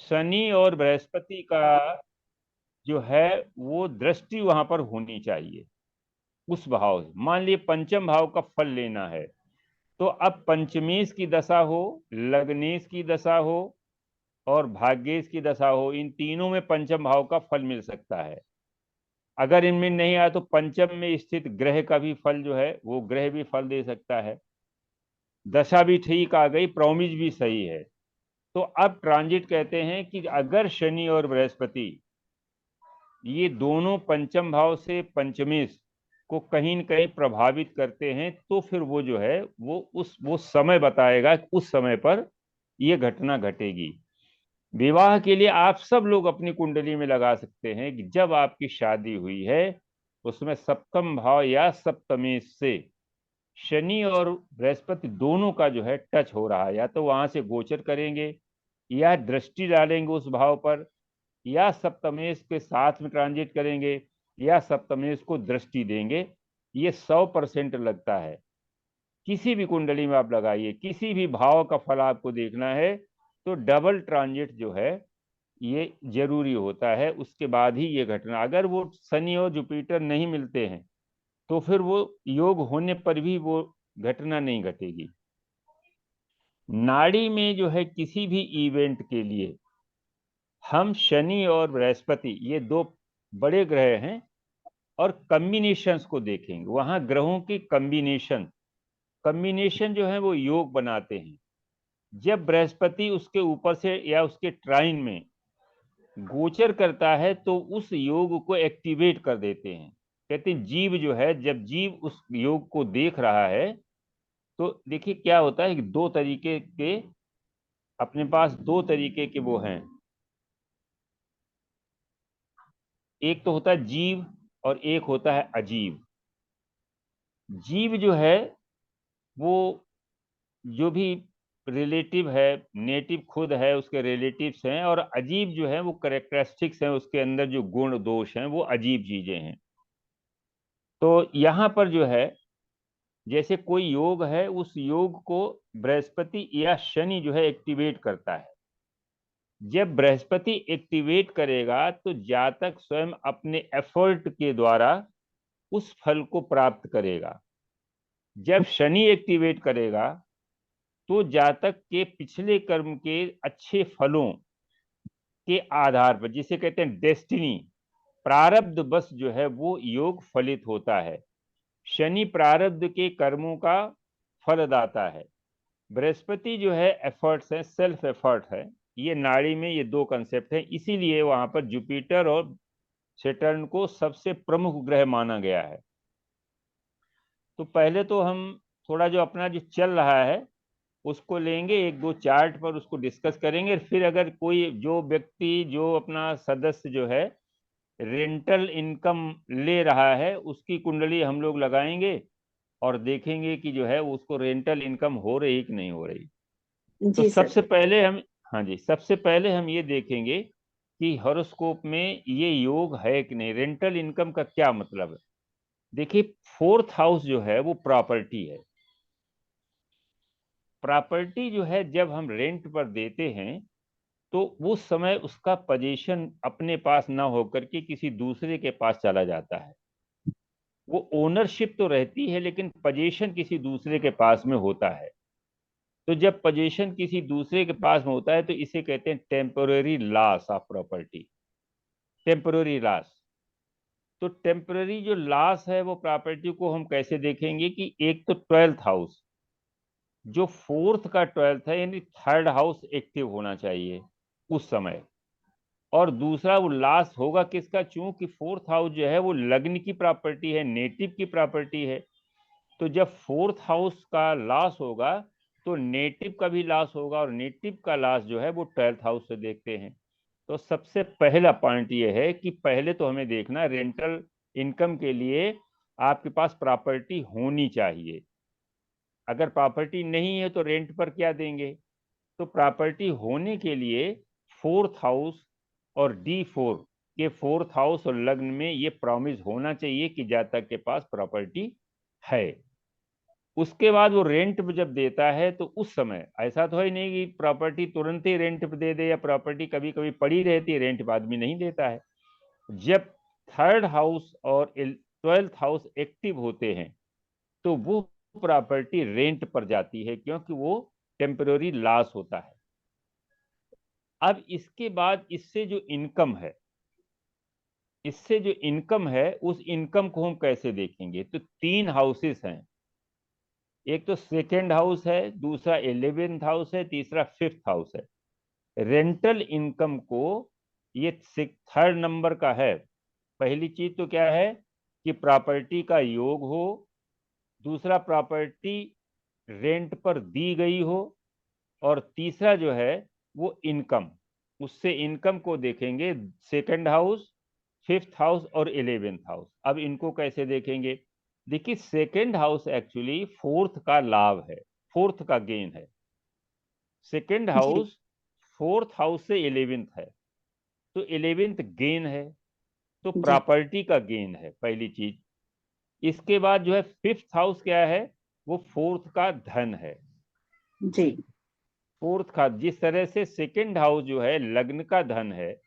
शनि और बृहस्पति का जो है वो दृष्टि वहां पर होनी चाहिए उस भाव से। मान लिए पंचम भाव का फल लेना है, तो अब पंचमेश की दशा हो, लग्नेश की दशा हो और भाग्येश की दशा हो, इन तीनों में पंचम भाव का फल मिल सकता है। अगर इनमें नहीं आया तो पंचम में स्थित ग्रह का भी फल जो है वो ग्रह भी फल दे सकता है। दशा भी ठीक आ गई, प्रॉमिस भी सही है। तो अब ट्रांजिट कहते हैं कि अगर शनि और बृहस्पति ये दोनों पंचम भाव से पंचमेश को कहीं न कहीं प्रभावित करते हैं, तो फिर वो जो है वो समय बताएगा कि उस समय पर ये घटना घटेगी। विवाह के लिए आप सब लोग अपनी कुंडली में लगा सकते हैं कि जब आपकी शादी हुई है उसमें सप्तम भाव या सप्तमेश से शनि और बृहस्पति दोनों का जो है टच हो रहा है, या तो वहां से गोचर करेंगे या दृष्टि डालेंगे उस भाव पर, या सप्तमेश के साथ में ट्रांजिट करेंगे या सप्तमेश को दृष्टि देंगे। ये 100% लगता है। किसी भी कुंडली में आप लगाइए, किसी भी भाव का फल आपको देखना है तो डबल ट्रांजिट जो है ये जरूरी होता है, उसके बाद ही ये घटना। अगर वो शनि और जुपिटर नहीं मिलते हैं तो फिर वो योग होने पर भी वो घटना नहीं घटेगी। नाड़ी में जो है किसी भी इवेंट के लिए हम शनि और बृहस्पति ये दो बड़े ग्रह हैं और कम्बिनेशंस को देखेंगे। वहां ग्रहों की कम्बिनेशन कम्बिनेशन जो है वो योग बनाते हैं। जब बृहस्पति उसके ऊपर से या उसके ट्राइन में गोचर करता है तो उस योग को एक्टिवेट कर देते हैं। कहते हैं जीव जो है, जब जीव उस योग को देख रहा है तो देखिए क्या होता है कि दो तरीके के अपने पास दो तरीके के वो हैं। एक तो होता है जीव और एक होता है अजीव। जीव जो है वो जो भी रिलेटिव है, नेटिव खुद है, उसके रिलेटिव्स हैं, और अजीब जो है वो करेक्टरिस्टिक्स हैं, उसके अंदर जो गुण दोष हैं वो अजीब चीजें हैं। तो यहाँ पर जो है जैसे कोई योग है, उस योग को बृहस्पति या शनि जो है एक्टिवेट करता है। जब बृहस्पति एक्टिवेट करेगा तो जातक स्वयं अपने एफर्ट के द्वारा उस फल को प्राप्त करेगा। जब शनि एक्टिवेट करेगा तो जातक के पिछले कर्म के अच्छे फलों के आधार पर, जिसे कहते हैं डेस्टिनी, प्रारब्ध बस जो है वो योग फलित होता है। शनि प्रारब्ध के कर्मों का फलदाता है। बृहस्पति जो है एफर्ट्स है, सेल्फ एफर्ट है। ये नाड़ी में ये दो कंसेप्ट है, इसीलिए वहां पर जुपिटर और सेटर्न को सबसे प्रमुख ग्रह माना गया है। तो पहले तो हम थोड़ा जो अपना जो चल रहा है उसको लेंगे, एक दो चार्ट पर उसको डिस्कस करेंगे। फिर अगर कोई जो व्यक्ति जो अपना सदस्य जो है रेंटल इनकम ले रहा है उसकी कुंडली हम लोग लगाएंगे और देखेंगे कि जो है उसको रेंटल इनकम हो रही कि नहीं हो रही। तो जी सर। सबसे पहले हम, हाँ जी, सबसे पहले हम ये देखेंगे कि हॉरोस्कोप में ये योग है कि नहीं। रेंटल इनकम का क्या मतलब है? देखिए, फोर्थ हाउस जो है वो प्रॉपर्टी है। प्रॉपर्टी जो है जब हम रेंट पर देते हैं तो उस समय उसका पोजीशन अपने पास ना होकर के किसी दूसरे के पास चला जाता है। वो ओनरशिप तो रहती है लेकिन पोजीशन किसी दूसरे के पास में होता है। तो जब पोजीशन किसी दूसरे के पास में होता है तो इसे कहते हैं temporary loss of property, temporary loss. तो टेम्पोररी जो लॉस है वो प्रॉपर्टी को हम कैसे देखेंगे कि एक तो 12th हाउस, जो फोर्थ का 12th है यानी थर्ड हाउस एक्टिव होना चाहिए उस समय। और दूसरा वो लॉस होगा किसका, चूंकि फोर्थ हाउस जो है वो लग्न की प्रॉपर्टी है, नेटिव की प्रॉपर्टी है। तो जब फोर्थ हाउस का लॉस होगा तो नेटिव का भी लॉस होगा, और नेटिव का लॉस जो है वो 12th हाउस से देखते हैं। तो सबसे पहला पॉइंट ये है कि पहले तो हमें देखना रेंटल इनकम के लिए आपके पास प्रॉपर्टी होनी चाहिए। अगर प्रॉपर्टी नहीं है तो रेंट पर क्या देंगे? तो प्रॉपर्टी होने के लिए फोर्थ हाउस और D4 के फोर्थ हाउस और लग्न में ये प्रॉमिस होना चाहिए कि जातक के पास प्रॉपर्टी है। उसके बाद वो रेंट पे जब देता है तो उस समय ऐसा तो है नहीं कि प्रॉपर्टी तुरंत ही रेंट पे दे दे, या प्रॉपर्टी कभी कभी पड़ी रहती है रेंट पे आदमी नहीं देता है। जब थर्ड हाउस और 12th हाउस एक्टिव होते हैं तो वो प्रॉपर्टी रेंट पर जाती है, क्योंकि वो टेम्पररी लॉस होता है। अब इसके बाद इससे जो इनकम है उस इनकम को हम कैसे देखेंगे? तो 3 हाउसेस हैं, एक तो सेकेंड हाउस है, दूसरा 11th हाउस है, तीसरा 5th हाउस है। रेंटल इनकम को ये थर्ड नंबर का है। पहली चीज तो क्या है कि प्रॉपर्टी का योग हो, दूसरा प्रॉपर्टी रेंट पर दी गई हो, और तीसरा जो है वो इनकम, उससे इनकम को देखेंगे सेकंड हाउस, 5th हाउस और 11th हाउस। अब इनको कैसे देखेंगे? देखिए, सेकंड हाउस एक्चुअली फोर्थ का लाभ है, फोर्थ का गेन है। सेकंड जी हाउस फोर्थ हाउस से 11th है, तो 11th गेन है, तो जी प्रॉपर्टी का गेन है पहली चीज। इसके बाद जो है 5th हाउस क्या है? वो फोर्थ का धन है। जी फोर्थ का, जिस तरह से सेकंड हाउस जो है लग्न का धन है,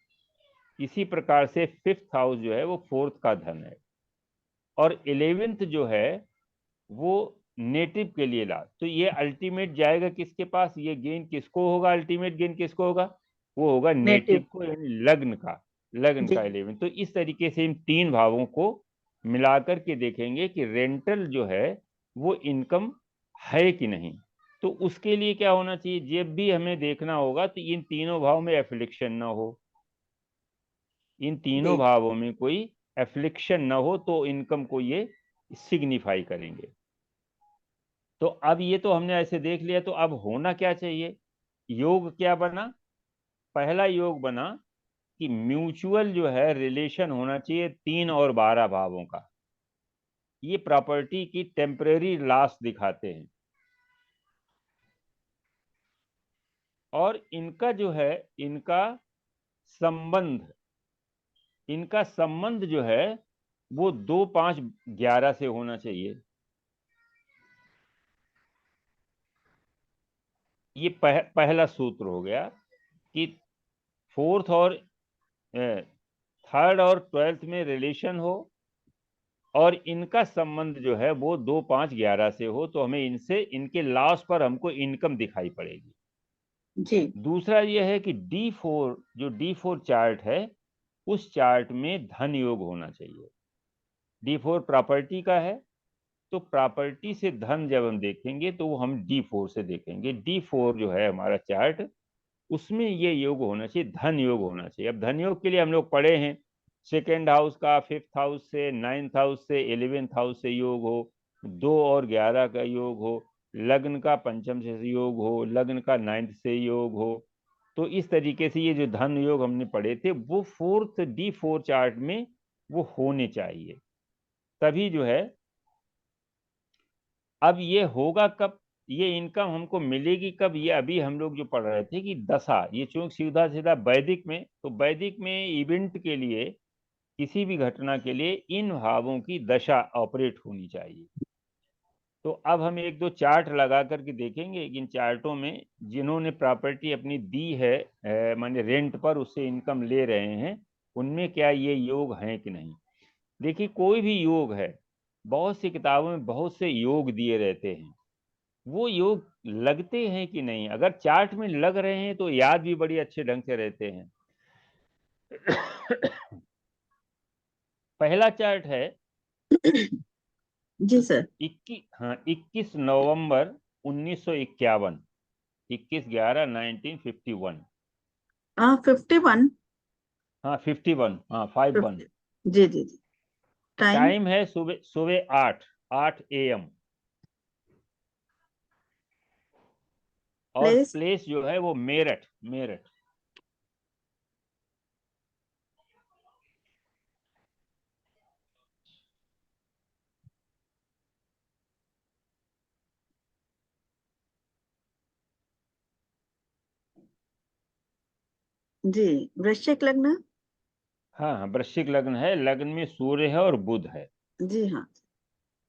इसी प्रकार से 5th हाउस जो है वो फोर्थ का धन है। और 11th जो है वो नेटिव के लिए ला, तो ये अल्टीमेट जाएगा किसके पास? ये गेन किसको होगा? अल्टीमेट गेन किसको होगा? वो होगा नेटिव। नेटिव को, यानी लग्न का। लग्न जी का 11। तो इस तरीके से इन 3 भावों को मिलाकर के देखेंगे कि रेंटल जो है वो इनकम है कि नहीं। तो उसके लिए क्या होना चाहिए? जब भी हमें देखना होगा तो इन तीनों भाव में एफ्लिक्शन ना हो, इन तीनों जी भावों में कोई एफ्लिक्शन ना हो, तो इनकम को ये सिग्निफाई करेंगे। तो अब ये तो हमने ऐसे देख लिया, तो अब होना क्या चाहिए? योग क्या बना? पहला योग बना कि म्यूचुअल जो है रिलेशन होना चाहिए 3 और 12 भावों का। ये प्रॉपर्टी की टेम्परेरी लॉस दिखाते हैं। और इनका जो है, इनका संबंध इनका संबंध जो है वो 2 5 11 से होना चाहिए। ये पहला सूत्र हो गया कि फोर्थ और थर्ड और 12th में रिलेशन हो, और इनका संबंध जो है वो 2 5 11 से हो, तो हमें इनसे, इनके लॉस पर हमको इनकम दिखाई पड़ेगी। जी दूसरा यह है कि D4, जो D4 चार्ट है, उस चार्ट में धन योग होना चाहिए। D4 प्रॉपर्टी का है, तो प्रॉपर्टी से धन जब हम देखेंगे तो वो हम D4 से देखेंगे। D4 जो है हमारा चार्ट, उसमें ये योग होना चाहिए, धन योग होना चाहिए। अब धन योग के लिए हम लोग पढ़े हैं, सेकेंड हाउस का 5th हाउस से, 9th हाउस से, 11th हाउस से योग हो, 2 और 11 का योग हो, लग्न का पंचम से योग हो, लग्न का 9th से योग हो। तो इस तरीके से ये जो धन योग हमने पढ़े थे वो फोर्थ D4 चार्ट में वो होने चाहिए, तभी जो है। अब ये होगा कब? ये इनकम हमको मिलेगी कब? ये अभी हम लोग जो पढ़ रहे थे कि दशा, ये चूंकि सीधा सीधा वैदिक में, तो वैदिक में इवेंट के लिए, किसी भी घटना के लिए इन भावों की दशा ऑपरेट होनी चाहिए। तो अब हम एक दो चार्ट लगा करके देखेंगे कि इन चार्टों में जिन्होंने प्रॉपर्टी अपनी दी है, माने रेंट पर, उससे इनकम ले रहे हैं, उनमें क्या ये योग हैं कि नहीं। देखिए, कोई भी योग है, बहुत सी किताबों में बहुत से योग दिए रहते हैं, वो योग लगते हैं कि नहीं? अगर चार्ट में लग रहे हैं तो याद भी बड़ी अच्छे ढंग से रहते हैं। पहला चार्ट है जी सर। 21 नवंबर 1951, 21/11/1951। 51। हाँ, 51, हाँ 51। 50। जी जी जी। टाइम। टाइम है सुबह सुबह 8 AM। और प्लेस। प्लेस जो है वो मेरठ, मेरठ। जी। वृश्चिक लग्न। हाँ हाँ, वृश्चिक लग्न है, लग्न में सूर्य है और बुध है। जी हाँ।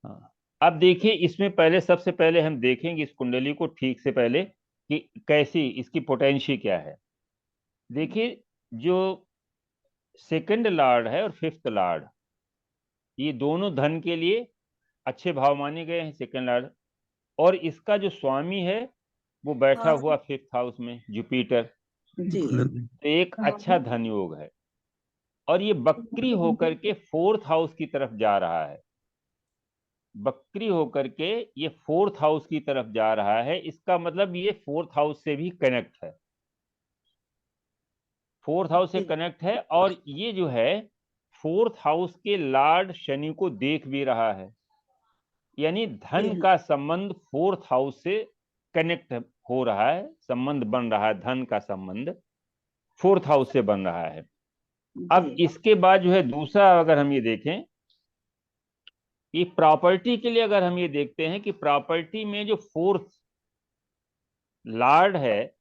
हाँ। अब देखिए, इसमें पहले सबसे पहले हम देखेंगे इस कुंडली को ठीक से पहले कि कैसी इसकी पोटेंशियल क्या है। देखिए, जो सेकंड लॉर्ड है और फिफ्थ लॉर्ड, ये दोनों धन के लिए अच्छे भाव माने गए हैं, सेकंड लॉर्ड। और इसका जो स्वामी है वो बैठा हुआ फिफ्थ हाउस में, जुपिटर। जी तो एक अच्छा धन योग है। और ये बकरी होकर के फोर्थ हाउस की तरफ जा रहा है। बकरी होकर के ये फोर्थ हाउस की तरफ जा रहा है, इसका मतलब ये फोर्थ हाउस से भी कनेक्ट है, फोर्थ हाउस से जी कनेक्ट है। और ये जो है फोर्थ हाउस के लॉर्ड शनि को देख भी रहा है, यानी जी धन हाँ का संबंध फोर्थ हाउस से कनेक्ट हो रहा है, संबंध बन रहा है, धन का संबंध फोर्थ हाउस से बन रहा है। जी अब इसके बाद जो है दूसरा, अगर हम ये देखें कि प्रॉपर्टी के लिए, अगर हम ये देखते हैं कि प्रॉपर्टी में जो फोर्थ लॉर्ड है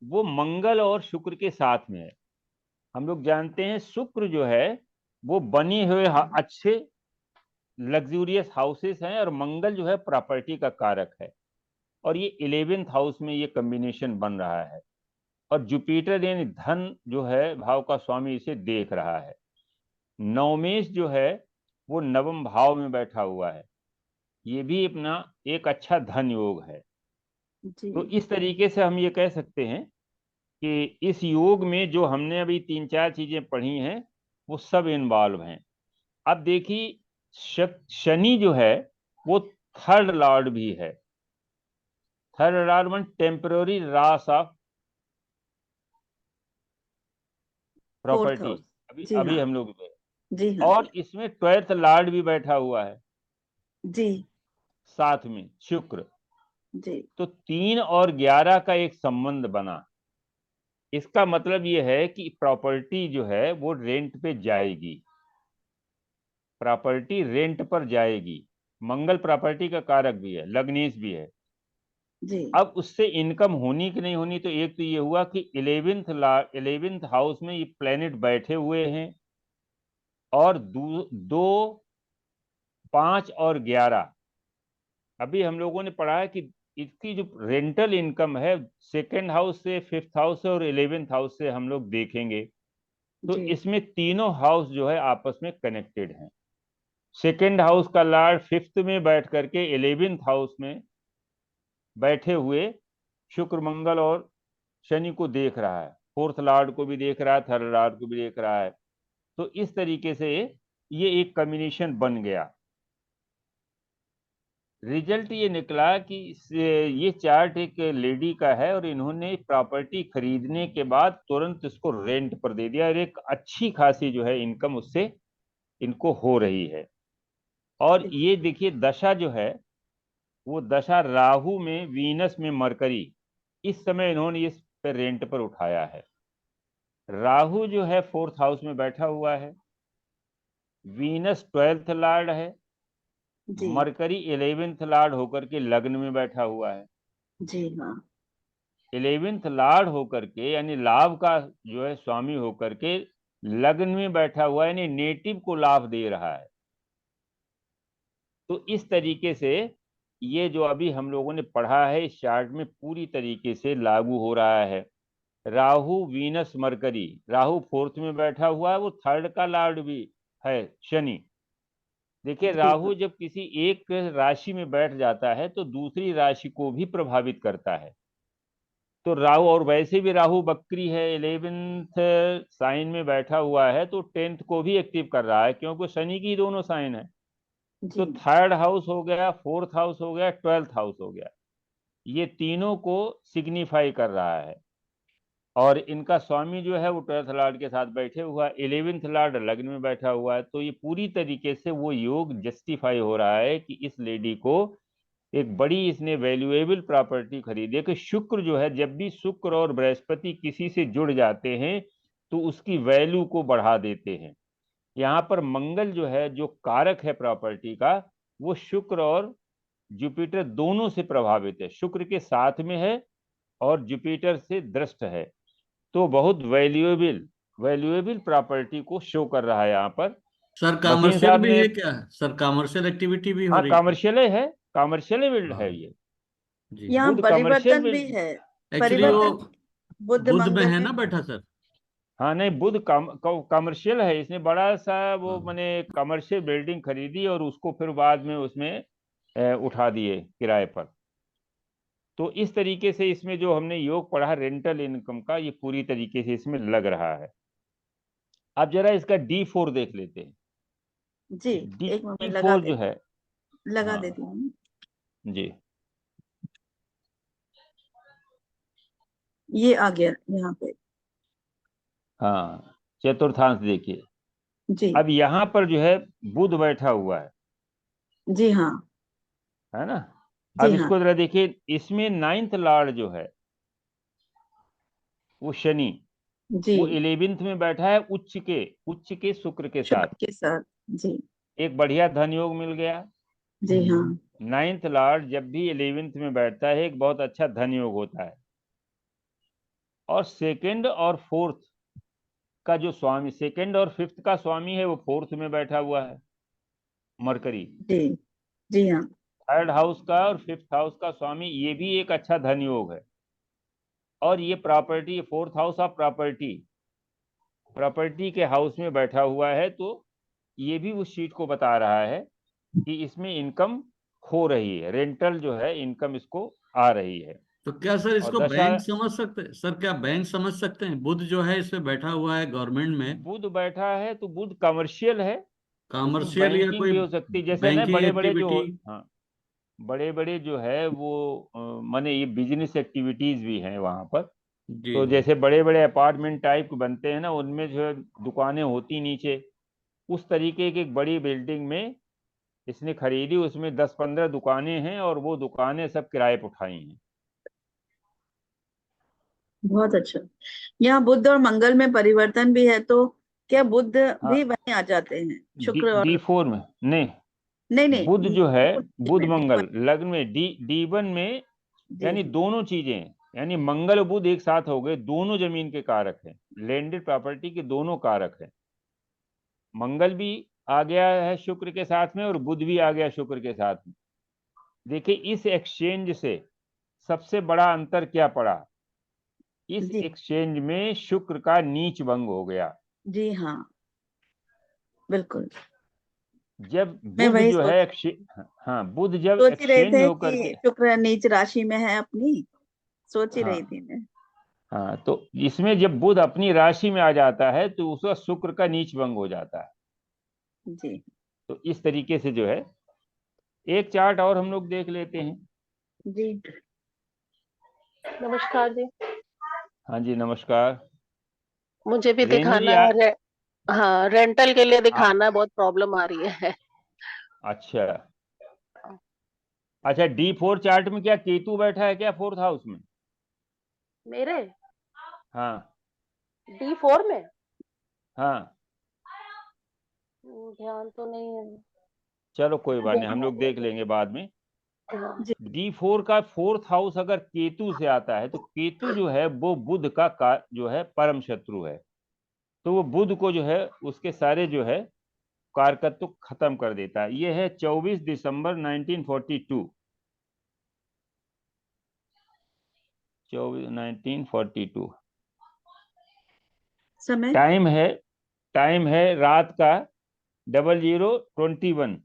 वो मंगल और शुक्र के साथ में है। हम लोग जानते हैं शुक्र जो है वो बने हुए अच्छे लग्जूरियस हाउसेस हैं, और मंगल जो है प्रॉपर्टी का कारक है। और ये 11th हाउस में ये कॉम्बिनेशन बन रहा है। और जुपिटर यानी धन जो है भाव का स्वामी इसे देख रहा है। नवमेश जो है वो नवम भाव में बैठा हुआ है, ये भी अपना एक अच्छा धन योग है। जी तो इस तरीके से हम ये कह सकते हैं कि इस योग में जो हमने अभी तीन चार चीजें पढ़ी हैं वो सब इन्वॉल्व हैं। अब देखिए, शनि जो है वो थर्ड लॉर्ड भी है। Third Lord one temporary loss of fourth property. House अभी जी अभी हाँ हम लोग, जी हाँ और इसमें ट्वेल्थ लॉर्ड भी बैठा हुआ है जी साथ में, शुक्र। जी तो 3 और 11 का एक संबंध बना। इसका मतलब यह है कि प्रॉपर्टी जो है वो रेंट पे जाएगी, प्रॉपर्टी रेंट पर जाएगी। मंगल प्रॉपर्टी का कारक भी है, लग्नेश भी है। जी अब उससे इनकम होनी कि नहीं होनी, तो एक तो ये हुआ कि 11th हाउस में ये प्लेनेट बैठे हुए हैं। और 2, 5 और 11, अभी हम लोगों ने पढ़ा है कि इसकी जो रेंटल इनकम है सेकेंड हाउस से, फिफ्थ हाउस से और 11th हाउस से हम लोग देखेंगे। तो जी इसमें तीनों हाउस जो है आपस में कनेक्टेड हैं। सेकेंड हाउस का लॉर्ड फिफ्थ में बैठ करके 11th हाउस में बैठे हुए शुक्र मंगल और शनि को देख रहा है, फोर्थ लॉर्ड को भी देख रहा है, थर्ड लॉर्ड को भी देख रहा है। तो इस तरीके से ये एक कॉम्बिनेशन बन गया। रिजल्ट ये निकला कि ये चार्ट एक लेडी का है, और इन्होंने प्रॉपर्टी खरीदने के बाद तुरंत इसको रेंट पर दे दिया, और एक अच्छी खासी जो है इनकम उससे इनको हो रही है। और ये देखिए दशा जो है वो दशा राहु में, वीनस में मरकरी, इस समय इन्होंने इस पे रेंट पर उठाया है। राहु जो है फोर्थ हाउस में बैठा हुआ है, वीनस 12th लॉर्ड है, जी मरकरी 11th लॉर्ड होकर के लग्न में बैठा हुआ है। जी हाँ 11th लॉर्ड होकर के यानी लाभ का जो है स्वामी होकर के लग्न में बैठा हुआ है, यानी नेटिव को लाभ दे रहा है। तो इस तरीके से ये जो अभी हम लोगों ने पढ़ा है इस चार्ट में पूरी तरीके से लागू हो रहा है। Rahu Venus mercury, Rahu fourth में बैठा हुआ है, वो थर्ड का लॉर्ड भी है, शनि। देखिए, जी हाँ राहु जब किसी एक राशि में बैठ जाता है तो दूसरी राशि को भी प्रभावित करता है। तो राहु, और वैसे भी राहु बकरी है, 11th साइन में बैठा हुआ है, तो 10th को भी एक्टिव कर रहा है, क्योंकि शनि की दोनों साइन है। जी तो थर्ड हाउस हो गया, फोर्थ हाउस हो गया, 12th हाउस हो गया, ये तीनों को सिग्निफाई कर रहा है। और इनका स्वामी जो है वो 12th लॉर्ड के साथ बैठे हुआ है, 11th लॉर्ड लग्न में बैठा हुआ है। तो ये पूरी तरीके से वो योग जस्टिफाई हो रहा है कि इस लेडी को एक बड़ी इसने वैल्यूएबल प्रॉपर्टी खरीदी है। कि शुक्र जो है, जब भी शुक्र और बृहस्पति किसी से जुड़ जाते हैं तो उसकी वैल्यू को बढ़ा देते हैं। यहाँ पर मंगल जो है, जो कारक है प्रॉपर्टी का, वो शुक्र और जुपिटर दोनों से प्रभावित है, शुक्र के साथ में है और जुपिटर से दृष्ट है। तो बहुत वैल्यूएबल वैल्यूएबल प्रॉपर्टी को शो कर रहा है यहाँ पर। सर मसीन कमर्शियल साहब भी ने, है क्या सर? कमर्शियल एक्टिविटी भी हो हाँ रही है? कमर्शियल है, कमर्शियल बिल्ड है हाँ ये, जी। यहाँ बुध कमर्शियल परिवर्तन भी बिल्ड। है। एक्चुअली वो परिवर्तन बुध बुध में मंगल है में। ना बैठा सर? हाँ नहीं, बुध कमर्शियल है, इसने बड़ा सा वो हाँ। मैंने कमर्शियल बिल्डिंग खरीदी और उसको फिर बाद में उसमें उठा दिए किराए पर। तो इस तरीके से इसमें जो हमने योग पढ़ा रेंटल इनकम का, ये पूरी तरीके से इसमें लग रहा है। अब जरा इसका D4 देख लेते हैं। जी, डी एक मिनट लगा फोर जो देती है, लगा हाँ देती हूँ। जी, ये आ गया यहाँ पे। हाँ चतुर्थांश देखिए। जी। अब यहाँ पर जो है बुध बैठा हुआ जी हाँ। है ना। जी अब हाँ। इसको जरा देखिए, इसमें नाइन्थ लॉर्ड जो है वो शनि, जी। वो 11th में बैठा है उच्च के शुक्र के शुक्र साथ। के साथ। जी। एक बढ़िया धन योग मिल गया। जी हाँ। नाइन्थ लॉर्ड जब भी 11th में बैठता है एक बहुत अच्छा धन योग होता है। और सेकंड और फोर्थ का जो स्वामी, सेकंड और फिफ्थ का स्वामी है वो फोर्थ में बैठा हुआ है, मरकरी। जी। जी हाँ। थर्ड हाउस का और फिफ्थ हाउस का स्वामी, ये भी एक अच्छा धन योग है। और ये property, fourth house of property, property के हाउस में बैठा हुआ है। तो ये भी उस शीट को बता रहा है कि इसमें इनकम हो रही है, रेंटल जो है इनकम इसको आ रही है। तो क्या सर और इसको दशा, बैंक समझ सकते हैं सर? क्या बैंक समझ सकते हैं? बुध जो है इस पे बैठा हुआ है गवर्नमेंट में, बुध बैठा है तो बुध कमर्शियल है, इसमें कॉमर्शियल या बैंकिंग कोई भी हो सकती है, जैसे ना बैंकिंग बड़े बड़े जो एक्टिविटी? हाँ बड़े बड़े जो है वो माने ये बिजनेस एक्टिविटीज भी हैं वहां पर। जी तो जी। जैसे बड़े बड़े अपार्टमेंट टाइप के बनते हैं ना, उनमें जो है दुकानें होती नीचे, उस तरीके की एक बड़ी बिल्डिंग में इसने खरीदी, उसमें 10-15 दुकानें हैं और वो दुकानें सब किराए पर उठाई हैं। बहुत अच्छा। यहाँ बुध और मंगल में परिवर्तन भी है, तो क्या बुध भी हाँ वहीं आ जाते हैं? डी शुक्र और D4 में नहीं, नहीं बुध नहीं, जो है, बुध में मंगल लग्न में D1 में, जी यानी दोनों चीजें, यानी मंगल और बुध एक साथ हो गए, दोनों जमीन के कारक हैं, लैंडेड प्रॉपर्टी के दोनों कारक हैं। मंगल भी आ गया है शुक्र के साथ में और बुध भी आ गया शुक्र के साथ में। देखिए इस एक्सचेंज से सबसे बड़ा अंतर क्या पड़ा, इस जी। एक्सचेंज में शुक्र का नीच भंग हो गया। जी हाँ, बिल्कुल। जब मैं बुध वही जो है हाँ बुध जब सोच ही रहे एक्सचेंज थे होकर कि के, शुक्र नीच राशि में है अपनी, सोच ही रही हाँ थी मैं। हाँ, तो इसमें जब बुध अपनी राशि में आ जाता है तो उसका शुक्र का नीच भंग हो जाता है। जी। तो इस तरीके से जो है, एक चार्ट और हम लोग देख लेते हैं। जी। नमस्कार जी। हाँ जी नमस्कार। मुझे भी रेणु जी दिखाना है हाँ, रेंटल के लिए आ, दिखाना है, बहुत प्रॉब्लम आ रही है। अच्छा अच्छा, D4 चार्ट में क्या केतु बैठा है क्या फोर्थ हाउस में? मेरे हाँ D4 में हाँ, ध्यान तो नहीं है। चलो कोई बात नहीं, हम देखना लोग देख लेंगे बाद में। हाँ। जी। D4 का फोर्थ हाउस अगर केतु से आता है तो केतु जो है वो बुध का जो है परम शत्रु है। तो वो बुध को जो है उसके सारे जो है कारकत्व खत्म कर देता है। ये है 24 दिसंबर 1942, 1942। समय। टाइम है रात का 00:21,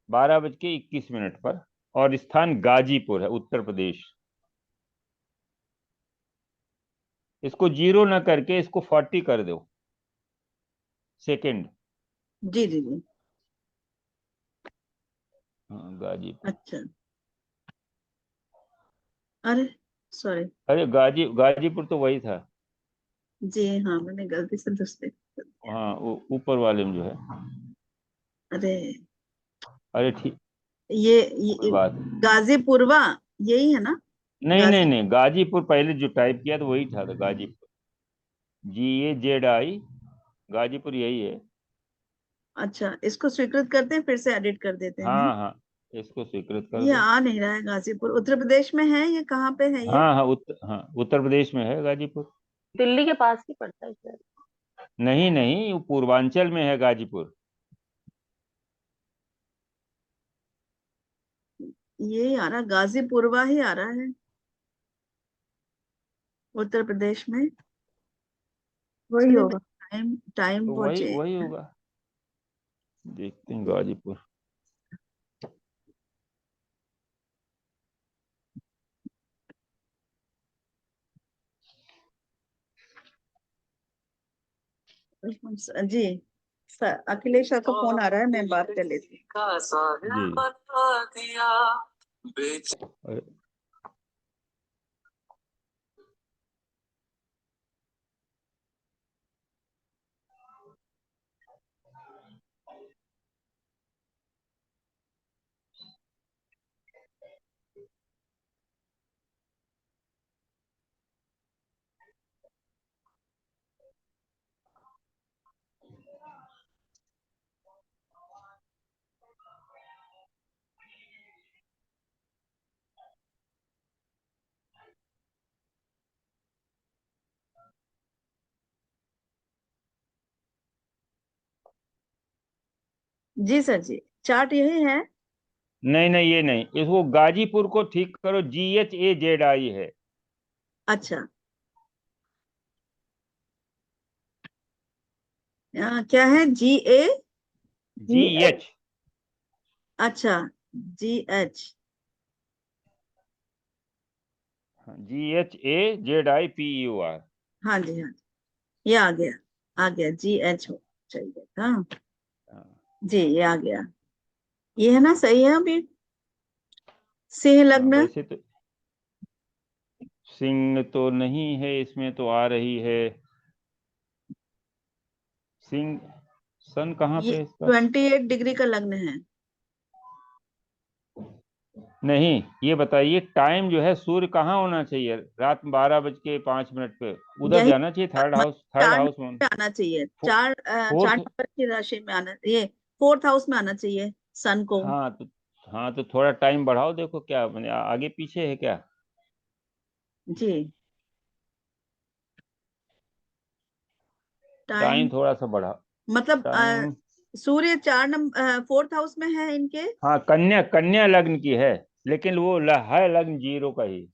12:21 पर। और स्थान गाजीपुर है, उत्तर प्रदेश। इसको 0 ना करके इसको 40 कर दो सेकंड। जी जी जी। हाँ गाजीपुर। अच्छा। अरे सॉरी। अरे गाजीपुर तो वही था। जी हाँ, मैंने गलती से दूसरे। हाँ ऊपर वाले में जो है। अरे अरे ठीक, कोई ये बात नहीं। गाजीपुरवा, यही है ना? नहीं नहीं गाजी। नहीं, गाजीपुर पहले जो टाइप किया था वही था गाजीपुर, GAZI, गाजीपुर यही है। अच्छा, इसको स्वीकृत करते हैं, फिर से एडिट कर देते हैं। हाँ हाँ, इसको स्वीकृत कर ये दो। आ नहीं रहा है। गाजीपुर उत्तर प्रदेश में है, ये कहाँ पे है ये? हाँ हाँ उत्तर प्रदेश में है गाजीपुर। दिल्ली के पास ही पड़ता है शायद। नहीं नहीं, वो पूर्वांचल में है गाजीपुर। ये आ रहा, गाजीपुरवा ही आ रहा है उत्तर प्रदेश में। वही चलिए होगा। टाइम टाइम तो वही पहुंचे। वही होगा, देखते हैं गाजीपुर। जी अखिलेश का फोन आ रहा है, मैं बात कर लेती जी। अरे, जी सर जी, चार्ट यही है। नहीं नहीं, ये नहीं, इसको गाजीपुर को ठीक करो, GHAZI है। अच्छा क्या है, GA? GH। अच्छा, GH। GHAZIPEUR। हाँ जी हाँ जी, ये आ गया GH हो चाहिए था। जी ये आ गया, ये है ना, सही है अभी। सिंह हाँ, लग्न। वैसे तो सिंह तो नहीं है, इसमें तो आ रही है सिंह। सन कहाँ ये पे है इसका? 28 डिग्री का लग्न है। नहीं, ये बताइए टाइम जो है सूर्य कहाँ होना चाहिए? रात 12:05 पे उधर यही जाना चाहिए, थर्ड मतलब हाउस, थर्ड चार हाउस नंबर में। पे आना चाहिए, फो, चार फोर्थ। नंबर की राशि में आना, ये फोर्थ हाउस में आना चाहिए सन को। हाँ तो, हाँ तो थोड़ा टाइम बढ़ाओ, देखो क्या मैंने आगे पीछे है क्या? जी टाइम टाइम थोड़ा सा बढ़ाओ। मतलब टाइम। सूर्य 4 नंबर फोर्थ हाउस में है इनके। हाँ, कन्या कन्या लग्न की है, लेकिन वो है लग्न जीरो का ही।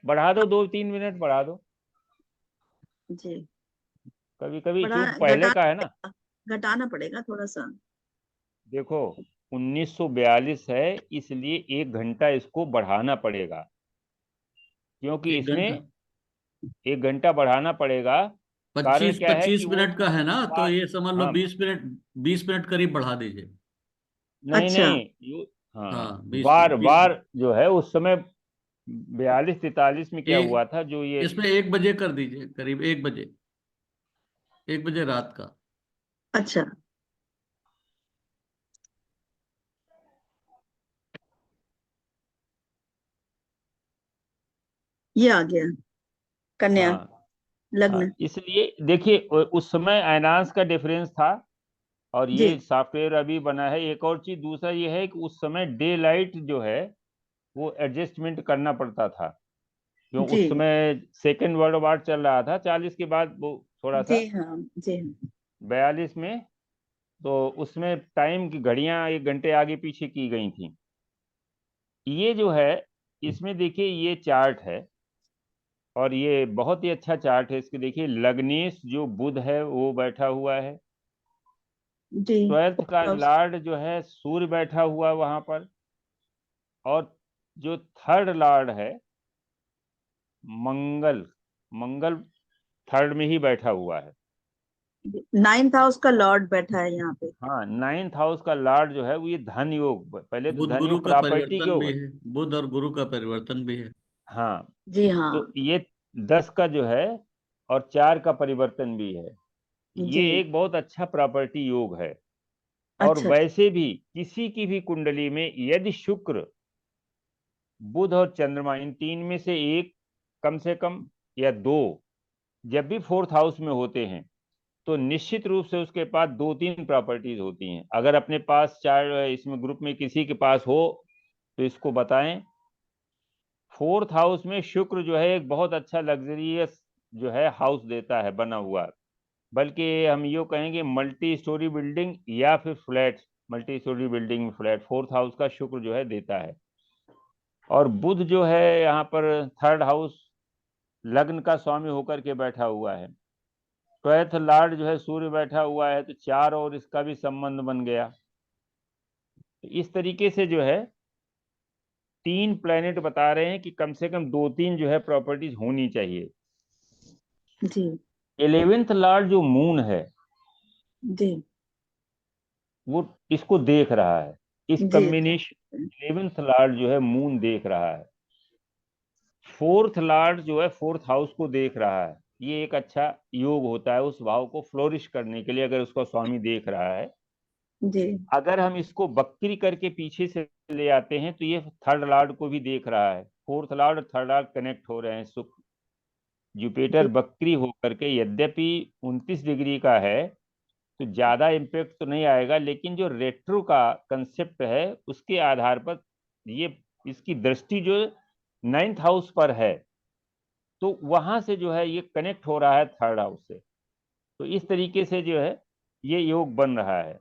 बढ़ा दो, 2-3 मिनट बढ़ा दो। जी कभी कभी बड़ा चूक पहले का है ना। घटाना पड़ेगा थोड़ा सा। देखो, 1942 है, इसलिए 1 घंटा इसको बढ़ाना पड़ेगा, क्योंकि 1 घंटा। इसमें 1 घंटा बढ़ाना पड़ेगा। कारण पच्चीस क्या है कि पच्चीस वो मिनट का है ना, तो बार, ये समझ लो हाँ, 20 मिनट, 20 मिनट करीब बढ़ा दीजिए। नहीं अच्छा नहीं, हाँ, हाँ, बीस बार बीस बार जो है उस समय 42-43 में क्या एक हुआ था जो ये। इसमें 1 बजे कर दीजिए, करीब 1 बजे, 1 बजे रात का। अच्छा, ये आ गया कन्या हाँ हाँ, लग्न। इसलिए देखिए उस समय आयनांश का डिफरेंस था, और जी ये सॉफ्टवेयर अभी बना है। एक और चीज दूसरा ये है कि उस समय डे लाइट जो है वो एडजस्टमेंट करना पड़ता था, क्यों जी उस समय सेकेंड वर्ल्ड वॉर चल रहा था 40 के बाद, वो थोड़ा जी सा हाँ जी हाँ। 42 में। तो उसमें टाइम की घड़ियां 1 घंटे आगे पीछे की गई थी। ये जो है, इसमें देखिए ये चार्ट है, और ये बहुत ही अच्छा चार्ट है। इसके देखिए लग्नेश जो बुध है वो बैठा हुआ है, जी 12th का हाउस। लॉर्ड जो है सूर्य बैठा हुआ वहां पर, और जो थर्ड लॉर्ड है मंगल, मंगल थर्ड में ही बैठा हुआ है। 9th हाउस का लॉर्ड बैठा है यहाँ पे। हाँ, 9th हाउस का लॉर्ड जो है वो ये धन योग, पहले तो बुध धन गुरु योग का प्रॉपर्टी के परिवर्तन भी ऊपर। है, बुध और गुरु का परिवर्तन भी है। हाँ, जी हाँ। तो ये 10 का जो है, और 4 का परिवर्तन भी है। ये जी एक बहुत अच्छा प्रॉपर्टी योग है। और अच्छा वैसे भी किसी की भी कुंडली में यदि शुक्र, बुध और चंद्रमा इन तीन में से एक, कम से कम, या दो, जब भी फोर्थ हाउस में होते हैं, तो निश्चित रूप से उसके पास 2-3 प्रॉपर्टीज होती हैं। अगर अपने पास चार इसमें ग्रुप में किसी के पास हो तो इसको बताएं। फोर्थ हाउस में शुक्र जो है एक बहुत अच्छा लग्जरियस जो है हाउस देता है बना हुआ। बल्कि हम यो कहेंगे मल्टी स्टोरी बिल्डिंग या फिर फ्लैट, मल्टी स्टोरी बिल्डिंग में फ्लैट, 4th हाउस का शुक्र जो है देता है। और बुध जो है यहाँ पर 3rd हाउस लग्न का स्वामी होकर के बैठा हुआ है। 12th लॉर्ड जो है सूर्य बैठा हुआ है, तो 4 और इसका भी संबंध बन गया। तो इस तरीके से जो है 3 प्लैनेट बता रहे हैं कि कम से कम 2-3 जो है प्रॉपर्टीज होनी चाहिए। जी 11th लॉर्ड जो मून है जी वो इसको देख रहा है, इस जी कॉम्बिनेशन 11th लॉर्ड जो है मून देख रहा है। 4th लॉर्ड जो है 4th हाउस को देख रहा है। ये एक अच्छा योग होता है उस भाव को फ्लोरिश करने के लिए, अगर उसका स्वामी देख रहा है। जी अगर हम इसको बक्री करके पीछे से ले आते हैं तो ये 3rd लॉर्ड को भी देख रहा है। 4th लॉर्ड और 3rd लॉर्ड कनेक्ट हो रहे हैं। शुक्र जुपिटर जी बक्री होकर के यद्यपि 29 डिग्री का है तो ज्यादा इम्पैक्ट तो नहीं आएगा, लेकिन जो रेट्रो का कंसेप्ट है उसके आधार पर ये इसकी दृष्टि जो 9th हाउस पर है, तो वहां से जो है ये कनेक्ट हो रहा है 3rd हाउस से। तो इस तरीके से जो है ये योग बन रहा है।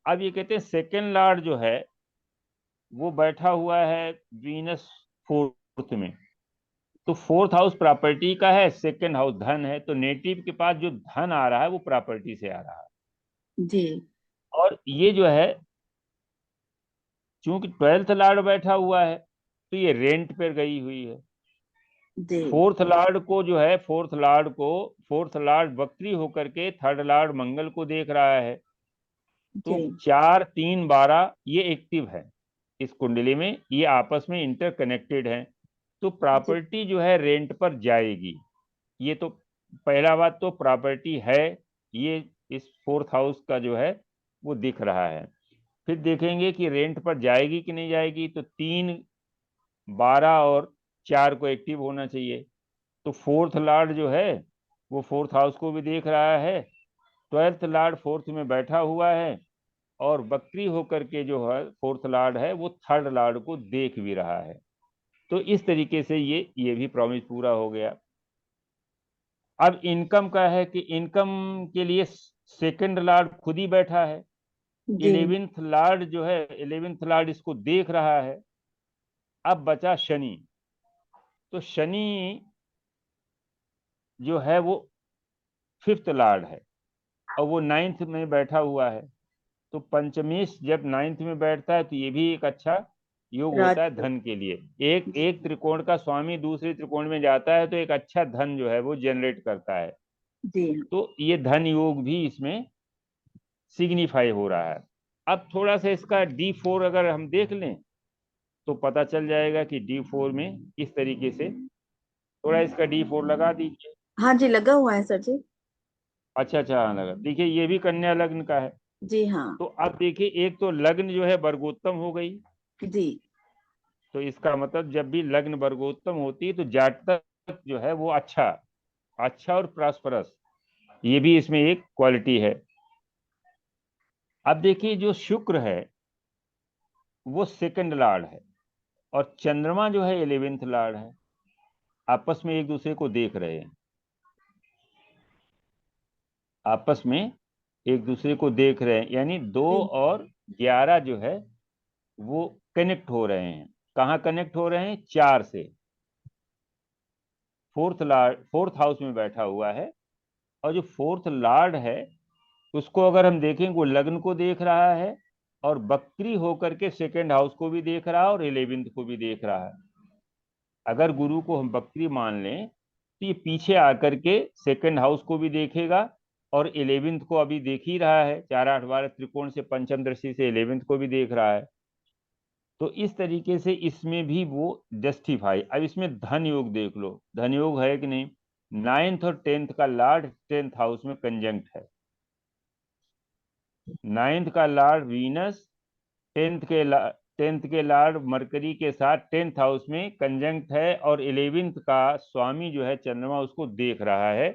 अब ये कहते हैं 2nd लॉर्ड जो है वो बैठा हुआ है वीनस 4th में। तो 4th हाउस प्रॉपर्टी का है, 2nd हाउस धन है, तो नेटिव के पास जो धन आ रहा है वो प्रॉपर्टी से आ रहा है। जी और ये जो है चूंकि 12th लॉर्ड बैठा हुआ है तो ये रेंट पर गई हुई है। जी 4th लॉर्ड को जो है 4th लॉर्ड वक्री होकर के 3rd लॉर्ड मंगल को देख रहा है। तो जी 4, 3, 12 ये एक्टिव है इस कुंडली में, ये आपस में इंटरकनेक्टेड हैं। तो जी प्रॉपर्टी जो है रेंट पर जाएगी। ये तो पहला बात तो प्रॉपर्टी है, ये इस 4th हाउस का जो है वो दिख रहा है। फिर देखेंगे कि रेंट पर जाएगी कि नहीं जाएगी, तो 3, 12 और 4 को एक्टिव होना चाहिए। तो 4th लॉर्ड जो है वो 4th हाउस को भी देख रहा है। 12th लॉर्ड 4th में बैठा हुआ है और बकरी होकर के जो है 4th लॉर्ड है वो 3rd लॉर्ड को देख भी रहा है। तो इस तरीके से ये भी प्रॉमिस पूरा हो गया। अब इनकम का है कि इनकम के लिए 2nd लॉर्ड खुद ही बैठा है। जी 11th लॉर्ड जो है 11th लॉर्ड इसको देख रहा है। अब बचा शनि। तो शनि जो है वो 5th लॉर्ड है और वो 9th में बैठा हुआ है। तो पंचमेश जब 9th में बैठता है तो ये भी एक अच्छा योग होता है राज धन के लिए। एक एक त्रिकोण का स्वामी दूसरे त्रिकोण में जाता है तो एक अच्छा धन जो है वो जनरेट करता है। जी हाँ तो ये धन योग भी इसमें सिग्निफाई हो रहा है। अब थोड़ा सा इसका D4 अगर हम देख लें तो पता चल जाएगा कि D4 में किस तरीके से, थोड़ा इसका D4 लगा दीजिए। हाँ जी लगा हुआ है सर जी। अच्छा अच्छा, हाँ लगा। देखिए ये भी कन्या लग्न का है। जी हाँ तो अब देखिए एक तो लग्न जो है वर्गोत्तम हो गई। जी तो इसका मतलब जब भी लग्न वर्गोत्तम होती है तो जातक जो है वो अच्छा अच्छा और प्रॉस्परस, ये भी इसमें एक क्वालिटी है। अब देखिए जो शुक्र है वो 2nd लॉर्ड है और चंद्रमा जो है 11th लॉर्ड है। आपस में एक दूसरे को देख रहे हैं, आपस में एक दूसरे को देख रहे हैं, यानी 2 जी और 11 जो है वो कनेक्ट हो रहे हैं। कहाँ कनेक्ट हो रहे हैं? 4 से। 4th हाउस में बैठा हुआ है और जो 4th लॉर्ड है उसको अगर हम देखें वो लग्न को देख रहा है और बकरी होकर के 2nd हाउस को भी देख रहा है और 11th को भी देख रहा है। अगर गुरु को हम बकरी मान लें तो ये पीछे आकर के 2nd हाउस को भी देखेगा और 11th को अभी देख ही रहा है। 4, 8, 12 त्रिकोण से पंचम दृष्टि से 11th को भी देख रहा है। तो इस तरीके से इसमें भी वो जस्टिफाई। अब इसमें धन योग देख लो, धन योग है कि नहीं। 9th और 10th का लॉर्ड 10th हाउस में कंजंक्ट है। 9th का लॉर्ड वीनस 10th के लॉर्ड मरकरी के साथ 10th हाउस में कंजंक्ट है और 11th का स्वामी जो है चंद्रमा उसको देख रहा है।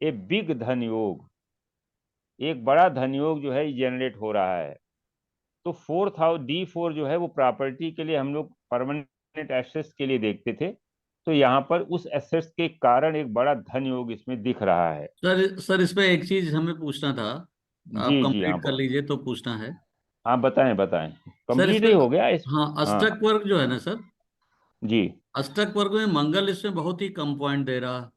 ए बिग धन योग, एक बड़ा धन योग जो है जनरेट हो रहा है। तो 4th हाउस D4 जो है वो प्रॉपर्टी के लिए हम लोग परमानेंट एसेट्स के लिए देखते थे। तो यहाँ पर उस एसेट्स के कारण एक बड़ा धन योग इसमें दिख रहा है। सर इसमें एक चीज हमें पूछना था, आप जी जी, हाँ कंप्लीट कर लीजिए तो पूछना है। हाँ, बताएं बताएं, सर कंप्लीट इसमें, ही हो गया इस। हाँ, हाँ अष्टक वर्ग जो है ना सर, जी, अष्टक वर्ग में मंगल इसमें बहुत ही कम पॉइंट दे रहा।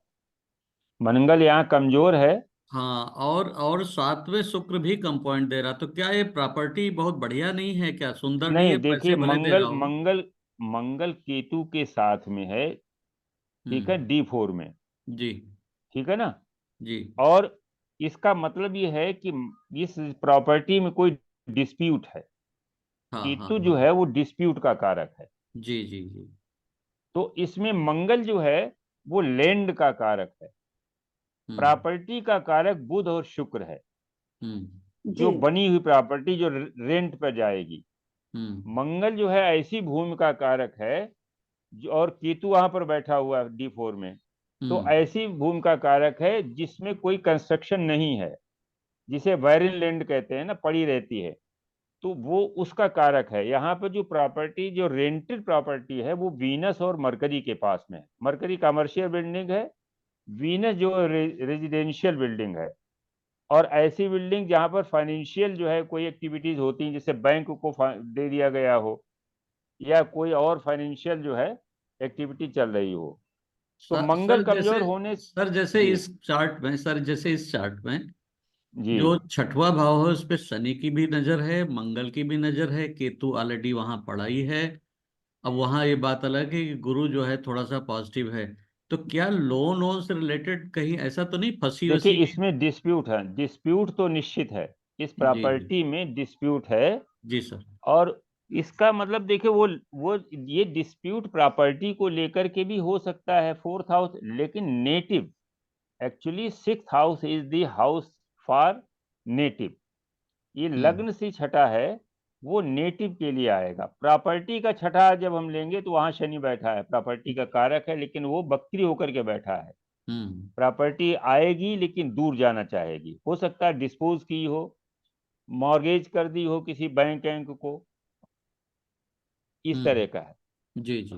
मंगल यहाँ कमजोर है। हाँ, और सातवें शुक्र भी कम पॉइंट दे रहा, तो क्या ये प्रॉपर्टी बहुत बढ़िया नहीं है क्या? सुंदर नहीं नहीं है, देखिए, पैसे भले दे रहा मंगल हो। मंगल मंगल केतु के साथ में है, ठीक है, हम्म। D4 में, जी। ठीक है ना। जी। और इसका मतलब ये है कि इस प्रॉपर्टी में कोई डिस्प्यूट है। हाँ हाँ केतु जो हाँ। है वो डिस्प्यूट का कारक है। जी जी जी। तो इसमें मंगल जो है वो लैंड का कारक है। हम्म। प्रॉपर्टी का कारक बुध और शुक्र है। जी जो बनी हुई प्रॉपर्टी जो रेंट पर जाएगी, हम्म। मंगल जो है ऐसी भूमि का कारक है और केतु वहां पर बैठा हुआ है D4 में, तो हम्म। ऐसी भूमि का कारक है जिसमें कोई कंस्ट्रक्शन नहीं है, जिसे बैरिन लैंड कहते हैं ना, पड़ी रहती है, तो वो उसका कारक है। यहाँ पे जो प्रॉपर्टी जो रेंटेड प्रॉपर्टी है वो वीनस और मरकरी के पास में है। मरकरी कमर्शियल बिल्डिंग है, वीनस जो रेजिडेंशियल बिल्डिंग है। और ऐसी बिल्डिंग जहाँ पर फाइनेंशियल जो है कोई एक्टिविटीज होती हैं, जैसे बैंक को दे दिया गया हो या कोई और फाइनेंशियल जो है एक्टिविटी चल रही हो, तो सर मंगल जैसे, कमजोर होने। सर जैसे जी इस चार्ट में, सर जैसे इस चार्ट में जी, जो छठवां भाव है उस पे शनि की भी नजर है, मंगल की भी नजर है, केतु ऑलरेडी वहां पड़ा ही है। अब वहां ये बात अलग है कि गुरु जो है थोड़ा सा पॉजिटिव है, तो क्या लोन वोन से रिलेटेड कहीं ऐसा तो नहीं फंसी देखिए वसी भी? इसमें डिस्प्यूट है, डिस्प्यूट तो निश्चित है, इस जी जी। प्रॉपर्टी में डिस्प्यूट है। जी सर। और इसका मतलब देखिए वो ये डिस्प्यूट प्रॉपर्टी को लेकर के भी हो सकता है, 4th हाउस, लेकिन native, actually 6th house is the house for native. ये हम्म। लग्न से छठा है, वो नेटिव के लिए आएगा। प्रॉपर्टी का छठा जब हम लेंगे तो वहां शनि बैठा है, प्रॉपर्टी का कारक है, लेकिन वो बकरी होकर के बैठा है। हम्म। प्रॉपर्टी आएगी लेकिन दूर जाना चाहेगी, हो सकता है डिस्पोज की हो, मॉर्गेज कर दी हो किसी बैंक को, इस तरह का है। जी जी।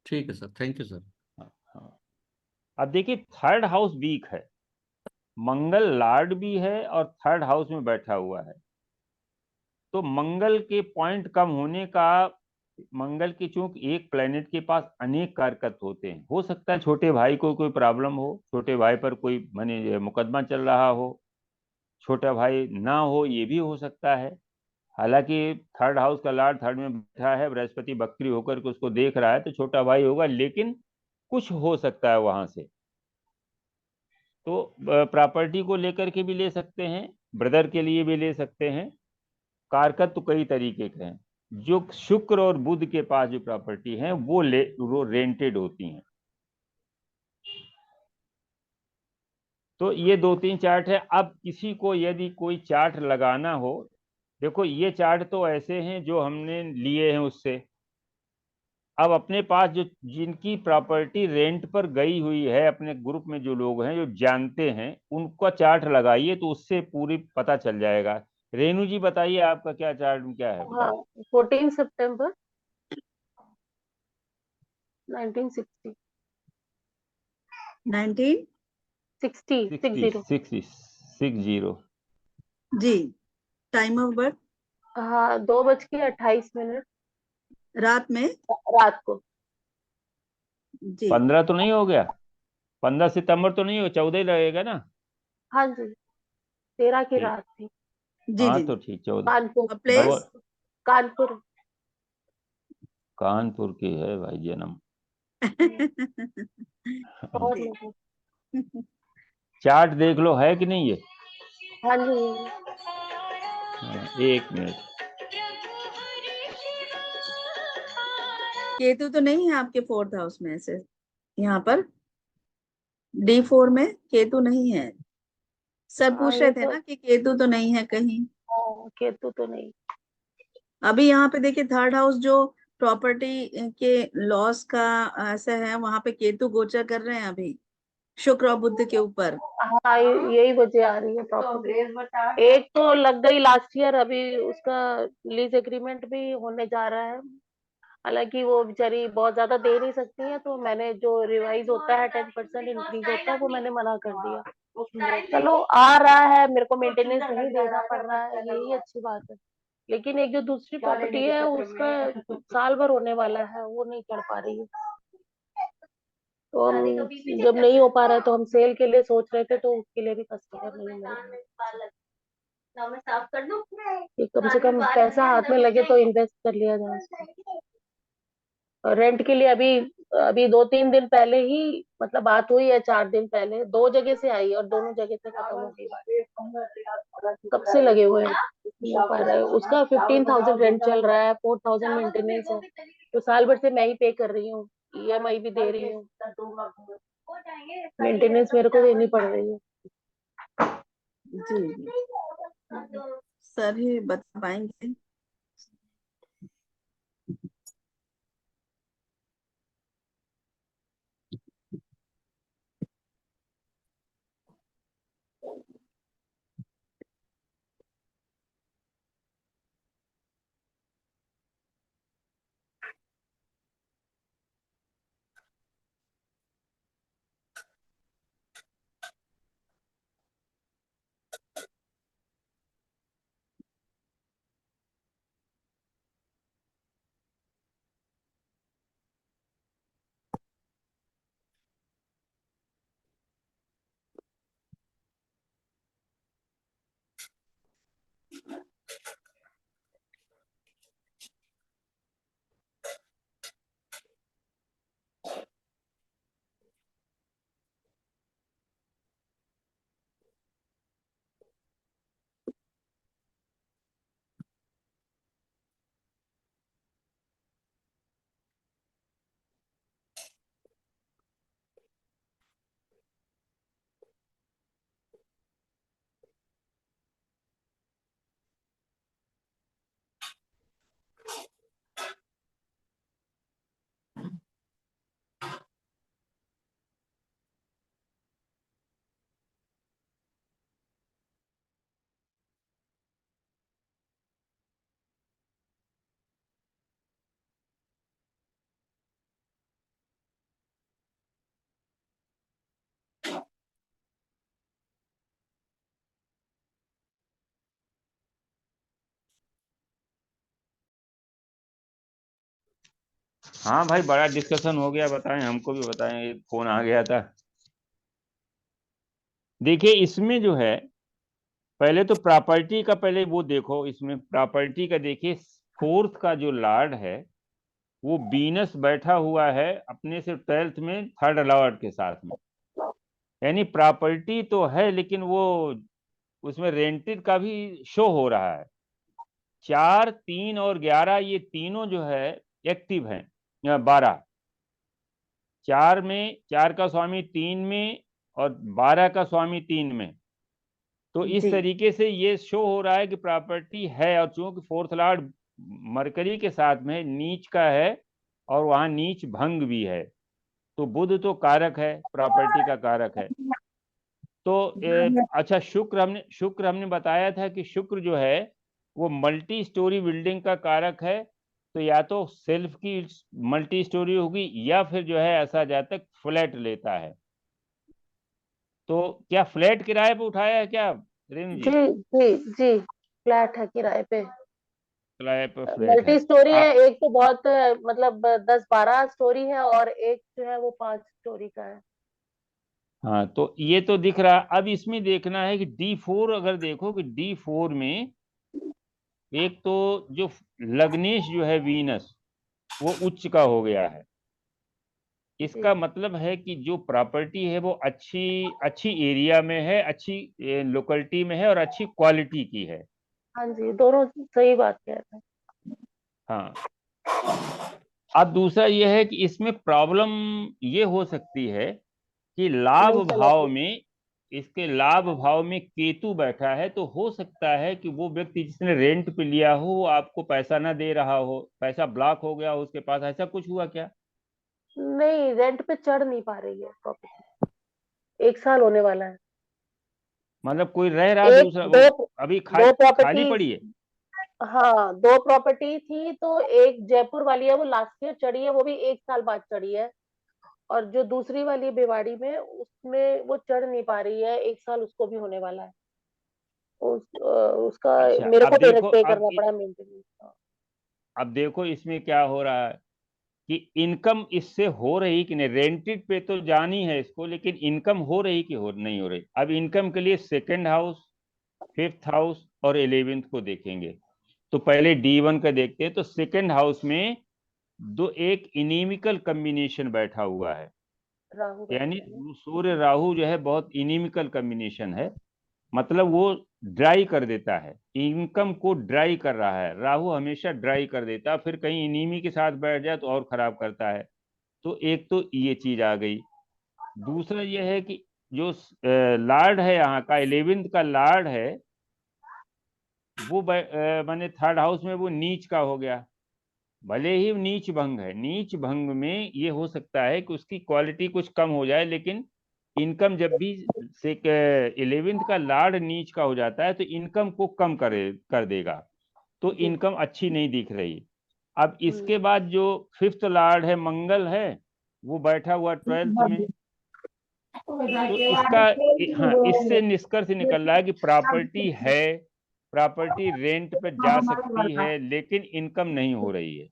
ठीक है सर, थैंक यू सर। हाँ हाँ। अब देखिए 3rd हाउस वीक है, मंगल लॉर्ड भी है और 3rd हाउस में बैठा हुआ है, तो मंगल के पॉइंट कम होने का, मंगल की चूंकि एक प्लेनेट के पास अनेक कारकत होते हैं, हो सकता है छोटे भाई को कोई प्रॉब्लम हो, छोटे भाई पर कोई माने मुकदमा चल रहा हो, छोटा भाई ना हो, ये भी हो सकता है। हालांकि 3rd हाउस का लॉर्ड 3rd में बैठा है, बृहस्पति बकरी होकर के उसको देख रहा है, तो छोटा भाई होगा, लेकिन कुछ हो सकता है वहां से। तो प्रॉपर्टी को लेकर के भी ले सकते हैं, ब्रदर के लिए भी ले सकते हैं। कारकत तो कई तरीके के हैं। जो शुक्र और बुध के पास जो प्रॉपर्टी है वो रेंटेड होती हैं। तो ये 2-3 चार्ट है। अब किसी को यदि कोई चार्ट लगाना हो, देखो ये चार्ट तो ऐसे हैं जो हमने लिए हैं उससे। अब अपने पास जो जिनकी प्रॉपर्टी रेंट पर गई हुई है, अपने ग्रुप में जो लोग हैं जो जानते हैं, उनका चार्ट लगाइए तो उससे पूरी पता चल जाएगा। रेणु जी बताइए, आपका क्या चार्ट में क्या है, हाँ, बताओ। 14 सितंबर 1960। 19 60 60 60। 60 60। जी। टाइम ऑफ बर्थ हाँ, 2:28 रात में। रात को। जी 15 तो नहीं हो गया? 15 सितंबर तो नहीं हो, 14 ही लगेगा ना। हाँ जी, 13 की ठीक, रात थी। जी हाँ जी तो जी। ठीक, 14। कानपुर। भगवान प्लेस कानपुर। कानपुर की है भाई जन्म। और जी। नहीं। चार्ट देख लो है कि नहीं ये। हाँ जी। हाँ, एक मिनट। केतु तो नहीं है आपके 4th हाउस में ऐसे, यहाँ पर D4 में केतु नहीं है। सर हाँ, पूछ ये रहे थे तो। ना कि केतु तो नहीं है कहीं। हाँ, केतु तो नहीं। अभी यहाँ पे देखिए 3rd हाउस जो प्रॉपर्टी के लॉस का ऐसा है, वहां पे केतु गोचर कर रहे हैं अभी शुक्र और बुध के ऊपर। हाँ, यही वजह आ रही है प्रॉपर। एक तो लग गई लास्ट ईयर, अभी उसका लीज एग्रीमेंट भी होने जा रहा है। हालांकि वो बेचारी बहुत ज्यादा दे नहीं सकती है, तो मैंने जो रिवाइज होता है 10% इंक्रीज होता है वो मैंने मना कर दिया। चलो आ रहा है, मेरे को मेंटेनेंस नहीं देना पड़ रहा है, यही अच्छी बात है। लेकिन एक जो दूसरी प्रॉपर्टी है उसका साल भर होने वाला है, वो नहीं कर पा रही है। तो हम जब नहीं हो पा रहा है तो हम सेल के लिए सोच रहे थे, तो उसके लिए भी कस्टमर नहीं मिल रहे। कि कम से कम पैसा हाथ में लगे तो इन्वेस्ट कर लिया जाए। और रेंट के लिए अभी अभी 2-3 दिन पहले ही मतलब बात हुई है, 4 दिन पहले 2 जगह से आई और दोनों जगह से खत्म हो गई। कब से लगे हुए हैं, नहीं हो पा रहा है। उसका 15,000 रेंट चल रहा है, 4,000 मेंटेनेंस है, तो साल भर से मैं ही पे कर रही हूँ, ईएमआई भी दे रही हूँ, मेंटेनेंस मेरे को देनी पड़ रही है। जी सर ही बता पाएंगे। हाँ भाई, बड़ा डिस्कशन हो गया, बताएं, हमको भी बताएं, एक फोन आ गया था। देखिए इसमें जो है, पहले तो प्रॉपर्टी का पहले वो देखो, इसमें प्रॉपर्टी का देखिए, फोर्थ का जो लॉर्ड है वो वीनस बैठा हुआ है अपने से 12th में, थर्ड लॉर्ड के साथ में। यानी प्रॉपर्टी तो है, लेकिन वो उसमें रेंटेड का भी शो हो रहा है। 4, 3 और 11 ये तीनों जो है एक्टिव हैं, या 12। 4 का स्वामी 3 में और 12 का स्वामी 3 में। तो इस जी तरीके से ये शो हो रहा है कि प्रॉपर्टी है, और चूंकि फोर्थ लॉर्ड मरकरी के साथ में नीच का है और वहां नीच भंग भी है, तो बुध तो कारक है, प्रॉपर्टी का कारक है। तो अच्छा, शुक्र हमने बताया था कि शुक्र जो है वो मल्टी स्टोरी बिल्डिंग का कारक है। तो या तो सेल्फ की मल्टी स्टोरी होगी, या फिर जो है ऐसा जातक फ्लैट लेता है। तो क्या फ्लैट किराए पे उठाया है क्या रेणु जी? जी जी जी, फ्लैट है किराए पे। किराए पे फ्लैट है। मल्टी स्टोरी है, आप एक तो बहुत मतलब 10-12 स्टोरी है, और एक जो है वो 5 स्टोरी का है। हाँ, तो ये तो दिख रहा। अब इसमें देखना है कि D4, अगर देखो कि D4 में एक तो जो लग्नेश जो है वीनस, वो उच्च का हो गया है। जी इसका मतलब है कि जो प्रॉपर्टी है वो अच्छी अच्छी एरिया में है, अच्छी लोकेलिटी में है, और अच्छी क्वालिटी की है। हाँ जी, दोनों सही बात कह रहे हैं। हाँ। अब दूसरा यह है कि इसमें प्रॉब्लम ये हो सकती है कि लाभ नहीं भाव चलेगी। में, इसके लाभ भाव में केतु बैठा है, तो हो सकता है कि वो व्यक्ति जिसने रेंट पे लिया हो वो आपको पैसा ना दे रहा हो, पैसा ब्लॉक हो गया हो उसके पास। ऐसा कुछ हुआ क्या? नहीं, रेंट पे चढ़ नहीं पा रही है प्रॉपर्टी, 1 साल होने वाला है। मतलब कोई रह रहा एक दूसरा, वो दो अभी दो खाली प्रॉपर्टी, पड़ी है? हाँ 2 प्रॉपर्टी थी, तो एक जयपुर वाली है वो लास्ट ईयर चढ़ी है, वो भी 1 साल बाद चढ़ी है, और जो दूसरी वाली भिवाड़ी में उसमें वो चढ़ नहीं पा रही है, 1 साल उसको भी होने वाला है। उसका अच्छा, मेरे को अब देखो, पे करना पड़ा मेंटेनेंस। अब देखो इसमें क्या हो रहा है कि इनकम इससे हो रही कि नहीं। रेंटेड पे तो जानी है इसको, लेकिन इनकम हो रही कि नहीं हो रही। अब इनकम के लिए सेकंड हाउस, फिफ्थ हाउस और 11th को देखेंगे। तो पहले D1 का देखते हैं। तो सेकंड हाउस में एक इनिमिकल कम्बिनेशन बैठा हुआ है, राहु यानी बैठा है ना। सूर्य राहु जो है बहुत इनिमिकल कम्बिनेशन है। मतलब वो ड्राई कर देता है, इनकम को ड्राई कर रहा है। राहु हमेशा ड्राई कर देता है, फिर कहीं इनिमी के साथ बैठ जाए तो और खराब करता है। तो एक तो ये चीज आ गई। दूसरा ये है कि जो लॉर्ड है यहाँ का, 11th का लॉर्ड है, वो माने थर्ड हाउस में वो नीच का हो गया। भले ही नीच भंग है, नीच भंग में ये हो सकता है कि उसकी क्वालिटी कुछ कम हो जाए, लेकिन इनकम जब भी से 11th का लॉर्ड नीच का हो जाता है तो इनकम को कम कर देगा। तो जी। इनकम अच्छी नहीं दिख रही। अब इसके बाद जो फिफ्थ लॉर्ड है मंगल है, वो बैठा हुआ 12th में। तो इसका हाँ, इससे निष्कर्ष निकल रहा है कि प्रॉपर्टी है, प्रॉपर्टी रेंट पे जा सकती है, लेकिन इनकम नहीं हो रही है,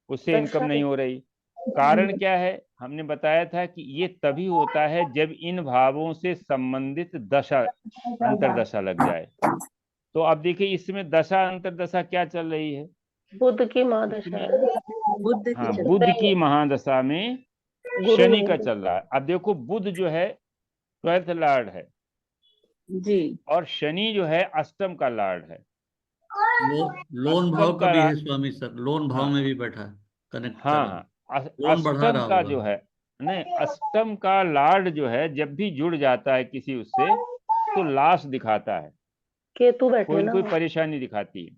उससे इनकम दशा नहीं हो रही। कारण क्या है? हमने बताया था कि ये तभी होता है जब इन भावों से संबंधित दशा, अंतरदशा लग जाए। तो अब देखिए इसमें दशा अंतरदशा क्या चल रही है बुध की महादशा इसमें। है। बुद्ध की हाँ, चल बुध की महादशा में गुरु शनि का नहीं। चल रहा है। अब देखो बुध जो है 12th लॉर्ड है, जी। और शनि जो है अष्टम का लॉर्ड है। लोन अष्टम भाव का का भी है स्वामी सर, लोन भाव हाँ में भी बैठा है, कनेक्ट कर हाँ रहा है। हाँ, लोन बढ़ा अष्टम रहा का होगा। जो है, नहीं, अष्टम का लॉर्ड जो है जब भी जुड़ जाता है किसी उससे तो लाश दिखाता है, केतु बैठे कोई न ना। कोई परेशानी दिखाती है।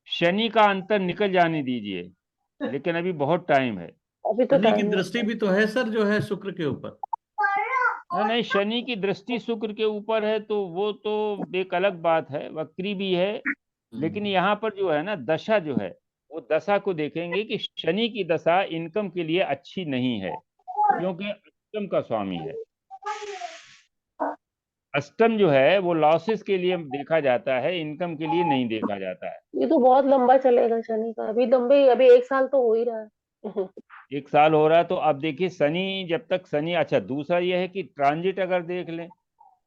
शनि का अंतर निकल जाने दीजिए, लेकिन अभी बहुत टाइम है। अभी तो शनि की टाइम दृष्टि है। भी तो है सर, जो है शुक्र के ऊपर। नहीं, शनि की दृष्टि शुक्र के ऊपर है तो वो तो एक अलग बात है, वक्री भी है। लेकिन हम्म। यहाँ पर जो है ना दशा जो है, वो दशा को देखेंगे कि शनि की दशा इनकम के लिए अच्छी नहीं है, क्योंकि अष्टम का स्वामी है। अष्टम जो है वो लॉसेस के लिए देखा जाता है, इनकम के लिए नहीं देखा जाता है। ये तो बहुत लंबा चलेगा शनि का, अभी लंबे, अभी 1 साल तो हो ही रहा है। एक साल हो रहा है। तो अब देखिए शनि, जब तक शनि, अच्छा दूसरा ये है कि ट्रांजिट अगर देख लें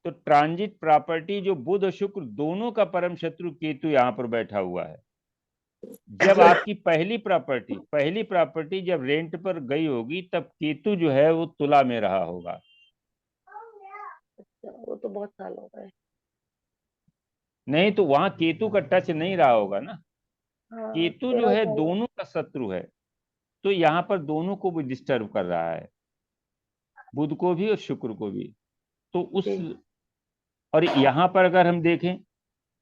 तो ट्रांजिट प्रॉपर्टी जो बुध और शुक्र दोनों का परम शत्रु केतु यहाँ पर बैठा हुआ है। जब आपकी पहली प्रॉपर्टी जब रेंट पर गई होगी तब केतु जो है वो तुला में रहा होगा। वो तो बहुत साल हो गए। नहीं तो वहां केतु का टच नहीं रहा होगा ना। हाँ केतु जो 13 है साल। दोनों का शत्रु है, तो यहाँ पर दोनों को भी डिस्टर्ब कर रहा है, बुध को भी और शुक्र को भी। तो उस, जी। और यहाँ पर अगर हम देखें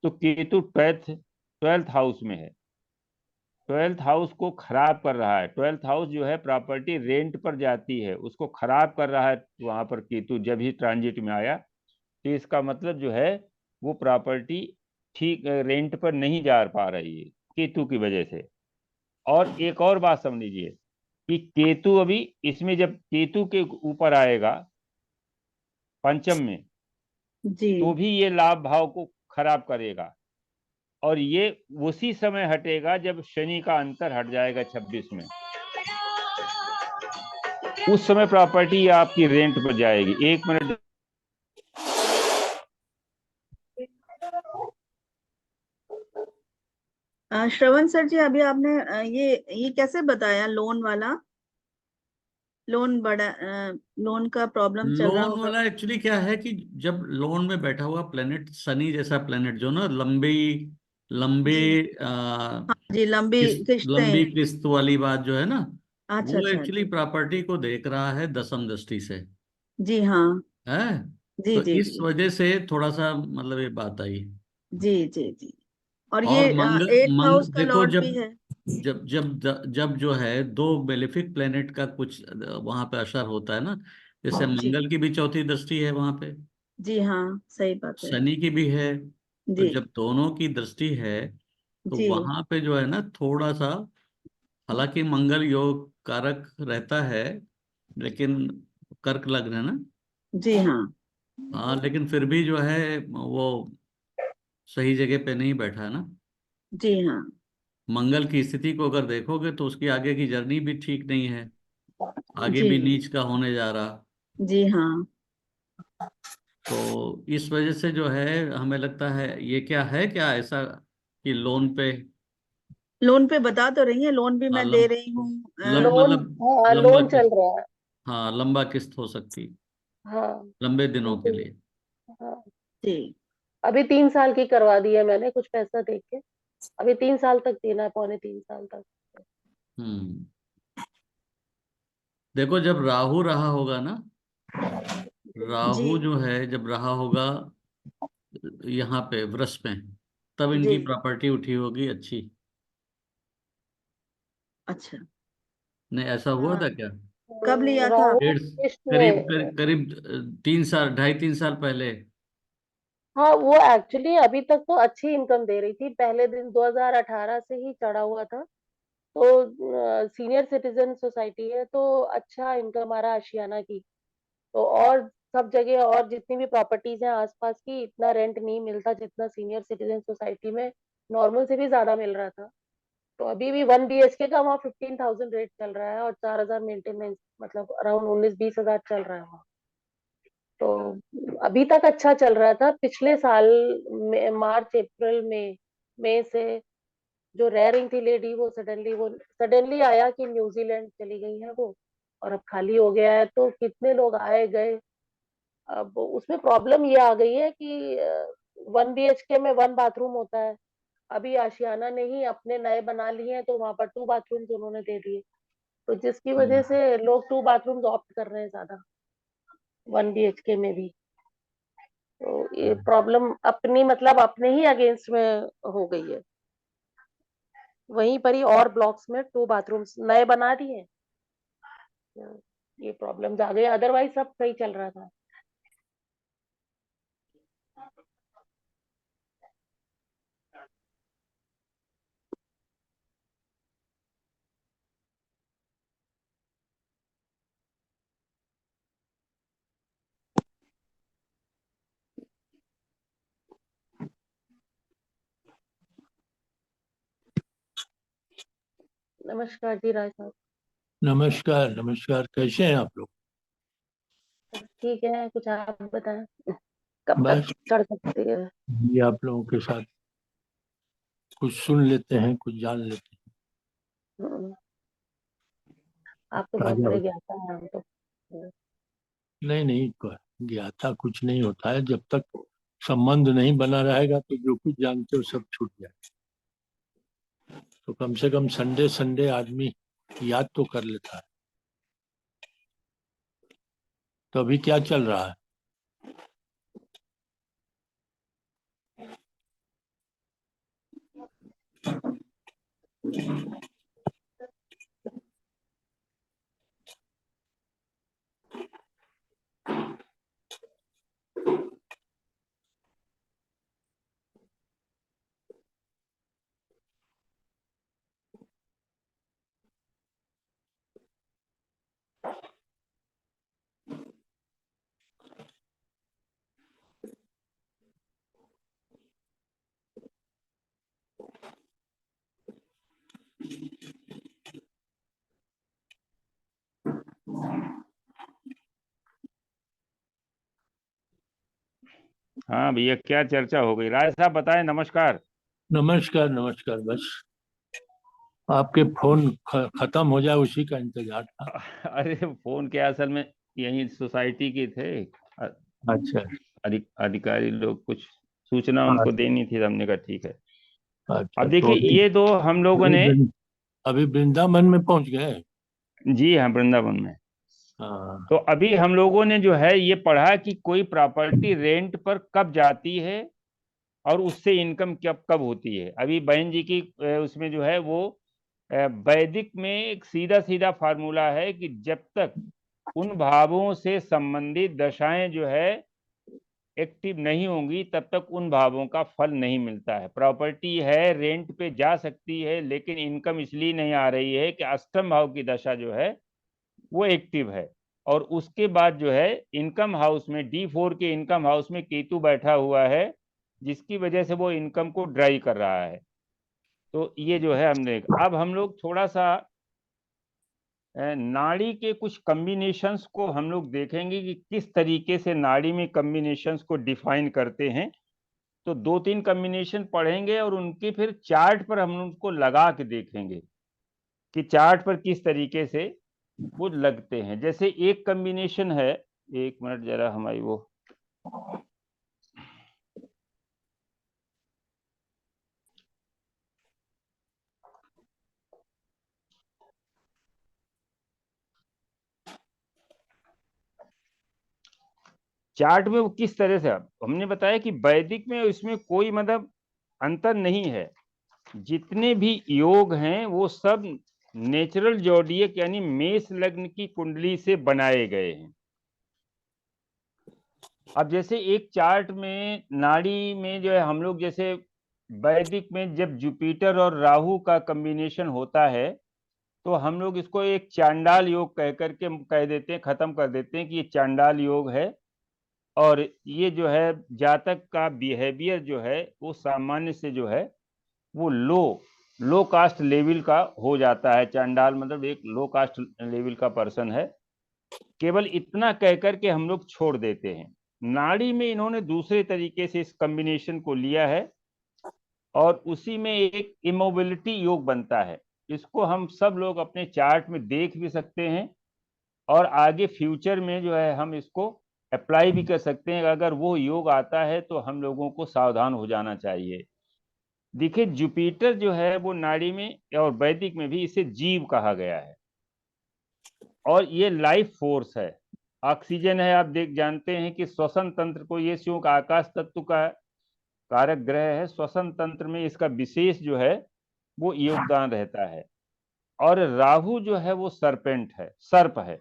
तो केतु ट्वेल्थ हाउस में है, 12th हाउस को खराब कर रहा है। 12th हाउस जो है प्रॉपर्टी रेंट पर जाती है उसको खराब कर रहा है। वहां पर केतु जब ही ट्रांजिट में आया तो इसका मतलब जो है वो प्रॉपर्टी ठीक रेंट पर नहीं जा पा रही है केतु की वजह से। और एक और बात समझ लीजिए कि केतु अभी इसमें जब केतु के ऊपर आएगा पंचम में, जी। तो भी ये लाभ भाव को खराब करेगा। और ये उसी समय हटेगा जब शनि का अंतर हट जाएगा 26 में, उस समय प्रॉपर्टी आपकी रेंट पर जाएगी। 1 मिनट। श्रवण सर जी, अभी आपने ये कैसे बताया लोन वाला? लोन बड़ा लोन का प्रॉब्लम चल रहा लोन होगा। वाला एक्चुअली क्या है कि जब लोन में बैठा हुआ प्लेनेट, शनि जैसा प्लेनेट जो ना लंबी लंबे जी। हाँ जी, लंबी लंबी किस्तें। किस्त वाली बात जो है ना, अच्छा वो अच्छा एक्चुअली जी। प्रॉपर्टी को देख रहा है दसम दृष्टि से, जी हाँ। है। जी तो जी इस जी। वजह से थोड़ा सा मतलब ये बात आई। जी जी जी। और ये और 8th हाउस का देखो, लॉर्ड भी जब है। जब जब जब जो है दो बेनिफिक प्लेनेट का कुछ वहां पे असर होता है ना, जैसे जी। मंगल की भी चौथी दृष्टि है वहां पे, जी हाँ, सही बात है। शनि की भी है। तो जी। जब दोनों की दृष्टि है तो जी वहां पे जो है ना थोड़ा सा, हालांकि मंगल योग कारक रहता है, लेकिन कर्क लग्न है ना। जी हाँ हाँ, लेकिन फिर भी जो है वो सही जगह पे नहीं बैठा है ना। जी हाँ मंगल की स्थिति को अगर देखोगे तो उसकी आगे की जर्नी भी ठीक नहीं है, आगे जी भी नीच का होने जा रहा। जी हाँ। तो इस वजह से जो है हमें लगता है ये क्या है, क्या ऐसा कि लोन पे, लोन पे बता तो रही है, लोन भी हाँ, मैं दे रही हूँ। लोन, मतलब हाँ लंबा लोन चल किस्त, रहा है। हाँ लंबा किस्त हो सकती, हाँ लंबे दिनों के बिल्कुल। लिए। हाँ जी अभी 3 साल की करवा दी है मैंने, कुछ पैसा दे के। अभी 3 साल तक देना है, पौने 3 साल तक। हम्म। देखो जब राहु रहा होगा ना, जी राहु जो है जब रहा होगा यहाँ पे वृष में, तब जी इनकी प्रॉपर्टी उठी होगी अच्छी। अच्छा। नहीं, ऐसा हुआ हाँ था क्या? कब लिया था? राहु डेढ़, करीब इसमें। करीब करीब 3 साल, 2.5 3 साल पहले। हाँ वो एक्चुअली अभी तक तो अच्छी इनकम दे रही थी, पहले दिन 2018 से ही चढ़ा हुआ था। तो सीनियर सिटीजन सोसाइटी है, तो अच्छा इनकम आ रहा है आशियाना की। तो और सब जगह और जितनी भी प्रॉपर्टीज हैं आसपास की, इतना रेंट नहीं मिलता जितना सीनियर सिटीजन सोसाइटी में नॉर्मल से भी ज्यादा मिल रहा था। तो अभी भी 1 BHK का वहाँ 15,000 रेट चल रहा है, और 4,000 मेंटेनेंस, मतलब अराउंड 19-20 हजार चल रहा है वहाँ। तो अभी तक अच्छा चल रहा था। पिछले साल में मार्च अप्रैल में, मई से जो रह रही थी लेडी, वो सडनली आया कि न्यूजीलैंड चली गई है वो, और अब खाली हो गया है। तो कितने लोग आए गए। अब उसमें प्रॉब्लम ये आ गई है कि 1 BHK में 1 बाथरूम होता है। अभी आशियाना ने ही अपने नए बना लिए हैं, तो वहां पर 2 बाथरूम उन्होंने दे दिए। तो जिसकी वजह हम्म। से लोग 2 बाथरूम ऑप्ट कर रहे हैं ज्यादा, 1 BHK में भी। तो ये प्रॉब्लम अपनी, मतलब अपने ही अगेंस्ट में हो गई है। वहीं पर ही और ब्लॉक्स में 2 बाथरूम्स नए बना दिए हैं। तो ये प्रॉब्लम्स आ गई, अदरवाइज सब सही चल रहा था। नमस्कार जी राज साहब। नमस्कार नमस्कार, कैसे हैं आप लोग? ठीक है, कुछ आप बताएं, कब तक बस चढ़ सकती है। ये आप लोगों के साथ कुछ सुन लेते हैं, कुछ जान लेते हम्म, आप तो हैं। बहुत ताजा बड़े होता ज्ञाता हैं, हम तो। नहीं नहीं, ज्ञाता कुछ नहीं होता है। जब तक संबंध नहीं बना रहेगा तो जो कुछ जानते हो सब छूट जाए। तो कम से कम संडे संडे आदमी याद तो कर लेता है। तो अभी क्या चल रहा है? हाँ भैया, क्या चर्चा हो गई? राय साहब बताएं। नमस्कार। नमस्कार नमस्कार। बस आपके फोन खत्म हो जाए उसी का इंतजार था। अरे फोन के असल में यही सोसाइटी के थे। अच्छा अधिकारी लोग कुछ सूचना अच्छा उनको देनी थी, तो हमने कहा ठीक है। अच्छा। अब तो देखिए, अभी ये दो हम लोगों अभी ने। अभी वृंदावन में पहुंच गए? जी हाँ, वृंदावन में। हाँ। तो अभी हम लोगों ने जो है ये पढ़ा कि कोई प्रॉपर्टी रेंट पर कब जाती है और उससे इनकम कब कब होती है। अभी बहन जी की उसमें जो है वो वैदिक में एक सीधा सीधा फार्मूला है कि जब तक उन भावों से संबंधित दशाएं जो है एक्टिव नहीं होंगी तब तक उन भावों का फल नहीं मिलता है। प्रॉपर्टी है, रेंट पे जा सकती है, लेकिन इनकम इसलिए नहीं आ रही है कि अष्टम भाव की दशा जो है वो एक्टिव है, और उसके बाद जो है इनकम हाउस में, D4 के इनकम हाउस में केतु बैठा हुआ है, जिसकी वजह से वो इनकम को ड्राई कर रहा है। तो ये जो है हमने, अब हम लोग थोड़ा सा नाड़ी के कुछ कॉम्बिनेशंस को हम लोग देखेंगे कि किस तरीके से नाड़ी में कॉम्बिनेशंस को डिफाइन करते हैं। तो 2-3 कॉम्बिनेशन पढ़ेंगे और उनके फिर चार्ट पर हम उनको लगा के देखेंगे कि चार्ट पर किस तरीके से वो लगते हैं। जैसे एक कॉम्बिनेशन है, 1 मिनट जरा हमारी वो चार्ट में वो किस तरह से, हमने बताया कि वैदिक में इसमें कोई मतलब अंतर नहीं है। जितने भी योग हैं वो सब नेचुरल जोडियक यानी मेष लग्न की कुंडली से बनाए गए हैं। अब जैसे एक चार्ट में नाड़ी में जो है हम लोग, जैसे वैदिक में जब जुपिटर और राहु का कॉम्बिनेशन होता है तो हम लोग इसको एक चांडाल योग कह करके कह देते हैं, खत्म कर देते हैं कि ये चांडाल योग है। और ये जो है जातक का बिहेवियर जो है वो सामान्य से जो है वो लो कास्ट लेवल का हो जाता है। चांडाल मतलब एक लो कास्ट लेवल का पर्सन है। केवल इतना कहकर के हम लोग छोड़ देते हैं। नाड़ी में इन्होंने दूसरे तरीके से इस कॉम्बिनेशन को लिया है और उसी में एक इमोबिलिटी योग बनता है। इसको हम सब लोग अपने चार्ट में देख भी सकते हैं और आगे फ्यूचर में जो है हम इसको अप्लाई भी कर सकते हैं। अगर वो योग आता है तो हम लोगों को सावधान हो जाना चाहिए। देखिए जुपिटर जो है वो नाड़ी में और वैदिक में भी इसे जीव कहा गया है और ये लाइफ फोर्स है, ऑक्सीजन है। आप जानते हैं कि श्वसन तंत्र को, ये क्यों आकाश तत्व का कारक ग्रह है, श्वसन तंत्र में इसका विशेष जो है वो योगदान रहता है। और राहु जो है वो सर्पेंट है, सर्प है।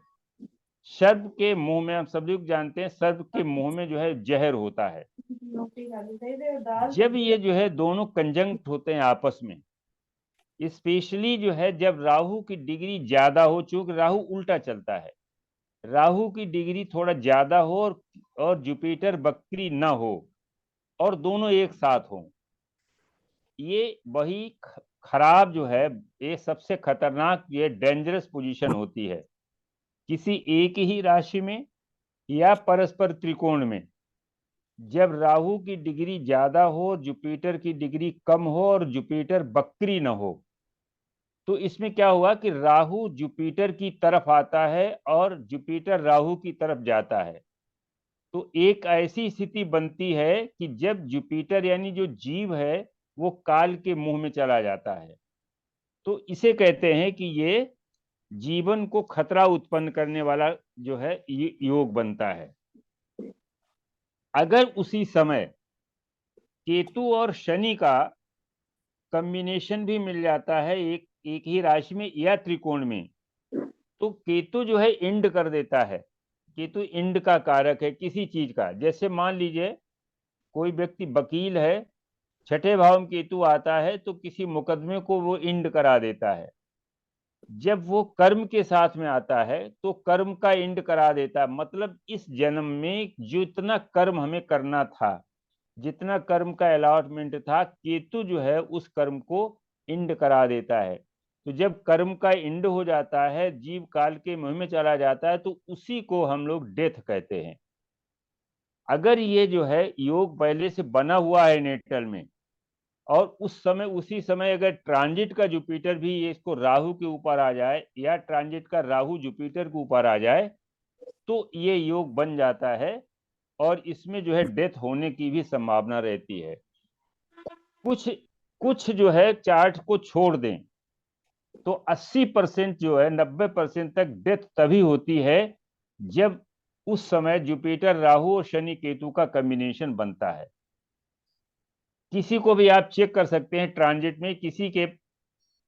सर्प के मुंह में, हम सब लोग जानते हैं सर्प के मुंह में जो है जहर होता है। जब ये जो है दोनों कंजंक्ट होते हैं आपस में, स्पेशली जो है जब राहु की डिग्री ज्यादा हो, चूंकि राहु उल्टा चलता है, राहु की डिग्री थोड़ा ज्यादा हो और जुपिटर बकरी ना हो और दोनों एक साथ हो, ये वही खराब जो है, ये सबसे खतरनाक, ये डेंजरस पोजीशन होती है किसी एक ही राशि में या परस्पर त्रिकोण में। जब राहु की डिग्री ज्यादा हो, जुपिटर की डिग्री कम हो और जुपिटर बकरी न हो, तो इसमें क्या हुआ कि राहु जुपिटर की तरफ आता है और जुपिटर राहु की तरफ जाता है। तो एक ऐसी स्थिति बनती है कि जब जुपिटर यानी जो जीव है वो काल के मुंह में चला जाता है, तो इसे कहते हैं कि ये जीवन को खतरा उत्पन्न करने वाला जो है ये योग बनता है। अगर उसी समय केतु और शनि का कॉम्बिनेशन भी मिल जाता है एक ही राशि में या त्रिकोण में, तो केतु जो है इंड कर देता है। केतु इंड का कारक है किसी चीज का। जैसे मान लीजिए कोई व्यक्ति वकील है, छठे भाव में केतु आता है तो किसी मुकदमे को वो इंड करा देता है। जब वो कर्म के साथ में आता है तो कर्म का इंड करा देता है। मतलब इस जन्म में जितना कर्म हमें करना था, जितना कर्म का अलॉटमेंट था, केतु जो है उस कर्म को इंड करा देता है। तो जब कर्म का इंड हो जाता है, जीव काल के मुंह में चला जाता है, तो उसी को हम लोग डेथ कहते हैं। अगर ये जो है योग पहले से बना हुआ है नेटल में और उस समय उसी समय अगर ट्रांजिट का जुपिटर भी इसको राहु के ऊपर आ जाए या ट्रांजिट का राहु जुपिटर के ऊपर आ जाए, तो ये योग बन जाता है और इसमें जो है डेथ होने की भी संभावना रहती है। कुछ जो है चार्ट को छोड़ दें तो 80% जो है, 90% तक डेथ तभी होती है जब उस समय जुपिटर राहु और शनि केतु का कॉम्बिनेशन बनता है। किसी को भी आप चेक कर सकते हैं, ट्रांजिट में किसी के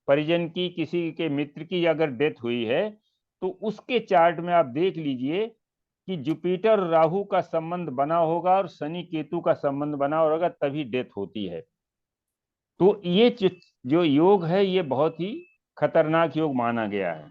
परिजन की, किसी के मित्र की अगर डेथ हुई है तो उसके चार्ट में आप देख लीजिए कि जुपिटर और राहु का संबंध बना होगा और शनि केतु का संबंध बना होगा, तभी डेथ होती है। तो ये जो योग है ये बहुत ही खतरनाक योग माना गया है।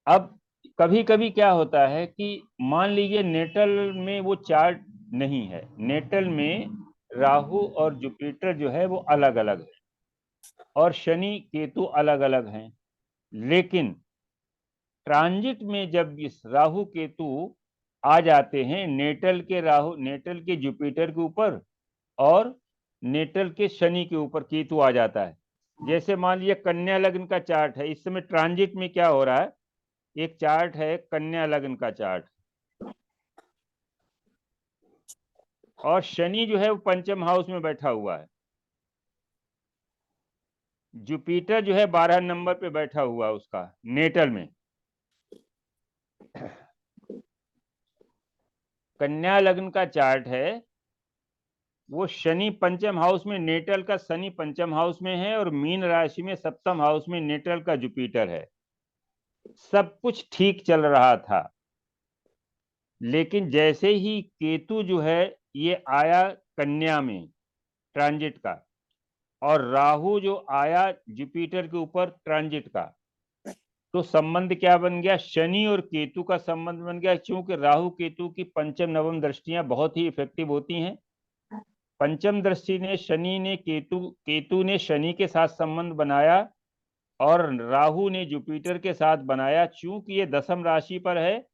अब कभी कभी क्या होता है कि मान लीजिए नेटल में वो चार्ट नहीं है, नेटल में राहु और जुपिटर जो है वो अलग अलग है और शनि केतु अलग अलग हैं, लेकिन ट्रांजिट में जब इस राहु केतु आ जाते हैं नेटल के जुपिटर के ऊपर और नेटल के शनि के ऊपर केतु आ जाता है। जैसे मान लीजिए कन्या लग्न का चार्ट है, इस समय ट्रांजिट में क्या हो रहा है, एक चार्ट है कन्या लग्न का चार्ट, और शनि जो है वो पंचम हाउस में बैठा हुआ है, जुपिटर जो है 12 नंबर पे बैठा हुआ है उसका नेटल में। कन्या लग्न का चार्ट है, वो शनि पंचम हाउस में, नेटल का शनि पंचम हाउस में है और मीन राशि में सप्तम हाउस में नेटल का जुपिटर है। सब कुछ ठीक चल रहा था, लेकिन जैसे ही केतु जो है ये आया कन्या में ट्रांजिट का, और राहु जो आया जुपिटर के ऊपर ट्रांजिट का, तो संबंध क्या बन गया, शनि और केतु का संबंध बन गया। क्योंकि राहु केतु की पंचम नवम दृष्टियां बहुत ही इफेक्टिव होती हैं। पंचम दृष्टि ने केतु ने शनि के साथ संबंध बनाया और राहु ने जुपिटर के साथ बनाया। चूंकि ये दशम राशि पर है,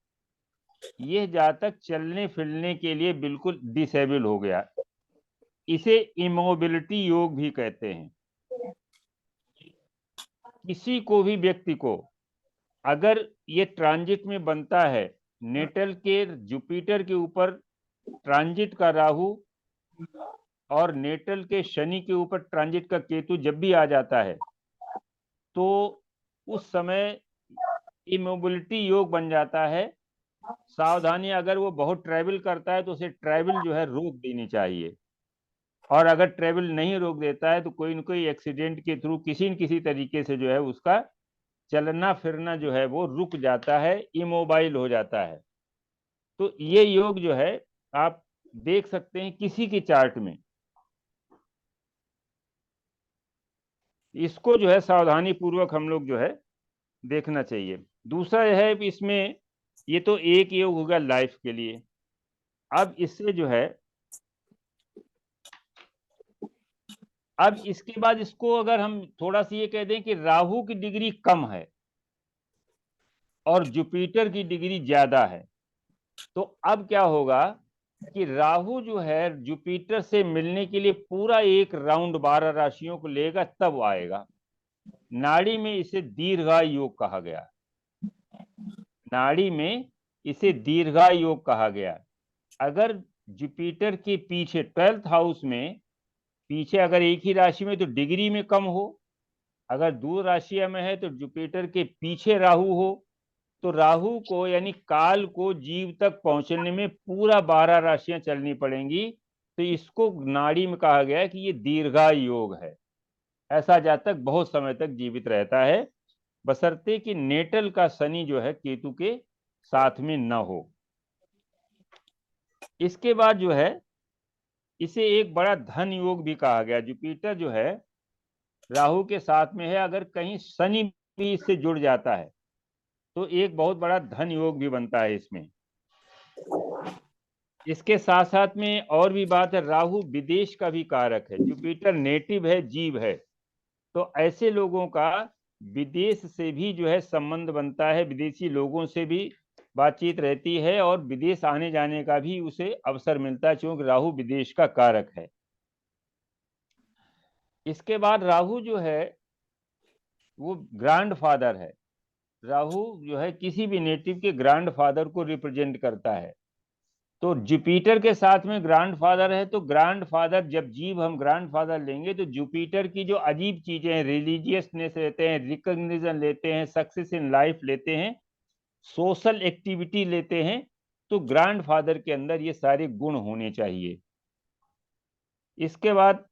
यह जातक चलने फिरने के लिए बिल्कुल डिसेबल हो गया। इसे इमोबिलिटी योग भी कहते हैं। किसी को भी व्यक्ति को अगर ये ट्रांजिट में बनता है, नेटल के जुपिटर के ऊपर ट्रांजिट का राहु और नेटल के शनि के ऊपर ट्रांजिट का केतु जब भी आ जाता है, तो उस समय इमोबिलिटी योग बन जाता है। सावधानी, अगर वो बहुत ट्रैवल करता है तो उसे ट्रैवल जो है रोक देनी चाहिए, और अगर ट्रैवल नहीं रोक देता है तो कोई न कोई एक्सीडेंट के थ्रू किसी न किसी तरीके से जो है उसका चलना फिरना जो है वो रुक जाता है, इमोबाइल हो जाता है। तो ये योग जो है आप देख सकते हैं किसी के चार्ट में, इसको जो है सावधानी पूर्वक हम लोग जो है देखना चाहिए। दूसरा यह है कि इसमें ये तो एक योग होगा लाइफ के लिए। अब इससे जो है, अब इसके बाद इसको अगर हम थोड़ा सा ये कह दें कि राहु की डिग्री कम है और जुपिटर की डिग्री ज्यादा है, तो अब क्या होगा कि राहु जो है जुपिटर से मिलने के लिए पूरा एक राउंड 12 राशियों को लेगा, तब आएगा। नाड़ी में इसे दीर्घायु योग कहा गया, नाड़ी में इसे दीर्घायु योग कहा गया। अगर जुपिटर के पीछे 12th हाउस में पीछे अगर एक ही राशि में तो डिग्री में कम हो, अगर दो राशियां में है तो जुपिटर के पीछे राहु हो, तो राहु को यानी काल को जीव तक पहुंचने में पूरा 12 राशियां चलनी पड़ेंगी। तो इसको नाड़ी में कहा गया है कि ये दीर्घायु योग है। ऐसा जातक बहुत समय तक जीवित रहता है, बशर्ते कि नेटल का शनि जो है केतु के साथ में न हो। इसके बाद जो है इसे एक बड़ा धन योग भी कहा गया। जुपिटर जो है राहु के साथ में है, अगर कहीं शनि भी इससे जुड़ जाता है तो एक बहुत बड़ा धन योग भी बनता है इसमें। इसके साथ साथ में और भी बात है, राहु विदेश का भी कारक है, जुपिटर नेटिव है, जीव है, तो ऐसे लोगों का विदेश से भी जो है संबंध बनता है, विदेशी लोगों से भी बातचीत रहती है और विदेश आने जाने का भी उसे अवसर मिलता है, क्योंकि राहु विदेश का कारक है। इसके बाद राहु जो है वो ग्रैंडफादर है। राहु जो है किसी भी नेटिव के ग्रैंडफादर को रिप्रेजेंट करता है। तो जुपिटर के साथ में ग्रैंडफादर है, तो ग्रैंडफादर जब जीव हम ग्रैंडफादर लेंगे तो जुपिटर की जो अजीब चीजें हैं, रिलीजियसनेस लेते हैं, रिकॉग्निशन लेते हैं, सक्सेस इन लाइफ लेते हैं, सोशल एक्टिविटी लेते हैं, तो ग्रैंडफादर के अंदर ये सारे गुण होने चाहिए। इसके बाद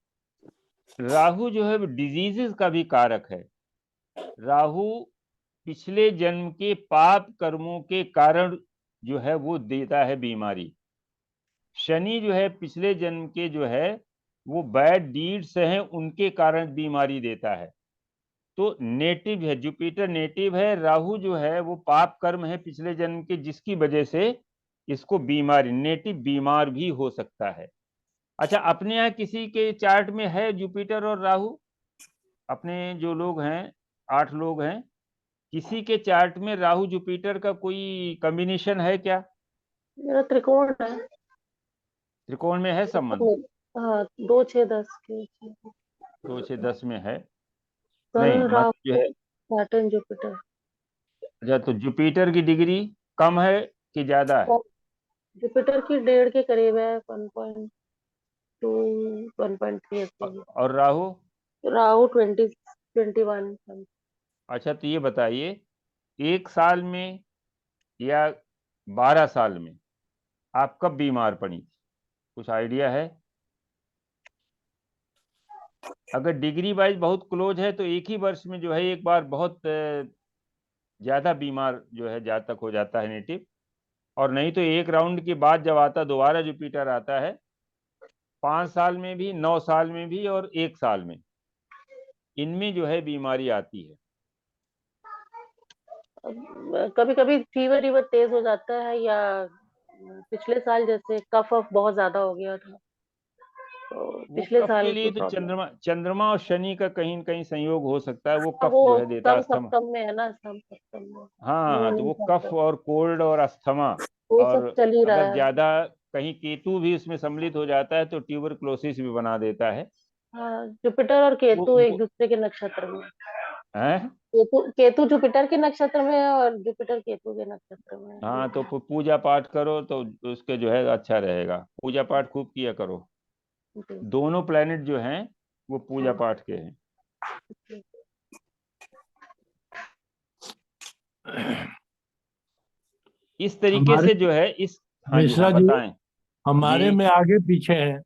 राहु जो है डिजीजेस का भी कारक है। राहु पिछले जन्म के पाप कर्मों के कारण जो है वो देता है बीमारी। शनि जो है पिछले जन्म के जो है वो बैड डीड्स हैं, उनके कारण बीमारी देता है। तो नेटिव है, जुपिटर नेटिव है, राहु जो है वो पाप कर्म है पिछले जन्म के, जिसकी वजह से इसको बीमारी, नेटिव बीमार भी हो सकता है। अच्छा, अपने यहाँ किसी के चार्ट में है जुपिटर और राहु? अपने जो लोग हैं, 8 लोग हैं, किसी के चार्ट में राहु जुपिटर का कोई कॉम्बिनेशन है क्या? मेरा त्रिकोण है। त्रिकोण में है संबंध? हाँ, 2 6 10 के 2 6 10 में है? सन नहीं, मतलब राहु जो है, सैटर्न जुपिटर। अच्छा, तो जुपिटर की डिग्री कम है कि ज्यादा है? जुपिटर की 1.5 के करीब है, 1.2 1.3 ऐसे ही। और राहु? राहु 20 21। अच्छा, तो ये बताइए, 1 साल में या 12 साल में आप कब बीमार पड़ी थी? कुछ आइडिया है? अगर डिग्री वाइज बहुत क्लोज है तो एक ही वर्ष में जो है एक बार बहुत ज्यादा बीमार जो है जातक हो जाता है नेटिव, और नहीं तो एक राउंड के बाद जब आता दोबारा जुपिटर आता है, 5 साल में भी, 9 साल में भी और 1 साल में, इनमें जो है बीमारी आती है। कभी कभी फीवर वीवर तेज हो जाता है, या पिछले साल जैसे कफ अफ बहुत ज्यादा हो गया था, तो वो पिछले कफ के साल की लिए तो प्रॉब्लम। चंद्रमा और शनि का कहीं न कहीं संयोग हो सकता है, वो कफ वो जो है देता है, सम अस्थमा। सप्तम में है ना, सम सप्तम में। हाँ हाँ वो हाँ, तो नहीं वो चाहता, कफ और कोल्ड और अस्थमा, वो और सब चल ही रहा अगर है। ज्यादा कहीं केतु भी उसमें सम्मिलित हो जाता है तो ट्यूबरक्लोसिस भी बना देता है। हाँ, जुपिटर और वो केतु एक वो दूसरे के नक्षत्र में। है। केतु केतु जुपिटर के नक्षत्र में है, और जुपिटर केतु के नक्षत्र में है। हाँ, तो पूजा पाठ करो तो उसके जो है अच्छा रहेगा, पूजा पाठ खूब किया करो। जी। दोनों प्लेनेट जो हैं वो पूजा पाठ के हैं। इस तरीके हमारे से जो है इस, हाँ जी, हाँ मिश्रा जी, बताएं हमारे जी। में आगे पीछे है।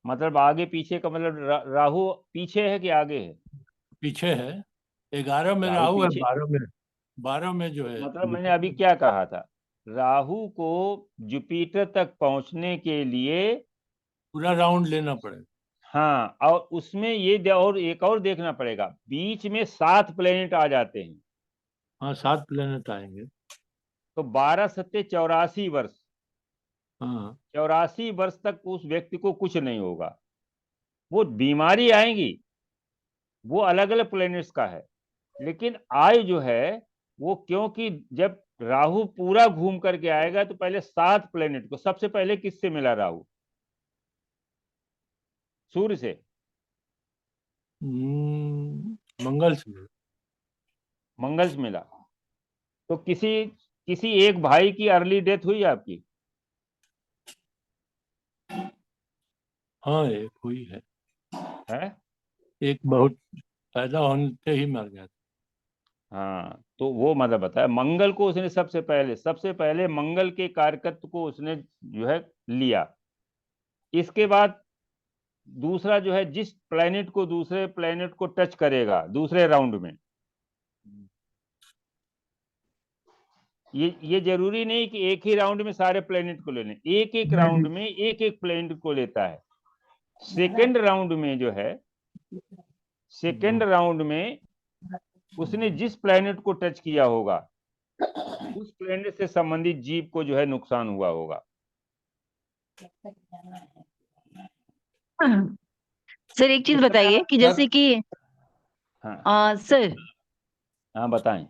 मतलब आगे पीछे का मतलब राहु पीछे है कि आगे है? पीछे है। 11 में राहु राहु है, पीछे, 12 में जो है मतलब मैंने अभी जुपिटर। क्या कहा था, राहु को जुपिटर तक पहुंचने के लिए, पूरा राउंड लेना पड़ेगा। हाँ, और उसमें और एक और देखना पड़ेगा, बीच में 7 प्लेनेट आ जाते हैं। हाँ, 7 प्लेनेट आएंगे। तो 12 सत्ते 84 वर्ष, हाँ 84 वर्ष तक उस व्यक्ति को कुछ नहीं होगा। वो बीमारी आएंगी, वो अलग अलग प्लेनेट्स का है, लेकिन आयु जो है वो, क्योंकि जब राहु पूरा घूम करके आएगा तो पहले 7 प्लेनेट को, सबसे पहले किससे मिला राहु? सूर्य से। मंगल से। मंगल से मिला। तो किसी किसी एक भाई की अर्ली डेथ हुई आपकी? हाँ, एक हुई है। है। एक बहुत पैदा होते ही मर गया था। हाँ, तो वो मतलब बताया, मंगल को उसने सबसे पहले मंगल के कारकत्व को उसने जो है लिया। इसके बाद दूसरा जो है, जिस प्लेनेट को दूसरे प्लेनेट को टच करेगा दूसरे राउंड में, ये जरूरी नहीं कि एक ही राउंड में सारे प्लेनेट को ले लें, एक एक राउंड में एक एक प्लेनेट को लेता है। सेकेंड राउंड में जो है, सेकेंड राउंड में उसने जिस प्लेनेट को टच किया होगा उस प्लेनेट से संबंधित जीव को जो है नुकसान हुआ होगा। सर एक चीज इस बताइए प्रकार कि जैसे कि हाँ सर, हाँ बताएं।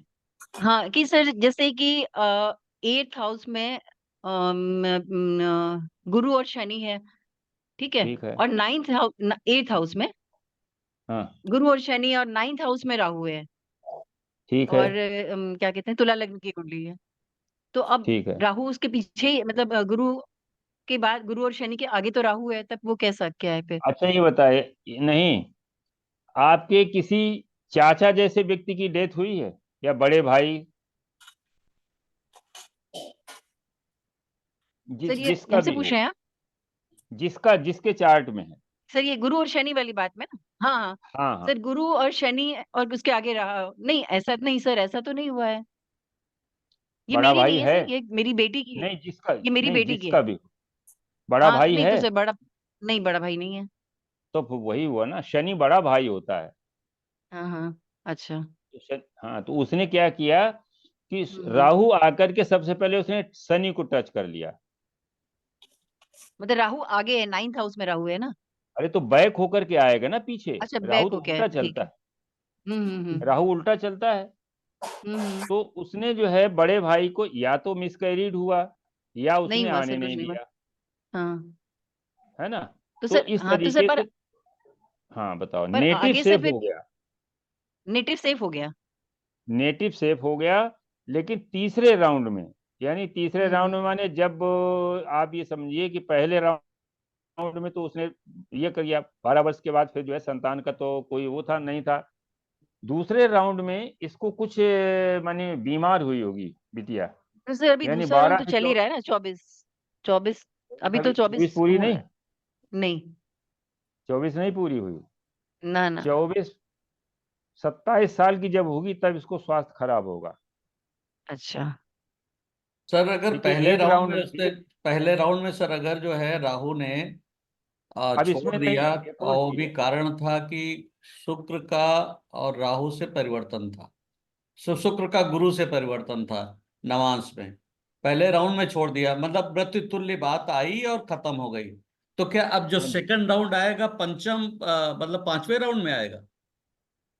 हाँ कि सर जैसे कि 8th हाउस में गुरु और शनि है, ठीक है, ठीक है। और 8th हाउस में हाँ गुरु और शनि, और 9th हाउस में राहु है, ठीक है। और क्या कहते हैं, तुला लग्न की कुंडली है। तो अब ठीक है। राहु उसके पीछे मतलब गुरु के बाद, गुरु और शनि के आगे तो राहु है, तब वो कैसा क्या है फिर? अच्छा, ये बताए, नहीं, आपके किसी चाचा जैसे व्यक्ति की डेथ हुई है या बड़े भाई, सर ये जिसका हमसे भी पूछ हो, रहे हैं आप? जिसके चार्ट में है? सर ये गुरु और शनि वाली बात में ना? हाँ हाँ। हाँ हाँ। सर गुरु और शनि और उसके आगे रहा नहीं, ऐसा नहीं सर, ऐसा तो नहीं हुआ है। ये बड़ा मेरी भाई नहीं है है, सर, ये मेरी बेटी की है। नहीं जिसका, ये मेरी नहीं बेटी की जिसका है। भी बड़ा हाँ भाई नहीं है, तो सर बड़ा, नहीं बड़ा भाई नहीं है। तो फिर वही हुआ ना, शनि बड़ा भाई होता है। हाँ हाँ, अच्छा। हाँ, तो उसने क्या किया कि हम्म। राहु आकर के सबसे पहले उसने शनि को टच कर लिया। मतलब राहु आगे है, 9th हाउस में राहु है ना। अरे तो बैक होकर के आएगा ना पीछे, अच्छा राहु बैक तो हो गया है, उल्टा ठीक चलता है। है, हम्म। राहु उल्टा चलता है। हम्म। तो उसने जो है बड़े भाई को या तो मिसकैरीड हुआ या नहीं उसने हुआ आने सर, कुछ नहीं नहीं हुआ। दिया, हाँ है ना। तो तो सर, इस हाँ तो सर तरीके पर से, हाँ बताओ, पर नेटिव आगे से सेफ फिर हो गया, नेटिव सेफ हो गया। नेटिव सेफ हो गया। लेकिन तीसरे राउंड में, यानी तीसरे राउंड में माने जब आप ये समझिए कि पहले राउंड में तो उसने ये कर दिया, 12 वर्ष के बाद फिर जो है संतान का तो कोई वो था नहीं था। दूसरे राउंड में इसको कुछ माने बीमार हुई होगी बिटिया, तो सर अभी यानी दूसरा राउंड बारह तो से चल ही रहा है ना, 24 24। अभी तो अभी 24 24 पूरी हो रहा नहीं, है। नहीं, 24 नहीं पूरी हुई, ना ना। 27 की जब होगी तब इसको स्वास्थ्य खराब होगा। अच्छा। सर अगर देखिए एक राउंड पहले राउंड में सर अगर जो है राहु ने अब छोड़ इसमें नहीं, दिया, एक और और वो चीज भी है। कारण था कि शुक्र का और राहु से परिवर्तन था, शुक्र का गुरु से परिवर्तन था नवांश में। पहले राउंड में छोड़ दिया, मतलब मृत्यु तुल्य बात आई और खत्म हो गई। तो क्या अब जो नहीं सेकंड राउंड आएगा पंचम, मतलब पांचवें राउंड में आएगा?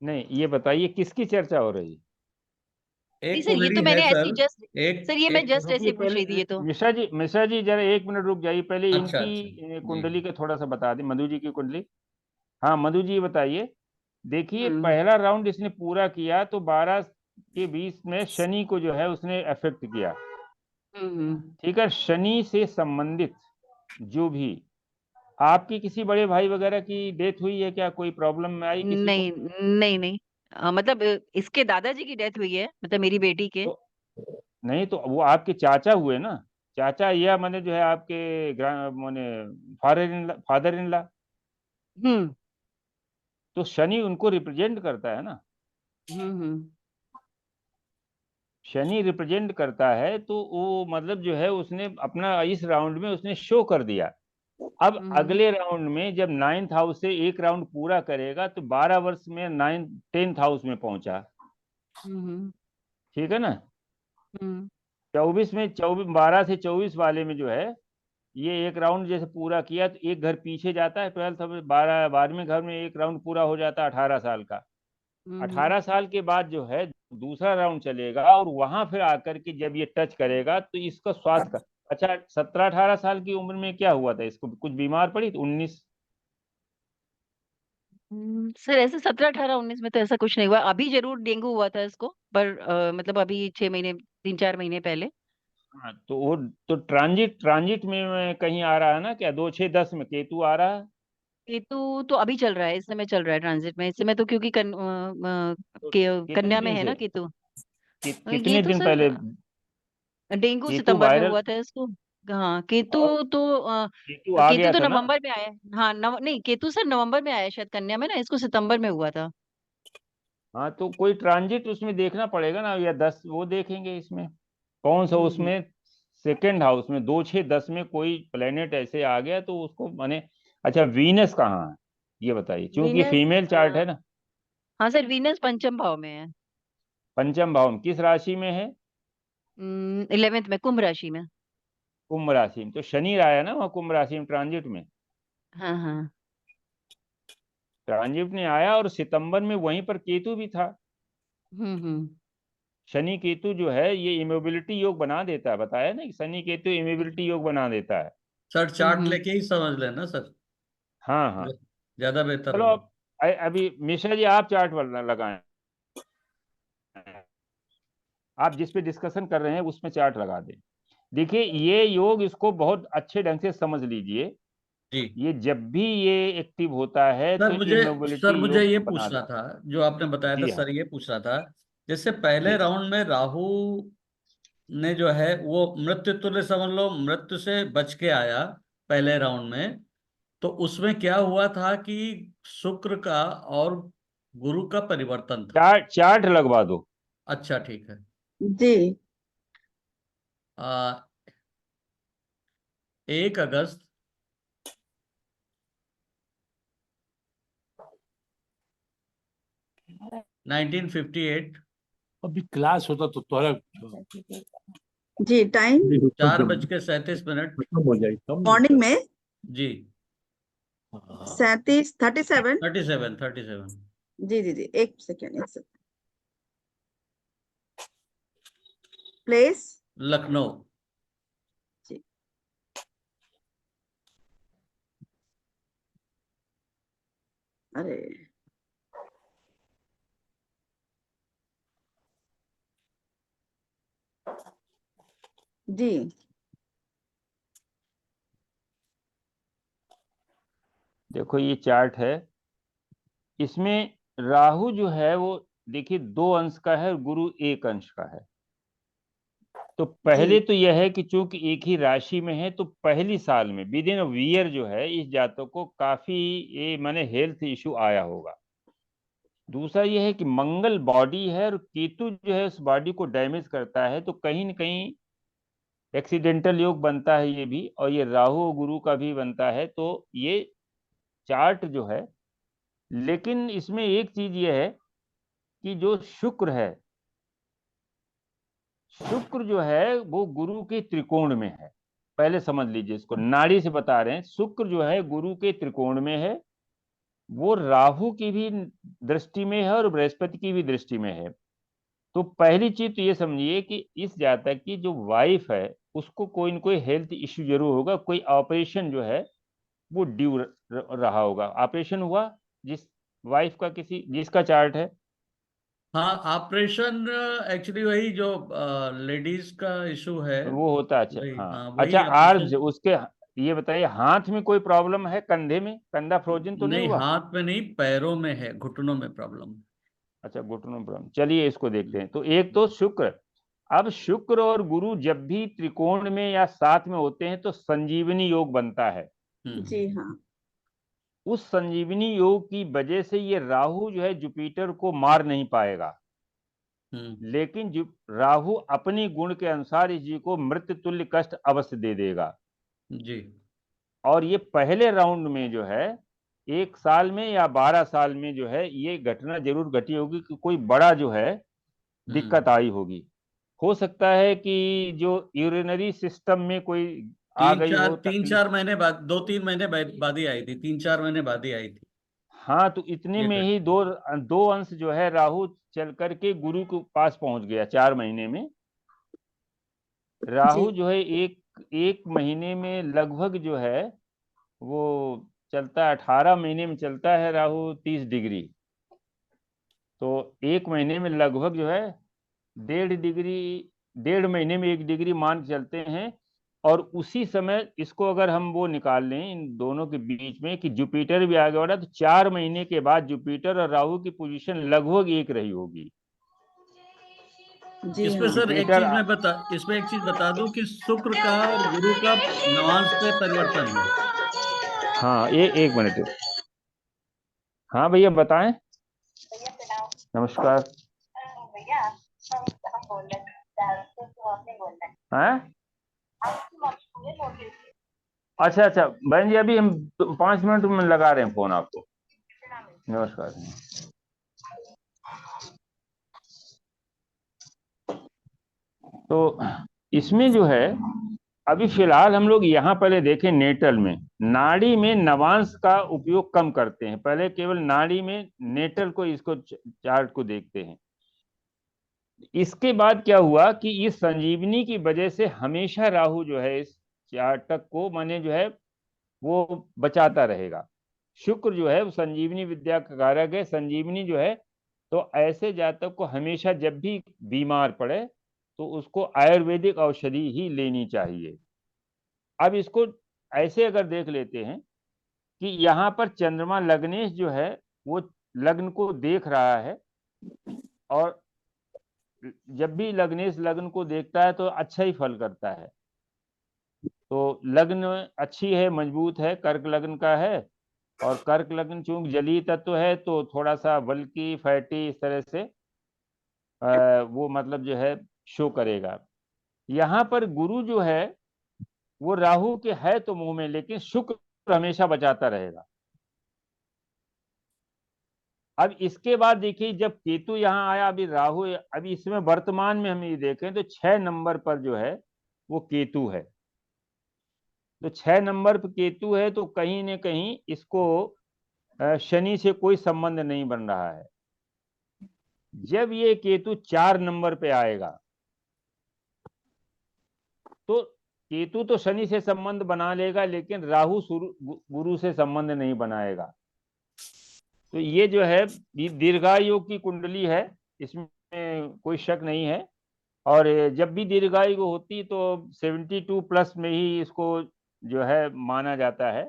नहीं, ये बताइए किसकी चर्चा हो रही है। नहीं एक सर, ये तो कुंडली है मैंने ऐसे सर। ही जस्ट, एक सर ये मैं एक जस्ट ऐसे रुकिए ही पूछ रही थी पहले, ये तो। मिश्रा जी जरा 1 मिनट रुक जाइए, पहले अच्छा अच्छा, इनकी जी। कुंडली का थोड़ा सा बता दें, मधु जी की कुंडली। हाँ मधु जी बताइए। देखिए हम्म पहला राउंड इसने पूरा किया तो 12 के 20 में शनि को जो है उसने अफेक्ट किया। हम्म। ठीक है, शनि से संबंधित जो भी आपकी किसी बड़े भाई वगैरह की डेथ हुई है क्या, कोई प्रॉब्लम में आई किसी को। नहीं नहीं नहीं। मतलब इसके दादाजी की डेथ हुई है, मतलब मेरी बेटी के। तो नहीं तो वो आपके चाचा हुए ना, चाचा या माने जो है आपके माने फादर इन लॉ। हम्म तो शनि उनको रिप्रेजेंट करता है ना, हम्म। शनि रिप्रेजेंट करता है, तो वो मतलब जो है उसने अपना इस राउंड में उसने शो कर दिया। अब हम्म अगले राउंड में जब 9th हाउस से एक राउंड पूरा करेगा तो 12 वर्ष में 10th हाउस में पहुंचा। हम्म ठीक है ना। हम्म 24 में 24, 12 से 24 वाले में जो है ये एक राउंड जैसे पूरा किया तो एक घर पीछे जाता है, 12th में 12वें घर में एक राउंड पूरा हो जाता है 18 साल का। हम्म 18 साल के बाद जो है दूसरा राउंड चलेगा और वहां फिर आकर के जब ये टच करेगा तो इसका स्वास्थ्य का, अच्छा 17-18 साल की उम्र में क्या हुआ था इसको, कुछ बीमार पड़ी तो 19। सर ऐसे 17 18 19 में तो ऐसा कुछ नहीं हुआ, अभी जरूर डेंगू हुआ था इसको, पर मतलब अभी 6 महीने 3 4 महीने पहले। हाँ तो वो तो ट्रांजिट में कहीं आ रहा है ना क्या, 2 6 10 में केतु आ रहा है। केतु तो अभी चल रहा है, इस समय चल रहा है ट्रांजिट में, इस समय तो क्योंकि तो कितने कन्या में दिन है से ना केतु। ये कितने तो दिन सर पहले डेंगू केतु सितंबर में वायरल, हुआ था इसको। हाँ केतु और तो केतु आ केतु गया तो था ना। नवंबर में आया। हाँ नहीं, केतु सर नवंबर में आया शायद कन्या में ना, इसको सितंबर में हुआ था। हाँ तो कोई ट्रांजिट उसमें देखना पड़ेगा ना, या 10 वो देखेंगे इसमें कौन सा, हम्म। उसमें सेकेंड हाउस में 2 6 10 में कोई प्लेनेट ऐसे आ गया तो उसको माने। अच्छा वीनस कहाँ है ये बताइए, क्योंकि ये वीनस फीमेल चार्ट है ना। हाँ सर, वीनस पंचम भाव में है। पंचम भाव में किस राशि में है। 11th में कुंभ राशि में। कुंभ राशि में, तो शनि आया ना वहाँ कुंभ राशि में ट्रांजिट में, हाँ हाँ। ट्रांजिट में आया और सितंबर में वहीं पर केतु भी था। हम्म। शनि केतु जो है ये इमोबिलिटी योग बना देता है, बताया ना कि शनि केतु इमोबिलिटी योग बना देता है। सर चार्ट हम्म। लेके ही समझ लेना सर, हाँ हाँ। ज्यादा बेहतर चलो होगा। अब अभी मिश्रा जी आप चार्ट लगाएं, आप जिस पे डिस्कशन कर रहे हैं उसमें चार्ट लगा दें। देखिए ये योग इसको बहुत अच्छे ढंग से समझ लीजिए, जी ये जब भी ये एक्टिव होता है सर, तो सर इमोबिलिटी मुझे योग ये बना पूछना देता था, जो आपने बताया है। था जी हाँ। सर, ये पूछना था जैसे पहले जी राउंड में राहु ने जो है वो मृत्यु तुल्य समझ लो, मृत्यु से बच के आया पहले राउंड में। तो उसमें क्या हुआ था कि शुक्र का और गुरु का परिवर्तन था। चार्ट चार्ट लगवा दो। अच्छा ठीक है। जी 1 अगस्त 1958। अभी क्लास होता तो तोरा जी टाइम 4:37 खत्म हो जाए कम मॉर्निंग में जी। 37 37। जी जी जी, एक सेकेंड। प्लेस लखनऊ। जी। अरे जी देखो ये चार्ट है, इसमें राहु जो है वो देखिए 2 अंश का है और गुरु 1 अंश का है। तो पहले जी तो यह है कि चूंकि एक ही राशि में है, तो पहली साल में विद इन ईयर जो है इस जातक को काफी ये माने हेल्थ इशू आया होगा। दूसरा यह है कि मंगल बॉडी है और केतु जो है उस बॉडी को डैमेज करता है, तो कहीं न कहीं एक्सीडेंटल योग बनता है ये भी, और ये राहु और गुरु का भी बनता है। तो ये चार्ट जो है, लेकिन इसमें एक चीज ये है कि जो शुक्र है, शुक्र जो है वो गुरु के त्रिकोण में है। पहले समझ लीजिए, इसको नाड़ी से बता रहे हैं। शुक्र जो है गुरु के त्रिकोण में है, वो राहु की भी दृष्टि में है और बृहस्पति की भी दृष्टि में है। तो पहली चीज तो ये समझिए कि इस जातक की जो वाइफ है उसको कोई न कोई हेल्थ इश्यू जरूर होगा, कोई ऑपरेशन जो है वो ड्यू रहा होगा। ऑपरेशन हुआ जिस वाइफ का, किसी जिसका चार्ट है? हाँ, ऑपरेशन एक्चुअली वही जो लेडीज का इशू है, वो होता है, अच्छा वही, हाँ। हाँ अच्छा वही आर्म्स ऑपरेशन। उसके, ये बताइए हाथ में कोई प्रॉब्लम है? कंधे में, कंधा फ्रोजन तो नहीं नहीं, हुआ? हाथ में नहीं, पैरों में है, घुटनों में प्रॉब्लम। अच्छा घुटनों में प्रॉब्लम, चलिए इसको देखते हैं। तो एक तो शुक्र, अब शुक्र और गुरु जब भी त्रिकोण में या साथ में होते हैं तो संजीवनी योग बनता है। जी हाँ उस संजीवनी योग की वजह से ये राहु जो है जुपिटर को मार नहीं पाएगा, लेकिन राहु अपनी गुण के अनुसार इस जी को मृत्यु तुल्य कष्ट अवश्य दे देगा। जी। और ये पहले राउंड में जो है 1 साल में या 12 साल में जो है ये घटना जरूर घटी होगी कि कोई बड़ा जो है दिक्कत आई होगी। हो सकता है कि जो यूरिनरी सिस्टम में कोई आ गई हो तीन तकलीफ। चार महीने बाद, 2-3 महीने बाद ही आई थी, 3-4 महीने बाद ही आई थी हाँ, तो इतने ये में ही घटना। दो अंश जो है राहु चल करके गुरु के पास पहुंच गया 4 महीने में। जी राहु जो है एक महीने में लगभग जो है वो चलता है, 18 महीने में चलता है राहु 30 डिग्री। तो 1 महीने में लगभग जो है 1.5 डिग्री, 1.5 महीने में 1 डिग्री मान के चलते हैं। और उसी समय इसको अगर हम वो निकाल लें इन दोनों के बीच में कि जुपिटर भी आगे बढ़ा, तो 4 महीने के बाद जुपिटर और राहु की पोजीशन लगभग एक रही होगी। जी इसमें हाँ सर इसमें एक चीज बता दूं कि शुक्र का और गुरु का नवांश पे परिवर्तन है। हाँ, ये 1 मिनट। हाँ भैया बताएं। नमस्कार। हैं? अच्छा अच्छा बहन जी, अभी हम 5 मिनट में लगा रहे हैं फोन आपको। नमस्कार। तो इसमें जो है अभी फिलहाल हम लोग यहाँ पहले देखें नेटल में, नाड़ी में नवांश का उपयोग कम करते हैं, पहले केवल नाड़ी में नेटल को, इसको चार्ट को देखते हैं। इसके बाद क्या हुआ कि इस संजीवनी की वजह से हमेशा राहु जो है इस जातक को माने जो है वो बचाता रहेगा। शुक्र जो है वो संजीवनी विद्या का कारक है। संजीवनी जो है, तो ऐसे जातक को हमेशा जब भी बीमार पड़े तो उसको आयुर्वेदिक औषधि ही लेनी चाहिए। अब इसको ऐसे अगर देख लेते हैं कि यहाँ पर चंद्रमा लग्नेश जो है वो लग्न को देख रहा है, और जब भी लग्नेश लग्न को देखता है तो अच्छा ही फल करता है। तो लग्न अच्छी है, मजबूत है, कर्क लग्न का है। और कर्क लग्न चूंकि जलीय तत्व है तो थोड़ा सा बल्कि फैटी इस तरह से वो मतलब जो है शो करेगा। यहाँ पर गुरु जो है वो राहु के है तो मुंह में, लेकिन शुक्र हमेशा बचाता रहेगा। अब इसके बाद देखिए जब केतु यहाँ आया, अभी राहु, अभी इसमें वर्तमान में हम ये देखें तो 6 नंबर पर जो है वो केतु है। तो 6 नंबर पर केतु है तो कहीं न कहीं इसको शनि से कोई संबंध नहीं बन रहा है। जब ये केतु 4 नंबर पे आएगा तो केतु तो शनि से संबंध बना लेगा, लेकिन राहु गुरु से संबंध नहीं बनाएगा। तो ये जो है दीर्घायु की कुंडली है, इसमें कोई शक नहीं है। और जब भी दीर्घायु होती तो 72 प्लस में ही इसको जो है माना जाता है।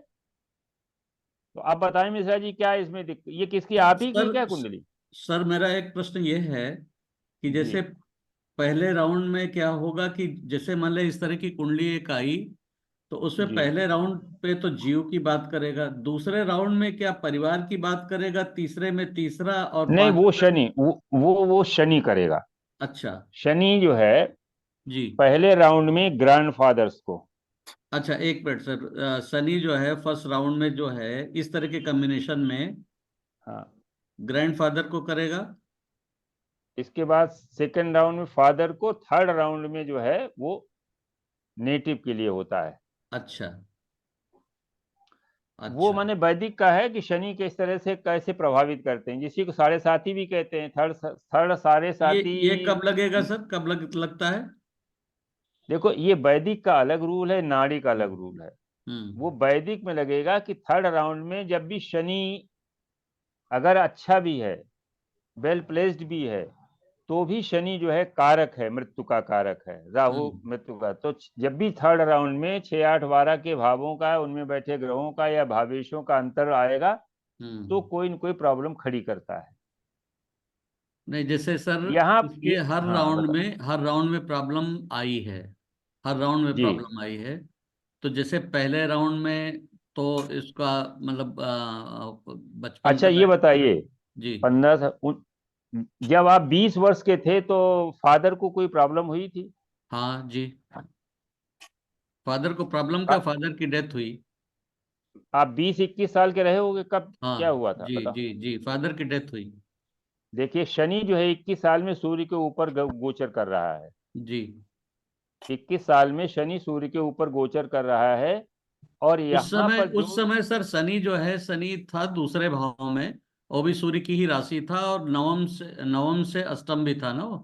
तो आप बताएं मिश्रा जी, क्या इसमें ये किसकी, आप ही की क्या कुंडली? सर मेरा एक प्रश्न ये है कि जी जैसे पहले राउंड में क्या होगा कि जैसे मान ले इस तरह की कुंडली एक आई तो उसमें जी पहले राउंड पे तो जीव की बात करेगा, दूसरे राउंड में क्या परिवार की बात करेगा, तीसरे में तीसरा और नहीं, वो पांचवे में। शनि, वो शनि करेगा। अच्छा शनि जो है जी। पहले राउंड में ग्रैंडफादर्स को। अच्छा एक मिनट सर, सनी जो है फर्स्ट राउंड में जो है इस तरह के कॉम्बिनेशन में हाँ, ग्रैंडफादर को करेगा। इसके बाद सेकंड राउंड में फादर को, थर्ड राउंड में जो है वो नेटिव के लिए होता है। अच्छा वो अच्छा। माने वैदिक का है कि शनि के इस तरह से कैसे प्रभावित करते हैं, जिसी को साढ़े साथी भी कहते हैं। थर्ड साढ़े साथी। ये कब लगेगा सर, कब लगता है। देखो ये वैदिक का अलग रूल है, नाड़ी का अलग रूल है। वो हम्म वैदिक में लगेगा कि थर्ड राउंड में जब भी शनि अगर अच्छा भी है, वेल प्लेस्ड भी है, तो भी शनि जो है कारक है, मृत्यु का कारक है, राहु हम्म मृत्यु का। तो जब भी थर्ड राउंड में 6, 8, 12 के भावों का, उनमें बैठे ग्रहों का या भावेशों का अंतर आएगा तो हम्म। कोई न कोई प्रॉब्लम खड़ी करता है। नहीं जैसे सर यहाँ इसके हाँ बता। हर राउंड में प्रॉब्लम आई है, हर राउंड में जी प्रॉब्लम आई है। तो जैसे पहले राउंड में तो इसका मतलब बचपन अच्छा, का ये बताइए, जी। जब आप 20 वर्ष के थे तो फादर को कोई प्रॉब्लम हुई थी? हाँ जी। फादर को प्रॉब्लम क्या, आ- फादर की डेथ हुई। आप 20-21 साल के रहे होगे, कब क्या हाँ हुआ था जी बताओ? जी जी, फादर की डेथ हुई। देखिए शनि जो है 21 साल में सूर्य के ऊपर गोचर कर रहा है। जी। 21 साल में शनि सूर्य के ऊपर गोचर कर रहा है। और यहाँ पर उस जो समय सर शनि जो है, शनि था दूसरे भाव में, वो भी सूर्य की ही राशि था, और नवम से अष्टम भी था ना वो,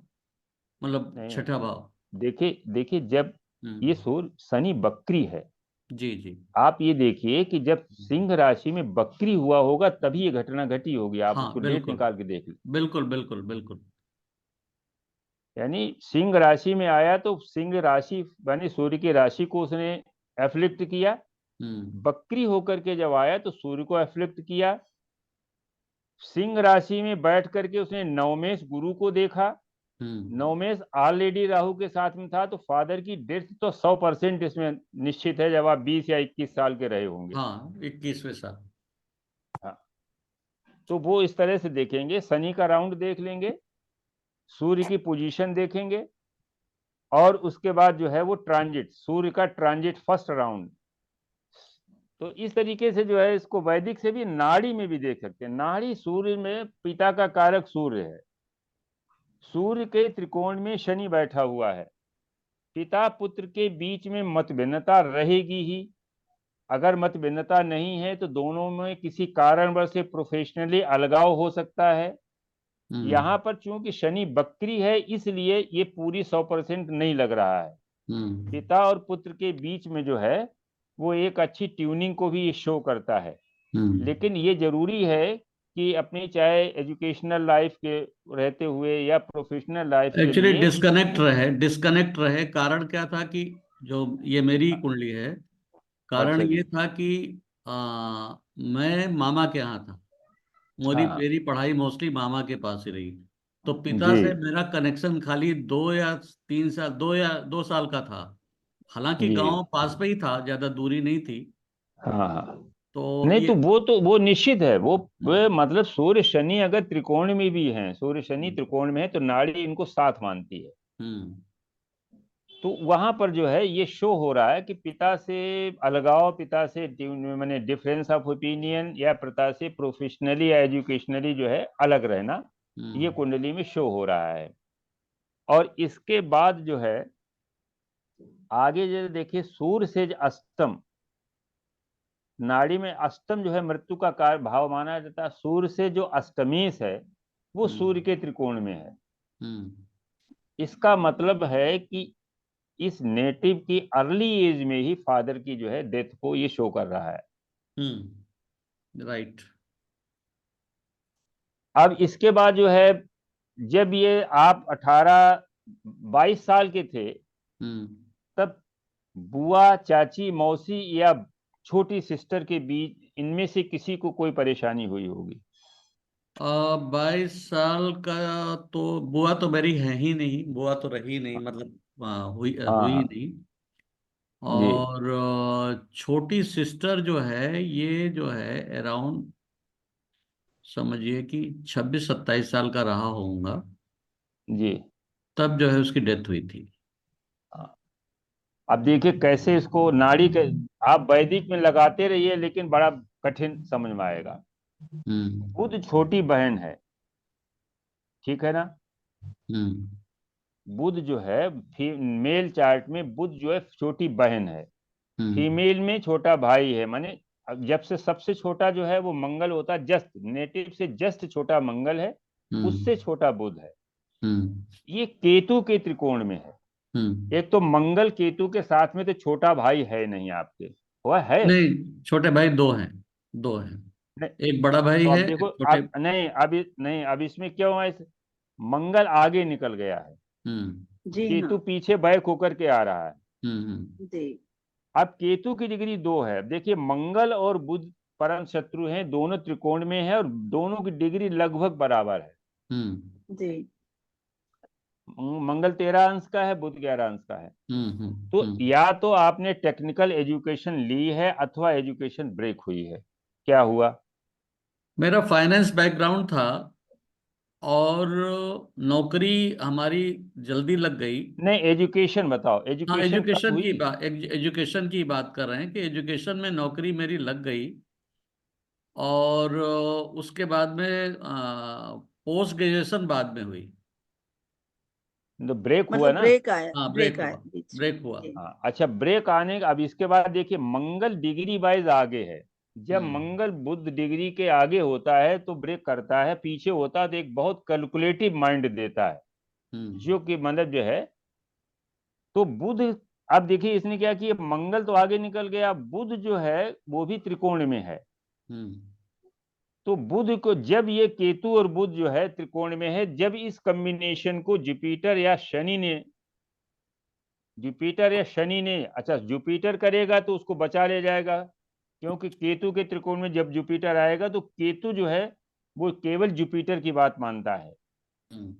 मतलब नहीं, छठा भाव। देखिए देखिए जब ये हम्म। सूर्य शनि बकरी है, जी जी। आप ये देखिए कि जब सिंह राशि में बकरी हुआ होगा तभी ये घटना घटी होगी। आप हाँ उसको डेट बिल्कुल निकाल के देख लीजिए। बिल्कुल बिल्कुल बिल्कुल। यानी सिंह राशि में आया तो सिंह राशि यानी सूर्य की राशि को उसने एफ्लिक्ट किया। हम्म बकरी होकर के जब आया तो सूर्य को एफ्लिक्ट किया। सिंह राशि में बैठ करके उसने नवमेश गुरु को देखा। हम्म। नवमेश ऑलरेडी राहु के साथ में था, तो फादर की डेथ तो 100% इसमें निश्चित है जब आप 20 या 21 साल के रहे होंगे। हाँ 21वें साल। हाँ, तो वो इस तरह से देखेंगे, शनि का राउंड देख लेंगे, सूर्य की पोजीशन देखेंगे, और उसके बाद जो है वो ट्रांजिट, सूर्य का ट्रांजिट फर्स्ट राउंड। तो इस तरीके से जो है इसको वैदिक से भी नाड़ी में भी देख सकते हैं। नाड़ी, सूर्य में पिता का कारक सूर्य है, सूर्य के त्रिकोण में शनि बैठा हुआ है। पिता पुत्र के बीच में मतभिन्नता रहेगी ही। अगर मतभिन्नता नहीं है तो दोनों में किसी कारणवश से प्रोफेशनली अलगाव हो सकता है। हम्म यहाँ पर चूंकि शनि बकरी है इसलिए ये पूरी 100% नहीं लग रहा है। हम्म पिता और पुत्र के बीच में जो है वो एक अच्छी ट्यूनिंग को भी शो करता है। हम्म। लेकिन ये जरूरी है कि अपनी चाहे एजुकेशनल लाइफ के रहते हुए या प्रोफेशनल लाइफ के एक्चुअली लिए डिस्कनेक्ट रहे। कारण क्या था कि जो ये मेरी कुंडली है, कारण अच्छा ये जी। था कि मैं मामा के यहाँ था, मेरी हाँ मेरी पढ़ाई मोस्टली मामा के पास ही रही। तो पिता जी से मेरा कनेक्शन खाली 2 या 3 साल, 2 साल का था। हालांकि जी। गांव पास में ही था, ज्यादा दूरी नहीं थी। हाँ हाँ। तो नहीं, ये तो वो निश्चित है। वो हम्म मतलब सूर्य शनि अगर त्रिकोण में भी हैं, सूर्य शनि हम्म त्रिकोण में है तो नाड़ी इनको साथ मानती है। हम्म। तो वहां पर जो है ये शो हो रहा है कि पिता से अलगाव, पिता से मैंने डिफरेंस ऑफ ओपिनियन, या पिता से प्रोफेशनली या एजुकेशनली जो है अलग रहना, ये कुंडली में शो हो रहा है। और इसके बाद जो है आगे जो देखिए, सूर्य से अस्तम, नाड़ी में अष्टम जो है मृत्यु का कार भाव माना जाता है। सूर्य से जो अष्टमेश है वो सूर्य के त्रिकोण में है। इसका मतलब है कि इस नेटिव की अर्ली एज में ही फादर की जो है डेथ को ये शो कर रहा है। राइट। अब इसके बाद जो है, जब ये आप 18-22 साल के थे, तब बुआ, चाची, मौसी या छोटी सिस्टर के बीच इनमें से किसी को कोई परेशानी हुई होगी। 22 साल का तो बुआ तो मेरी है ही नहीं, बुआ तो रही नहीं, मतलब हुई हाँ नहीं। जी और छोटी सिस्टर जो है, ये जो है अराउंड समझिए कि 26-27 साल का रहा होऊंगा, जी। तब जो है उसकी डेथ हुई थी। हाँ। अब देखिए कैसे इसको नाड़ी के आप वैदिक में लगाते रहिए, लेकिन बड़ा कठिन समझ में आएगा। बुध छोटी बहन है, ठीक है ना। बुध जो है मेल चार्ट में बुध जो है छोटी बहन है, फीमेल में छोटा भाई है। माने जब से सबसे छोटा जो है वो मंगल होता है, जस्ट नेटिव से जस्ट छोटा मंगल है, उससे छोटा बुध है। ये केतु के त्रिकोण में है। एक तो मंगल केतु के साथ में, तो छोटा भाई है नहीं आपके, हुआ है नहीं, छोटे भाई दो हैं, दो हैं। नहीं। एक बड़ा भाई तो है, अब देखो, एक छोटे। अब नहीं, अब इसमें क्या हुआ, इस मंगल आगे निकल गया है, जी केतु हाँ पीछे बैक होकर के आ रहा है। जी। अब केतु की डिग्री 2 है। देखिए मंगल और बुध परम शत्रु हैं, दोनों त्रिकोण में है, और दोनों की डिग्री लगभग बराबर है। जी मंगल 13 अंश का है, बुध 11 अंश का है। तो या तो आपने टेक्निकल एजुकेशन ली है अथवा एजुकेशन ब्रेक हुई है। क्या हुआ? मेरा फाइनेंस बैकग्राउंड था और नौकरी हमारी जल्दी लग गई। नहीं, एजुकेशन बताओ, हाँ, एजुकेशन कब हुई? एजुकेशन की बात कर रहे हैं कि एजुकेशन में नौकरी मेरी लग गई, और उसके बाद में पोस्ट ग्रेजुएशन बाद में हुई। तो ब्रेक हुआ मतलब ना। ब्रेक आया, हाँ, ब्रेक ब्रेक आया हुआ, बीच ब्रेक हुआ। में। हाँ अच्छा, ब्रेक आने का। अब इसके बाद देखिए मंगल डिग्री वाइज आगे है। जब मंगल बुध डिग्री के आगे होता है तो ब्रेक करता है, पीछे होता है तो एक बहुत कैलकुलेटिव माइंड देता है, जो कि मतलब जो है। तो बुध, अब देखिए इसने क्या किया, मंगल तो आगे निकल गया, बुध जो है वो भी त्रिकोण में है। तो बुध को, जब ये केतु और बुध जो है त्रिकोण में है, जब इस कॉम्बिनेशन को जुपिटर या शनि ने, अच्छा जुपिटर करेगा तो उसको बचा ले जाएगा, क्योंकि केतु के त्रिकोण में जब जुपिटर आएगा तो केतु जो है वो केवल जुपिटर की बात मानता है।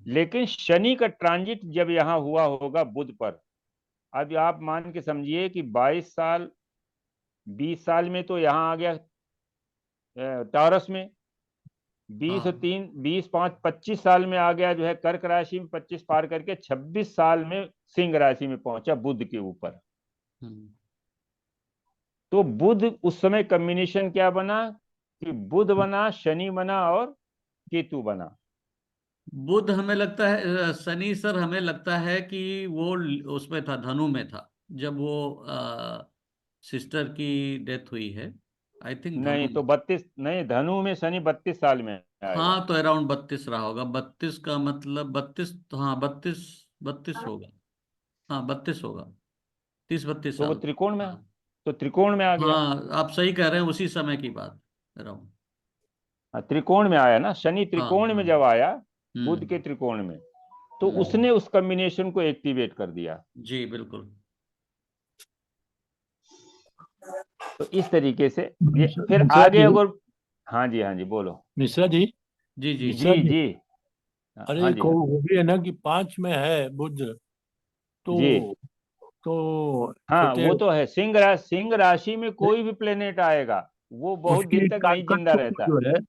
लेकिन शनि का ट्रांजिट जब यहाँ हुआ होगा बुध पर, अब आप मान के समझिए कि 22 साल 20 साल में तो यहाँ आ गया टॉरस में, 20 और 3 20 5 25 साल में आ गया जो है कर्क राशि में, 25 पार करके 26 साल में सिंह राशि में पहुंचा बुध के ऊपर। तो बुध उस समय कॉम्बिनेशन क्या बना कि बुध बना, शनि बना और केतु बना। बुध हमें लगता है, शनि सर हमें लगता है कि वो उसमें था, धनु में था, जब वो सिस्टर की डेथ हुई है। आई थिंक धनु नहीं में। तो 32 नहीं, धनु में शनि 32 साल में आएगा। हाँ, तो अराउंड 32 रहा होगा। 32 का मतलब 32, हाँ 32, 32 होगा। हाँ 32 होगा, 30-32 तो वो साल। त्रिकोण में, हाँ तो त्रिकोण में आ गया। हाँ, आप सही कह रहे हैं, उसी समय की बात अराउंड। त्रिकोण में आया ना, शनि हाँ त्रिकोण हाँ। में जब आया, बुध के हम्म त्रिकोण में, तो हम्म। उसने उस कॉम्बिनेशन को एक्टिवेट कर दिया। जी बिल्कुल। तो इस तरीके से ये फिर मिश्रा आगे जी, अगर, हाँ जी हाँ जी बोलो। मिश्रा जी, जी जी। मिश्रा जी जी, जी। अरे हाँ एक जी हाँ वो भी है ना कि 5 में है बुध, जी। तो हाँ छोटे वो तो है, सिंह राशि में कोई भी प्लेनेट आएगा वो बहुत दिन उसकी तक नहीं जिंदा कारकत्व रहता। जो है,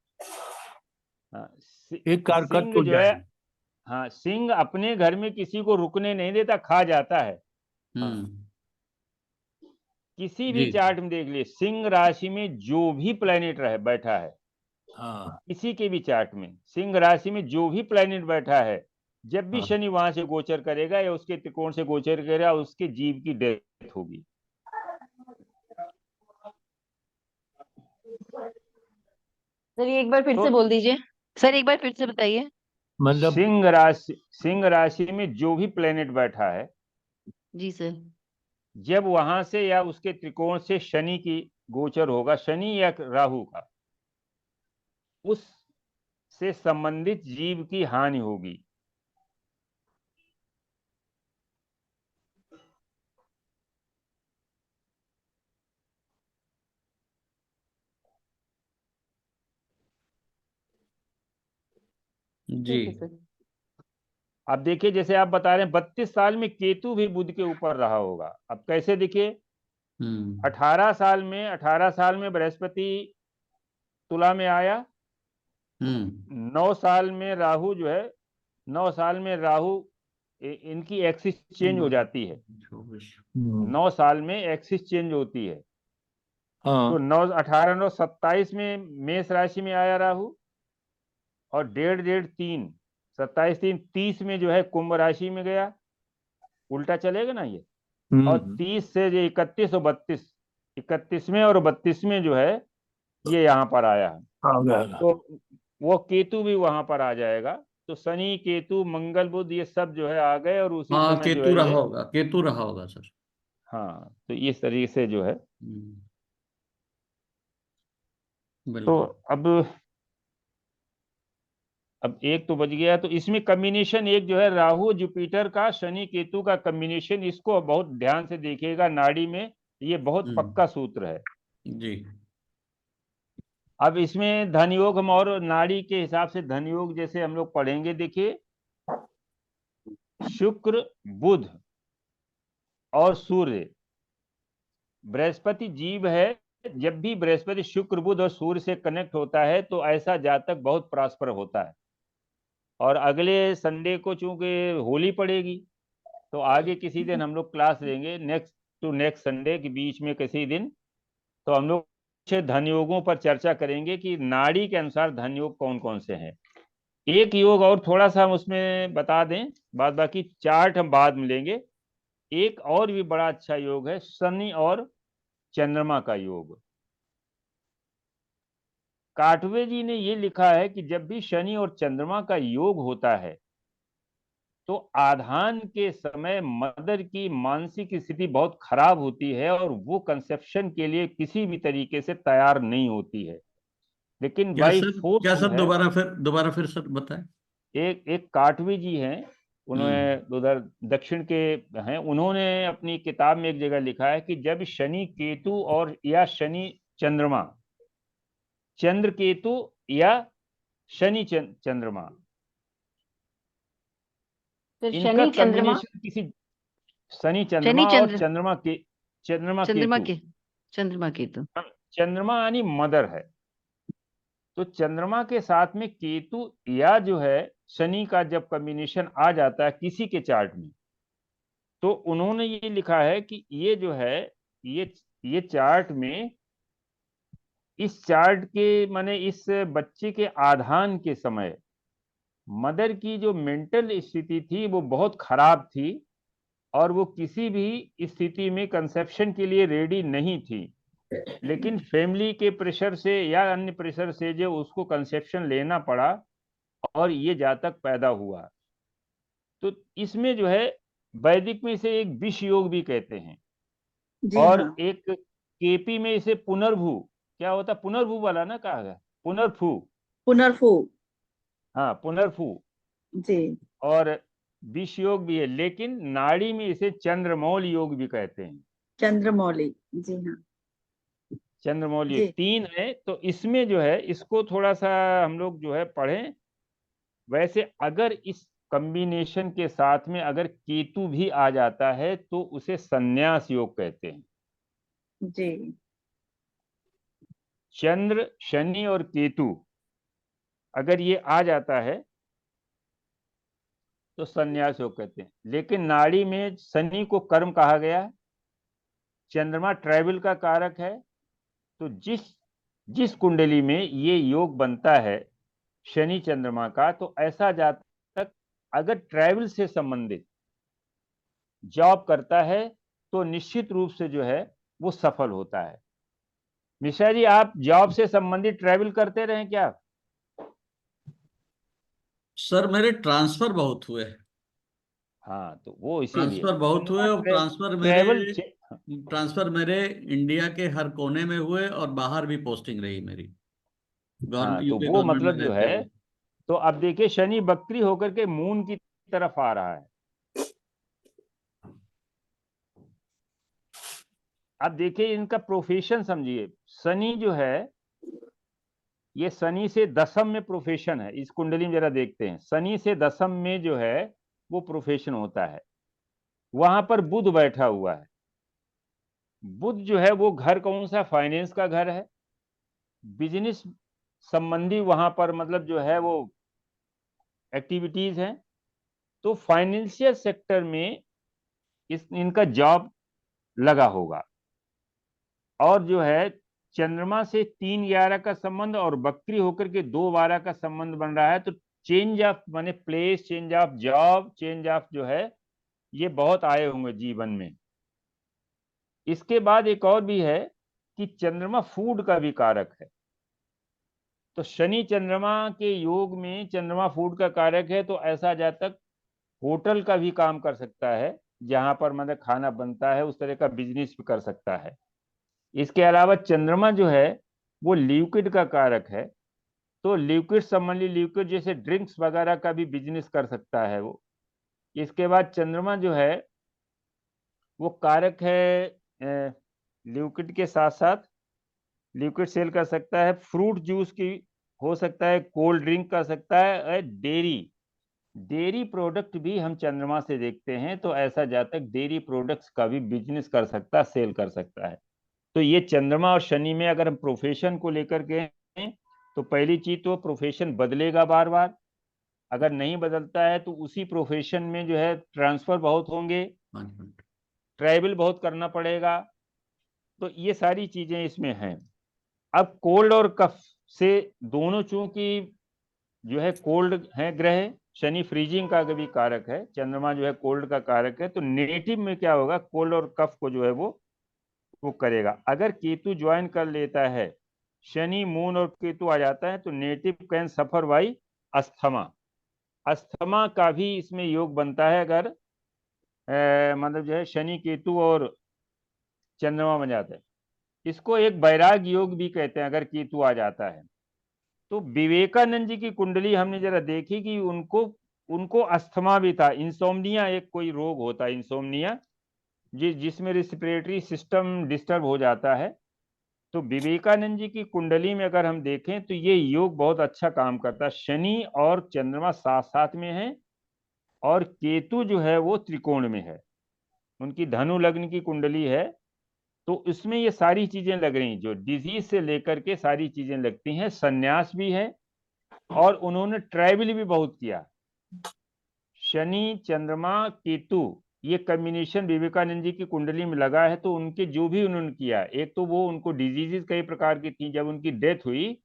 हाँ, एक सिंह कारकत्व जो क्या है, है? हाँ सिंह अपने घर में किसी को रुकने नहीं देता, खा जाता है। किसी भी जी चार्ट में देख लिए, सिंह राशि में जो भी प्लेनेट रहे बैठा है, हाँ किसी के भी चार्ट में सिंह राशि में जो भी प्लेनेट बैठा है, जब भी हाँ। शनि वहां से गोचर करेगा या उसके त्रिकोण से गोचर करेगा, उसके जीव की डेथ होगी। सर ये एक बार फिर तो से बोल दीजिए, सर एक बार फिर से बताइए। मतलब सिंह राशि में जो भी प्लेनेट बैठा है, जी सर। जब वहां से या उसके त्रिकोण से शनि की गोचर होगा, शनि या राहु का, उस से संबंधित जीव की हानि होगी। जी। ठीक है सर। अब देखिए, जैसे आप बता रहे हैं 32 साल में केतु भी बुध के ऊपर रहा होगा। अब कैसे देखिए, 18 साल में बृहस्पति तुला में आया, 9 साल में राहु जो है, 9 साल में राहु इनकी एक्सिस चेंज हो जाती है। 9 साल में एक्सिस चेंज होती है। तो हाँ 18 9 27 में मेष राशि में आया राहु, और 1.5 27 3 30 में जो है कुंभ राशि में गया। उल्टा चलेगा ना ये। और 30 से जो 31 और 31वें और 32वें जो है ये यहाँ पर आया है। आ गया। तो वो केतु भी वहां पर आ जाएगा। तो शनि केतु मंगल बुध ये सब जो है आ गए, और उसी हाँ, समय जो केतु है रहा ये, होगा, केतु रहा होगा सर। हाँ, तो इस तरीके से जो है। तो बिल्कुल। अब एक तो बच गया। तो इसमें कॉम्बिनेशन एक जो है राहु जुपिटर का, शनि केतु का कॉम्बिनेशन, इसको बहुत ध्यान से देखिएगा नाड़ी में, ये बहुत पक्का सूत्र है। जी। अब इसमें धन योग हम और नाड़ी के हिसाब से धन योग जैसे हम लोग पढ़ेंगे। देखिए, शुक्र बुध और सूर्य, बृहस्पति जीव है। जब भी बृहस्पति शुक्र बुध और सूर्य से कनेक्ट होता है तो ऐसा जातक बहुत प्रॉस्पर होता है। और अगले संडे को चूंकि होली पड़ेगी, तो आगे किसी दिन हम लोग क्लास लेंगे, नेक्स्ट टू नेक्स्ट संडे के बीच में किसी दिन, तो हम लोग कुछ धन योगों पर चर्चा करेंगे कि नाड़ी के अनुसार धन योग कौन कौन से हैं। एक योग और थोड़ा सा हम उसमें बता दें, बाद बाकी चार्ट हम बाद में लेंगे। एक और भी बड़ा अच्छा योग है शनि और चंद्रमा का योग। काटवे जी ने ये लिखा है कि जब भी शनि और चंद्रमा का योग होता है तो आधान के समय मदर की मानसिक स्थिति बहुत खराब होती है, और वो कंसेप्शन के लिए किसी भी तरीके से तैयार नहीं होती है। लेकिन क्या बाई सर, फोर्स क्या जो सर, है, दोबारा फिर सर बताएं। एक एक काटवी जी हैं, उन्होंने हम्म उधर दक्षिण के हैं। उन्होंने अपनी किताब में एक जगह लिखा है कि जब शनि केतु और या शनि चंद्रमा, चंद्र केतु या शनि चंद्रमा, तो इनका शनि चंद्रमा, कॉम्बिनेशन किसी, शनि शनि चंद्रमा और चंद्र, चंद्रमा चंद्रमा केतु, के, चंद्रमा केतु। चंद्रमा यानी मदर है। तो चंद्रमा के साथ में केतु या जो है शनि का जब कॉम्बिनेशन आ जाता है किसी के चार्ट में, तो उन्होंने ये लिखा है कि ये जो है, ये चार्ट में, इस चार्ट के माने इस बच्चे के आधान के समय मदर की जो मेंटल स्थिति थी वो बहुत खराब थी, और वो किसी भी स्थिति में कंसेप्शन के लिए रेडी नहीं थी। लेकिन फैमिली के प्रेशर से या अन्य प्रेशर से जो उसको कंसेप्शन लेना पड़ा, और ये जातक पैदा हुआ। तो इसमें जो है वैदिक में इसे एक विष योग भी कहते हैं, जी और हाँ। एक केपी में इसे पुनर्भू, क्या होता है पुनर्भू वाला ना, कहा गया पुनर्भू, पुनर्फू। हाँ पुनर्भू। जी। और विष योग भी है, लेकिन नाड़ी में इसे चंद्रमौल योग भी कहते हैं। चंद्रमौली। जी हाँ। चंद्रमौल योग जी। 3 है। तो इसमें जो है इसको थोड़ा सा हम लोग जो है पढ़ें। वैसे अगर इस कॉम्बिनेशन के साथ में अगर केतु भी आ जाता है तो उसे संन्यास योग कहते हैं। जी। चंद्र शनि और केतु अगर ये आ जाता है तो संन्यास योग कहते हैं। लेकिन नाड़ी में शनि को कर्म कहा गया है, चंद्रमा ट्रैवल का कारक है, तो जिस जिस कुंडली में ये योग बनता है शनि चंद्रमा का, तो ऐसा जातक अगर ट्रैवल से संबंधित जॉब करता है तो निश्चित रूप से जो है वो सफल होता है। मिश्रा जी, आप जॉब से संबंधित ट्रैवल करते रहे क्या? सर मेरे ट्रांसफर बहुत हुए। हाँ, तो वो इसीलिए ट्रांसफर बहुत हुए, और ट्रैवल। ट्रांसफर मेरे इंडिया के हर कोने में हुए, और बाहर भी पोस्टिंग रही मेरी, गवर्नमेंट, हाँ, तो यूपी वो गवर्नमेंट में मतलब जो रहते है, हुए। तो अब देखिए शनि बकरी होकर के मून की तरफ आ रहा है। अब देखिए इनका प्रोफेशन समझिए, शनि जो है ये शनि से दसम में प्रोफेशन है। इस कुंडली में जरा देखते हैं, शनि से दसम में जो है वो प्रोफेशन होता है। वहां पर बुध बैठा हुआ है। बुध जो है वो घर कौन सा? फाइनेंस का घर है, बिजनेस संबंधी वहां पर मतलब जो है वो एक्टिविटीज हैं। तो फाइनेंशियल सेक्टर में इनका जॉब लगा होगा। और जो है चंद्रमा से 3/11 का संबंध और बकरी होकर के 2/12 का संबंध बन रहा है। तो चेंज ऑफ माने place, change of job, change of जो है ये बहुत आए होंगे जीवन में। इसके बाद एक और भी है कि चंद्रमा फूड का भी कारक है। तो शनि चंद्रमा के योग में चंद्रमा फूड का कारक है, तो ऐसा जातक होटल का भी काम कर सकता है, जहां पर मतलब खाना बनता है, उस तरह का बिजनेस भी कर सकता है। इसके अलावा चंद्रमा जो है वो लिक्विड का कारक है, तो लिक्विड संबंधी, लिक्विड जैसे ड्रिंक्स वगैरह का भी बिजनेस कर सकता है वो। इसके बाद चंद्रमा जो है वो कारक है लिक्विड के साथ साथ लिक्विड सेल कर सकता है, फ्रूट जूस की हो सकता है, कोल्ड ड्रिंक कर सकता है, डेयरी डेयरी प्रोडक्ट भी हम चंद्रमा से देखते हैं। तो ऐसा जातक डेयरी प्रोडक्ट्स का भी बिजनेस कर सकता है, सेल कर सकता है। तो ये चंद्रमा और शनि में अगर हम प्रोफेशन को लेकर के हैं, तो पहली चीज तो प्रोफेशन बदलेगा बार बार। अगर नहीं बदलता है तो उसी प्रोफेशन में जो है ट्रांसफर बहुत होंगे, 5 मिनट। ट्रैवल बहुत करना पड़ेगा। तो ये सारी चीजें इसमें हैं। अब कोल्ड और कफ से दोनों, चूंकि जो है कोल्ड है ग्रह, शनि फ्रीजिंग का भी कारक है, चंद्रमा जो है कोल्ड का कारक है, तो नेगेटिव में क्या होगा, कोल्ड और कफ को जो है वो करेगा। अगर केतु ज्वाइन कर लेता है, शनि मून और केतु आ जाता है, तो native can suffer by asthma. Asthma का भी इसमें योग बनता है अगर मतलब जो है शनि केतु और चंद्रमा बन जाता है। इसको एक बैराग योग भी कहते हैं अगर केतु आ जाता है। तो विवेकानंद जी की कुंडली हमने जरा देखी कि उनको उनको अस्थमा भी था, इंसोम्निया एक कोई रोग होता है, इंसोम्निया जिसमें रिस्पिरेटरी सिस्टम डिस्टर्ब हो जाता है। तो विवेकानंद जी की कुंडली में अगर हम देखें तो ये योग बहुत अच्छा काम करता है। शनि और चंद्रमा साथ साथ में है, और केतु जो है वो त्रिकोण में है, उनकी धनु लग्न की कुंडली है। तो इसमें ये सारी चीजें लग रही, जो डिजीज से लेकर के सारी चीजें लगती हैं, संन्यास भी है, और उन्होंने ट्रैवल भी बहुत किया। शनि चंद्रमा केतु ये कॉम्बिनेशन विवेकानंद जी की कुंडली में लगा है। तो उनके जो भी उन्होंने किया, एक तो वो उनको डिजीजेस कई प्रकार की थी, जब उनकी डेथ हुई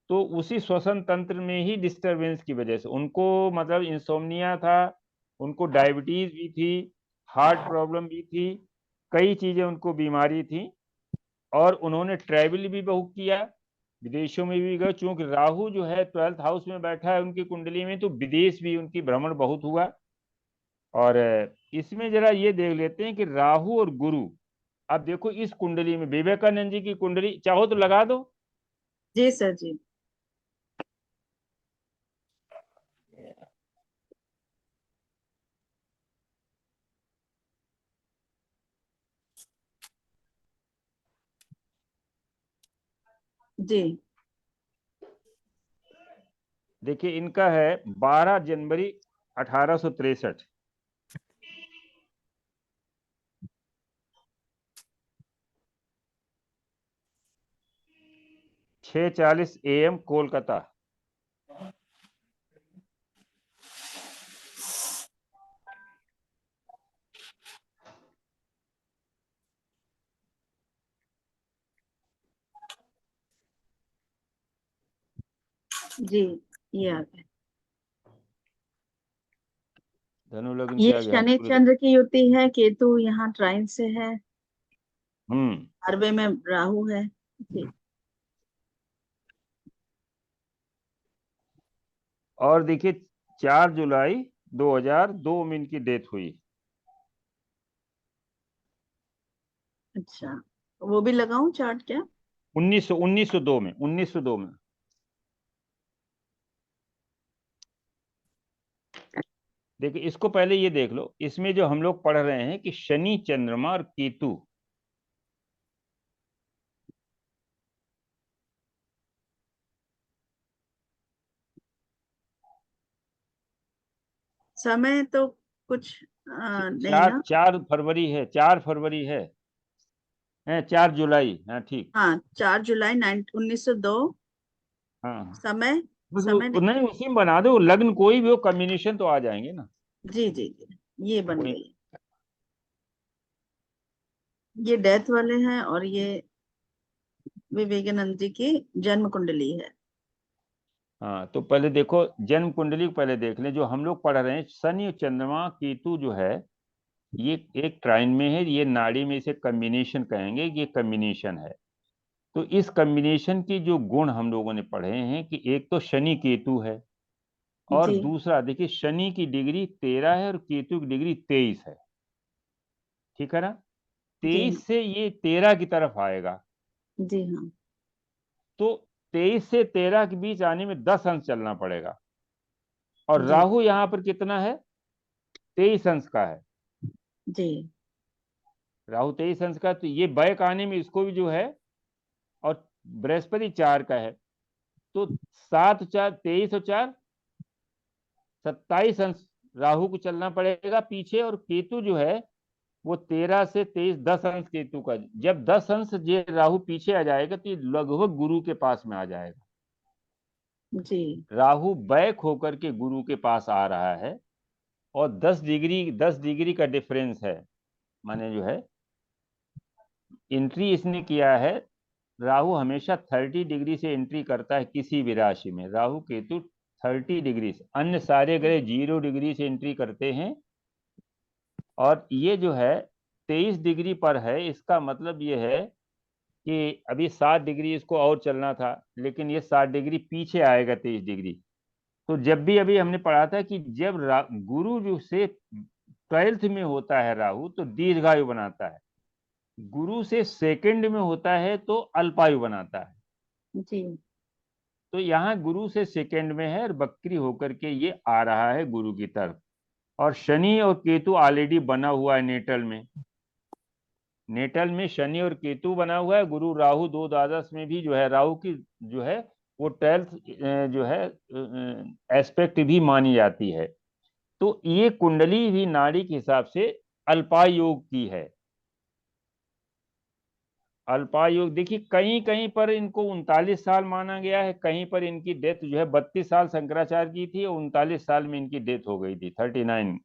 तो उसी श्वसन तंत्र में ही डिस्टरबेंस की वजह से उनको मतलब इंसोम्निया था, उनको डायबिटीज भी थी, हार्ट प्रॉब्लम भी थी, कई चीजें उनको बीमारी थी। और उन्होंने ट्रैवल भी बहुत किया, विदेशों में भी गए। चूंकि राहु जो है 12th हाउस में बैठा है उनकी कुंडली में, तो विदेश भी उनकी भ्रमण बहुत हुआ। और इसमें जरा ये देख लेते हैं कि राहु और गुरु, अब देखो इस कुंडली में विवेकानंद जी की कुंडली चाहो तो लगा दो। जी सर जी। जी देखिए इनका है 12 जनवरी 1863, 6:40 AM कोलकाता। जी ये आ गया। धनु लग्न ये क्या गया शनि चंद्र की युति है, केतु यहाँ ट्राइन से है, 12वें में राहु है। जी और देखिए 4 जुलाई 2002 में इनकी डेथ हुई। अच्छा, वो भी लगाऊं चार्ट क्या? 1902 में 1902 में। देखिए इसको पहले ये देख लो, इसमें जो हम लोग पढ़ रहे हैं कि शनि चंद्रमा और केतु, समय तो कुछ नहीं चार ना। 4 फरवरी है, 4 फरवरी है, 4 जुलाई, हाँ ठीक। हाँ 4 जुलाई 1902। हाँ समय, बस समय नहीं। नहीं, उसी में बना दो, लग्न कोई भी हो, कॉम्बिनेशन तो आ जाएंगे ना। जी जी जी, ये बन कोई गई। ये डेथ वाले हैं और ये विवेकानंद जी की जन्म कुंडली है। हाँ तो पहले देखो जन्म कुंडली को पहले देख लें। जो हम लोग पढ़ रहे हैं शनि और चंद्रमा केतु जो है, ये एक ट्राइन में है, ये नाड़ी में इसे कॉम्बिनेशन कहेंगे, ये कॉम्बिनेशन है। तो इस कॉम्बिनेशन की जो गुण हम लोगों ने पढ़े हैं कि एक तो शनि केतु है, और जी दूसरा देखिए शनि की डिग्री 13 है और केतु की डिग्री 23 है, ठीक है ना। जी 23 से ये 13 की तरफ आएगा, जी हाँ। तो 23 से 13 के बीच आने में 10 अंश चलना पड़ेगा। और जी राहु यहाँ पर कितना है, 23 अंश का है। जी राहु 23 अंश का, तो ये बैक आने में इसको भी जो है, और बृहस्पति 4 का है, तो 7 4 23 और 4 27 अंश राहु को चलना पड़ेगा पीछे। और केतु जो है वो 13 से 23 10 अंश केतु का। जब 10 अंश ये राहु पीछे आ जाएगा तो ये लगभग गुरु के पास में आ जाएगा। जी राहु बैक होकर के गुरु के पास आ रहा है, और 10 डिग्री का डिफरेंस है, माने जो है एंट्री इसने किया है। राहु हमेशा 30 डिग्री से एंट्री करता है किसी भी राशि में, राहु केतु 30 डिग्री से, अन्य सारे ग्रह 0 डिग्री से एंट्री करते हैं। और ये जो है 23 डिग्री पर है, इसका मतलब ये है कि अभी 7 डिग्री इसको और चलना था, लेकिन ये 7 डिग्री पीछे आएगा 23 डिग्री। तो जब भी अभी हमने पढ़ा था कि जब गुरु जो से 12th में होता है राहु तो दीर्घायु बनाता है, गुरु से सेकंड में होता है तो अल्पायु बनाता है। जी तो यहाँ गुरु से सेकंड में है और बकरी होकर के ये आ रहा है गुरु की तरफ। और शनि और केतु ऑलरेडी बना हुआ है नेटल में, नेटल में शनि और केतु बना हुआ है। गुरु राहु दो द्वादश में भी जो है राहु की जो है वो 12th जो है एस्पेक्ट भी मानी जाती है। तो ये कुंडली भी नाड़ी के हिसाब से अल्पायोग की है। अल्पायोग देखिए कहीं कहीं पर इनको 39 साल माना गया है, कहीं पर इनकी डेथ जो है 32 साल शंकराचार्य की थी और 39 साल में इनकी डेथ हो गई थी, 39।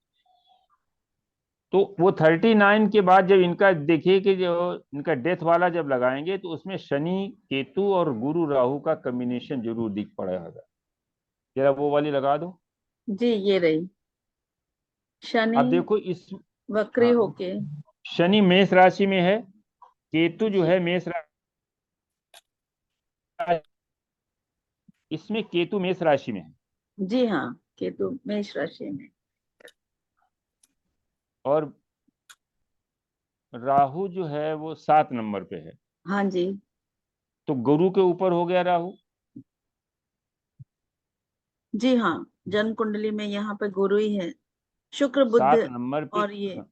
तो वो 39 के बाद जब इनका देखिए कि जो इनका डेथ वाला जब लगाएंगे तो उसमें शनि केतु और गुरु राहु का कॉम्बिनेशन जरूर दिख पड़ेगा। जरा वो वाली लगा दो। जी, ये रही शनि अब देखो इस, वक्री हाँ, होके। शनि मेष राशि में है, केतु जो जी है मेष राशि, इसमें केतु मेष राशि में है। जी हाँ, केतु मेष राशि में। और राहु जो है वो 7 नंबर पे है, हाँ जी तो गुरु के ऊपर हो गया राहु। जी हाँ, जन्म कुंडली में यहाँ पे गुरु ही है, शुक्र बुध 7 नंबर पे, और ये।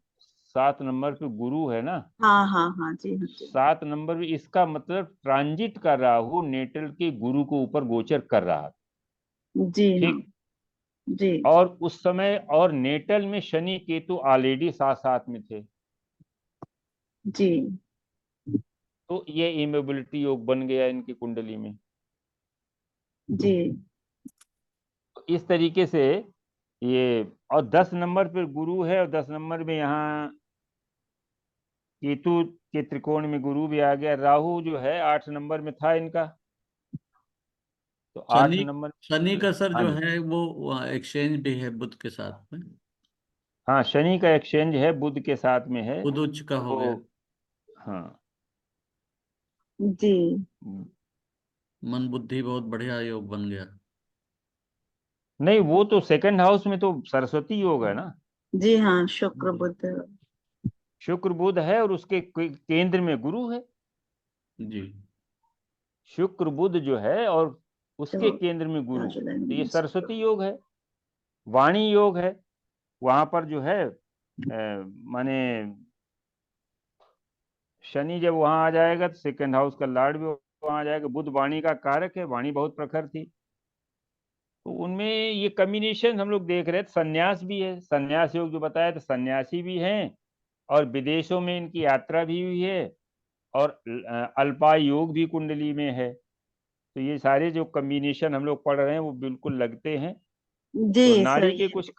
7 नंबर पे गुरु है ना। हाँ हाँ हाँ जी हाँ जी 7 नंबर पे इसका मतलब ट्रांजिट कर राहु नेटल के गुरु के ऊपर गोचर कर रहा था, जी हाँ ठीक। जी और उस समय और नेटल में शनि केतु ऑलरेडी साथ साथ में थे, जी तो ये इमोबिलिटी योग बन गया इनकी कुंडली में। जी तो इस तरीके से ये, और 10 नंबर पर गुरु है और 10 नंबर में यहाँ केतु के त्रिकोण में गुरु भी आ गया। राहु जो है 8 नंबर में था इनका, तो 8 शनि नंबर। शनि का सर हाँ जो जी, है वो एक्सचेंज भी है बुध के साथ में। हाँ शनि का एक्सचेंज है, बुध के साथ में है। बुध उच्च का हो तो गया। हाँ, जी मन बुद्धि बहुत बढ़िया योग बन गया। नहीं वो तो सेकंड हाउस में तो सरस्वती योग है ना, जी हाँ, शुक्र बुध। शुक्र बुध है और उसके केंद्र में गुरु है। जी शुक्र बुध जो है और उसके तो केंद्र में गुरु, 4 जुलाई तो ये 1900। सरस्वती योग है, वाणी योग है। वहां पर जो है माने शनि जब वहां आ जाएगा तो सेकंड हाउस का लॉर्ड भी वहां आ जाएगा। बुध वाणी का कारक है, वाणी बहुत प्रखर थी, तो उनमें ये कम्बिनेशन हम लोग देख रहे थे। संन्यास भी है, संन्यास योग जो बताया, तो सन्यासी भी हैं और विदेशों में इनकी यात्रा भी हुई है, और अल्पायु योग भी कुंडली में है। तो ये सारे जो कम्बिनेशन हम लोग पढ़ रहे हैं वो बिल्कुल लगते हैं। तो जी सर, नाड़ी के कुछ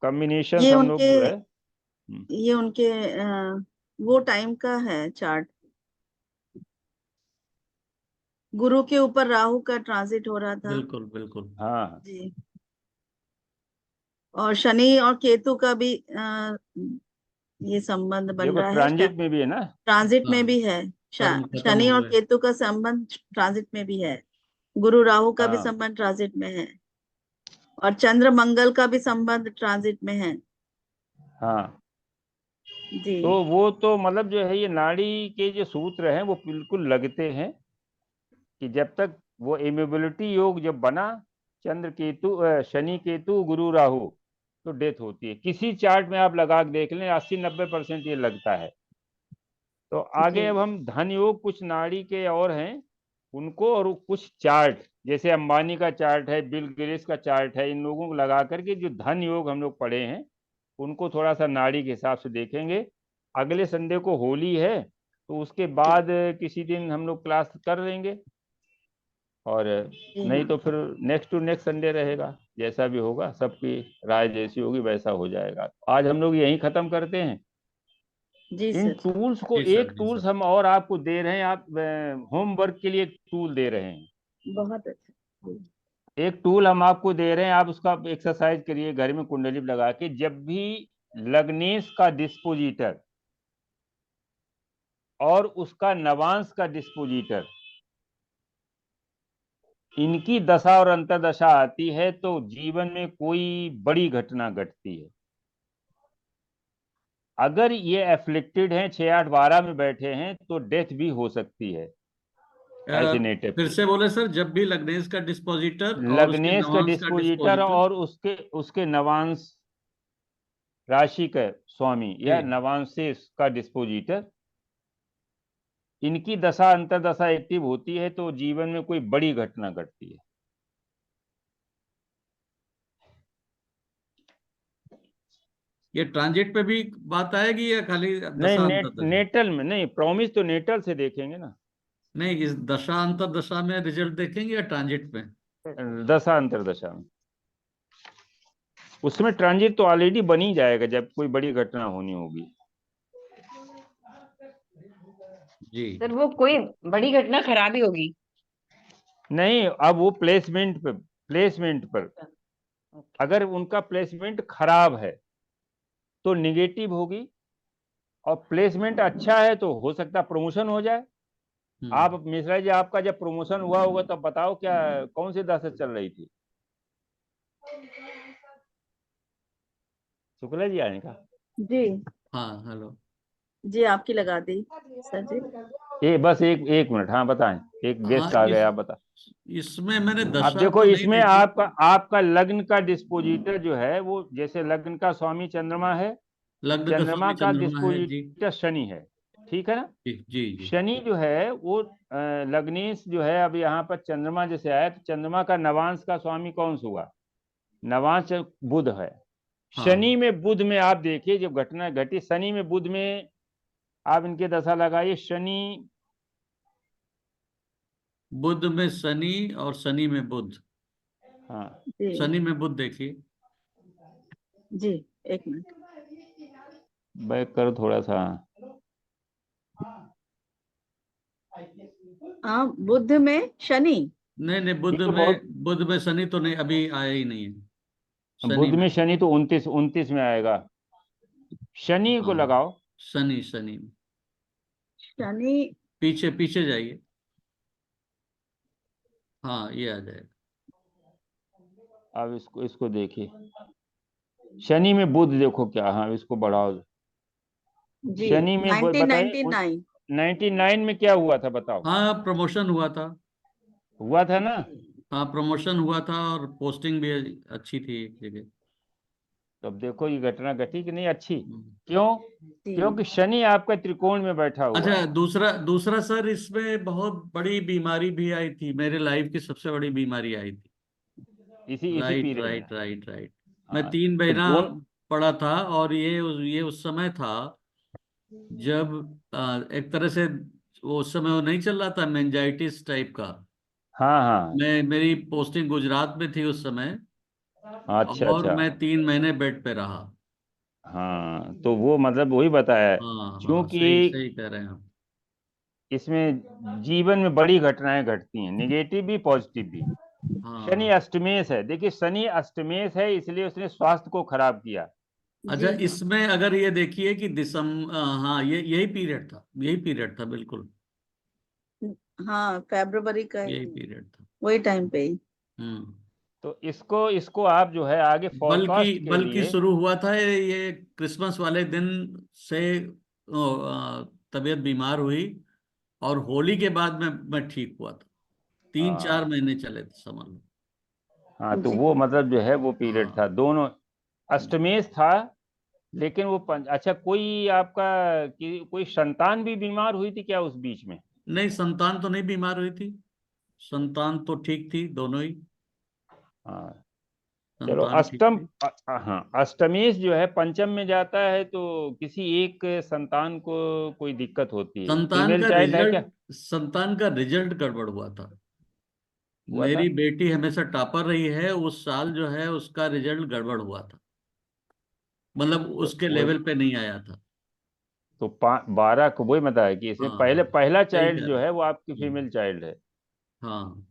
कम्बिनेशन ये हम उनके लोग जो है ये उनके वो टाइम का है चार्ट। गुरु के ऊपर राहु का ट्रांजिट हो रहा था। बिल्कुल बिल्कुल। हाँ जी, और शनि और केतु का भी ये संबंध बन देखो रहा है। ट्रांजिट में भी है ना। ट्रांजिट हाँ में भी है। कर्म खत्म शनि हो और गए। केतु का संबंध ट्रांजिट में भी है। गुरु राहु का भी हाँ संबंध ट्रांजिट में है, और चंद्र मंगल का भी संबंध ट्रांजिट में है। हाँ, जी तो वो तो मतलब जो है ये नाड़ी के जो सूत्र हैं वो बिल्कुल लगते हैं कि जब तक वो इम्यूबिलिटी योग जब बना, चंद्र केतु शनि केतु गुरु राहु, तो डेथ होती है। किसी चार्ट में आप लगा के देख लें, 80-90% ये लगता है। तो जी आगे अब हम धन योग कुछ नाड़ी के और हैं उनको, और कुछ चार्ट जैसे अंबानी का चार्ट है, बिल गेट्स का चार्ट है, इन लोगों को लगा करके जो धन योग हम लोग पढ़े हैं उनको थोड़ा सा नाड़ी के हिसाब से देखेंगे। अगले संडे को होली है, तो उसके बाद किसी दिन हम लोग क्लास कर लेंगे, और जी नहीं हाँ। तो फिर नेक्स्ट टू नेक्स्ट संडे रहेगा। जैसा भी होगा, सबकी राय जैसी होगी वैसा हो जाएगा। आज हम लोग यहीं खत्म करते हैं। जी इन सर। टूल्स को, जी सर एक जी टूल्स सर। हम और आपको दे रहे हैं, आप होमवर्क के लिए एक टूल दे रहे हैं। बहुत अच्छा। जी एक टूल हम आपको दे रहे हैं, आप उसका एक्सरसाइज करिए घर में कुंडली लगा के। जब भी लग्नेश का डिस्पोजिटर और उसका नवांश का डिस्पोजिटर, इनकी दशा और अंतर्दशा आती है तो जीवन में कोई बड़ी घटना घटती है। अगर ये एफ्लिक्टेड हैं, 6, 8, 12 में बैठे हैं, तो डेथ भी हो सकती है एज ए नेटिव। फिर से बोले सर, जब भी लग्नेश का डिस्पोजिटर और उसके लग्नेश का नवांश का डिस्पोजिटर डिस्पोजिटर। और उसके उसके नवांश राशि का स्वामी या जी नवांशेष का डिस्पोजिटर, इनकी दशा अंतर्दशा एक्टिव होती है तो जीवन में कोई बड़ी घटना घटती है। ये ट्रांजिट पे भी बात आएगी या खाली नहीं, दशा अंतर्दशा? नेटल में नहीं, प्रॉमिस तो नेटल से देखेंगे ना। नहीं, इस दशा अंतर्दशा में रिजल्ट देखेंगे या ट्रांजिट पे? दशा अंतर्दशा में, उसमें ट्रांजिट तो ऑलरेडी बन ही जाएगा जब कोई बड़ी घटना होनी होगी। जी सर वो कोई बड़ी घटना खराब ही होगी। नहीं, अब वो प्लेसमेंट पर ओके। अगर उनका प्लेसमेंट खराब है तो निगेटिव होगी, और प्लेसमेंट अच्छा है तो हो सकता है प्रमोशन हो जाए। आप हम्म। मिश्रा जी, आपका जब प्रमोशन हुआ होगा तब बताओ क्या कौन सी दशा चल रही थी? शुक्ला जी आने का। जी हाँ हेलो। जी, आपकी लगा दी सर जी। बस एक मिनट, हाँ बताएं, एक हाँ गेस्ट आ इस गया, आप बता। इसमें मैंने अब दशा देखो तो नहीं इसमें देखी। आपका लग्न का डिस्पोजिटर जो है वो, जैसे लग्न का स्वामी चंद्रमा है, लग्न का चंद्रमा स्वामी का चंद्रमा है जी। डिस्पोजिटर शनि है, ठीक है ना। जी जी जी। शनि जो है वो लग्नेश जो है, अब यहाँ पर चंद्रमा जैसे आया तो चंद्रमा का नवांश का स्वामी कौन सा हुआ? नवांश बुध है। हाँ शनि में बुध में आप देखिए जब घटना घटी, शनि में बुध में आप इनके दशा लगाइए। शनि, बुध में शनि और शनि में बुध। हाँ जी शनि में बुध देखिए। जी, एक मिनट। बैक करो थोड़ा सा। हाँ, बुध में शनि। नहीं नहीं, ये तो बहुत, बुध में शनि तो नहीं, अभी आया ही नहीं है। शनि बुध में। में शनि तो 29 में आएगा। शनि को हाँ, लगाओ। शनि शनि। शनि, पीछे पीछे जाइए। हाँ, ये आ जाएगा। अब इसको इसको देखिए, शनि में बुध देखो क्या, हाँ इसको बढ़ाओ। जी, शनि में बताइए 1999। 99 में क्या हुआ था बताओ। हाँ, प्रमोशन हुआ था। हुआ था ना। हाँ, प्रमोशन हुआ था और पोस्टिंग भी अच्छी थी एक जगह। तो अब देखो ये घटना घटी कि नहीं अच्छी। हम्म। क्यों? जी क्योंकि शनि आपका त्रिकोण में बैठा हुआ अच्छा, है। दूसरा दूसरा सर, इसमें बहुत बड़ी बीमारी भी आई थी, मेरे लाइफ की सबसे बड़ी बीमारी आई थी। इसी इसी राइट पीरियड में। Right right right. मैं हाँ 3 महीना तो दोनों। पड़ा था, और ये उस समय था जब एक तरह से वो उस समय वो नहीं चल रहा था, मेंजाइटिस टाइप का। हाँ हाँ। मेरी पोस्टिंग गुजरात में थी उस समय, अच्छा और अच्छा। मैं 3 महीने बेड पे रहा। हाँ तो वो मतलब वही बताया है, हाँ हाँ, क्योंकि सही सही कह रहे हैं आप। इसमें जीवन में बड़ी घटनाएं घटती हैं, निगेटिव भी पॉजिटिव भी। शनि हाँ। अष्टमेश है, देखिए शनि अष्टमेश है इसलिए उसने स्वास्थ्य को खराब किया। अच्छा, जी हाँ। इसमें अगर ये देखिए कि हाँ, ये यही पीरियड था बिल्कुल। हाँ, फरवरी का यही ही, पीरियड था। वही टाइम पे ही। हम्म। तो इसको इसको आप जो है आगे बल्कि फॉरकास्ट के बल्कि लिए। शुरू हुआ था ये क्रिसमस वाले दिन से। तबीयत बीमार हुई, और होली के बाद मैं ठीक हुआ था। 3-4 महीने चले थे, समझ लो। हाँ तो जी वो मतलब जो है वो पीरियड था हाँ। दोनों। अष्टमेश था, लेकिन वो अच्छा कोई आपका कोई संतान भी बीमार हुई थी क्या उस बीच में? नहीं, संतान तो नहीं बीमार हुई थी। संतान तो ठीक थी, दोनों ही। हाँ चलो संतान ठीक अष्टम थी। हाँ अष्टमेश जो है पंचम में जाता है तो किसी एक संतान को कोई दिक्कत होती है, संतान फीमेल का चाइल्ड है क्या? रिजल्ट संतान का रिजल्ट गड़बड़ हुआ था। हुआ था। मेरी बेटी हमेशा टॉपर रही है, उस साल जो है उसका रिजल्ट गड़बड़ हुआ था। मतलब तो उसके वही, लेवल पे नहीं आया था। तो 12 को वही बताया कि इसमें हाँ पहले हाँ, पहला सही चाइल्ड कह जो रहे है वो आपकी हैं। फीमेल चाइल्ड है। हाँ।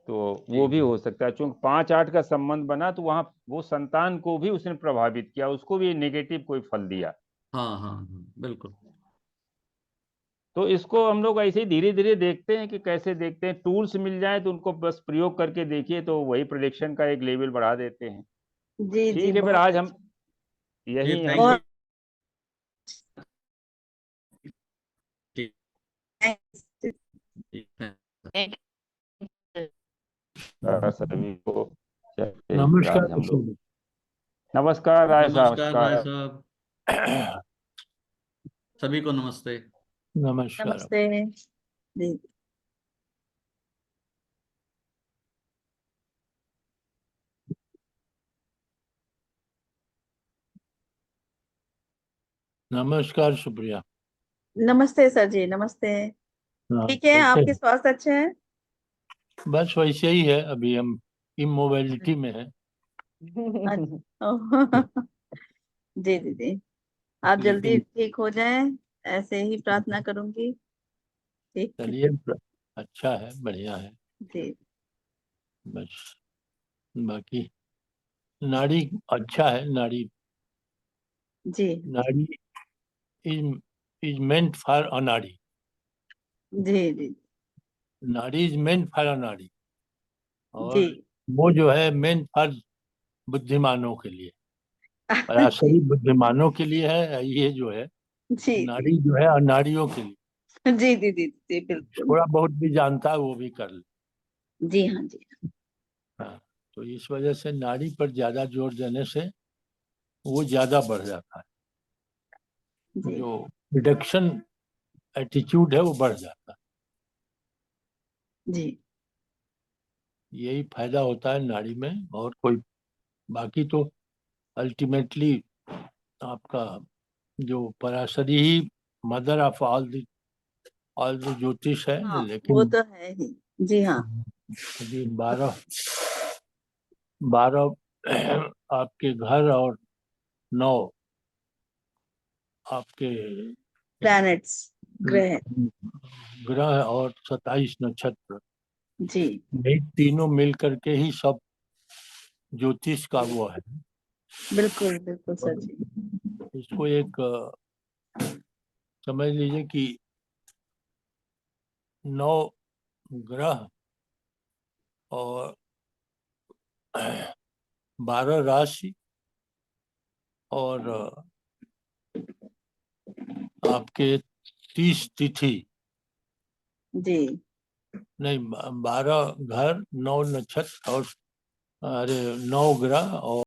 तो वो ठीक भी है। हो सकता है, चूंकि 5-8 का संबंध बना तो वहां वो संतान को भी उसने प्रभावित किया, उसको भी नेगेटिव कोई फल दिया। हाँ हाँ हाँ, बिल्कुल। तो इसको हम लोग ऐसे ही धीरे धीरे देखते हैं कि कैसे देखते हैं, टूल्स मिल जाए तो उनको बस प्रयोग करके देखिए तो वही प्रेडिक्शन का एक लेवल बढ़ा देते हैं। जी जी, ठीक है फिर बहुत आज हम अच्छा। जी, यही हम थैंक यू। बहुत लोग ठीक। thanks। ठीक है। सभी को चलते हैं फिर नमस्कार आज हम लोग। कुशल नमस्कार राय साहब, नमस्कार राय नमस्कार। साहब। जी। सभी को नमस्ते। नमस्कार। नमस्ते जी। नमस्कार सुप्रिया। नमस्ते सर जी, नमस्ते। हाँ, ठीक है, कैसे आपके हैं? स्वास्थ्य अच्छे हैं? बस वैसे ही है, अभी हम इमोबिलिटी में है। अच्छा। जी जी जी, आप जल्दी लेकिन ठीक हो जाएं, ऐसे ही प्रार्थना करूंगी। ठीक है। चलिए, अच्छा है, बढ़िया है। जी बस बाकी नाड़ी अच्छा है। नाड़ी जी नाड़ी इज इज मेंट फॉर अनाड़ी। जी जी नाड़ी इज मेंट फॉर अनाड़ी, जी। और वो जो है मेंट फॉर बुद्धिमानों के लिए, जी पराशरी बुद्धिमानों के लिए है। ये जो है जी जी नाड़ी जो है अनाड़ियों के लिए। जी जी जी जी, बिल्कुल। थोड़ा बहुत भी जानता है वो भी कर ले। जी हाँ जी हाँ, तो इस वजह से नाड़ी पर ज्यादा जोर देने से वो ज्यादा बढ़ जाता है, जी जो रिडक्शन एटीट्यूड है वो बढ़ जाता है। जी यही फायदा होता है नाड़ी में, और कोई बाकी तो अल्टीमेटली आपका जो पराशरी ही मदर ऑफ ऑल द ज्योतिष है। हाँ, वो लेकिन तो है ही। जी हाँ। अभी 12 आपके घर, और 9 आपके प्लैनेट्स, ग्रह। ग्रह, और 27 नक्षत्र। जी नहीं, तीनों मिल करके ही सब ज्योतिष का वो है। बिल्कुल बिल्कुल सर जी। इसको एक समझ लीजिए कि 9 ग्रह और 12 राशि और आपके 30 तिथि, जी नहीं 12 घर, 9 नक्षत्र और अरे 9 ग्रह और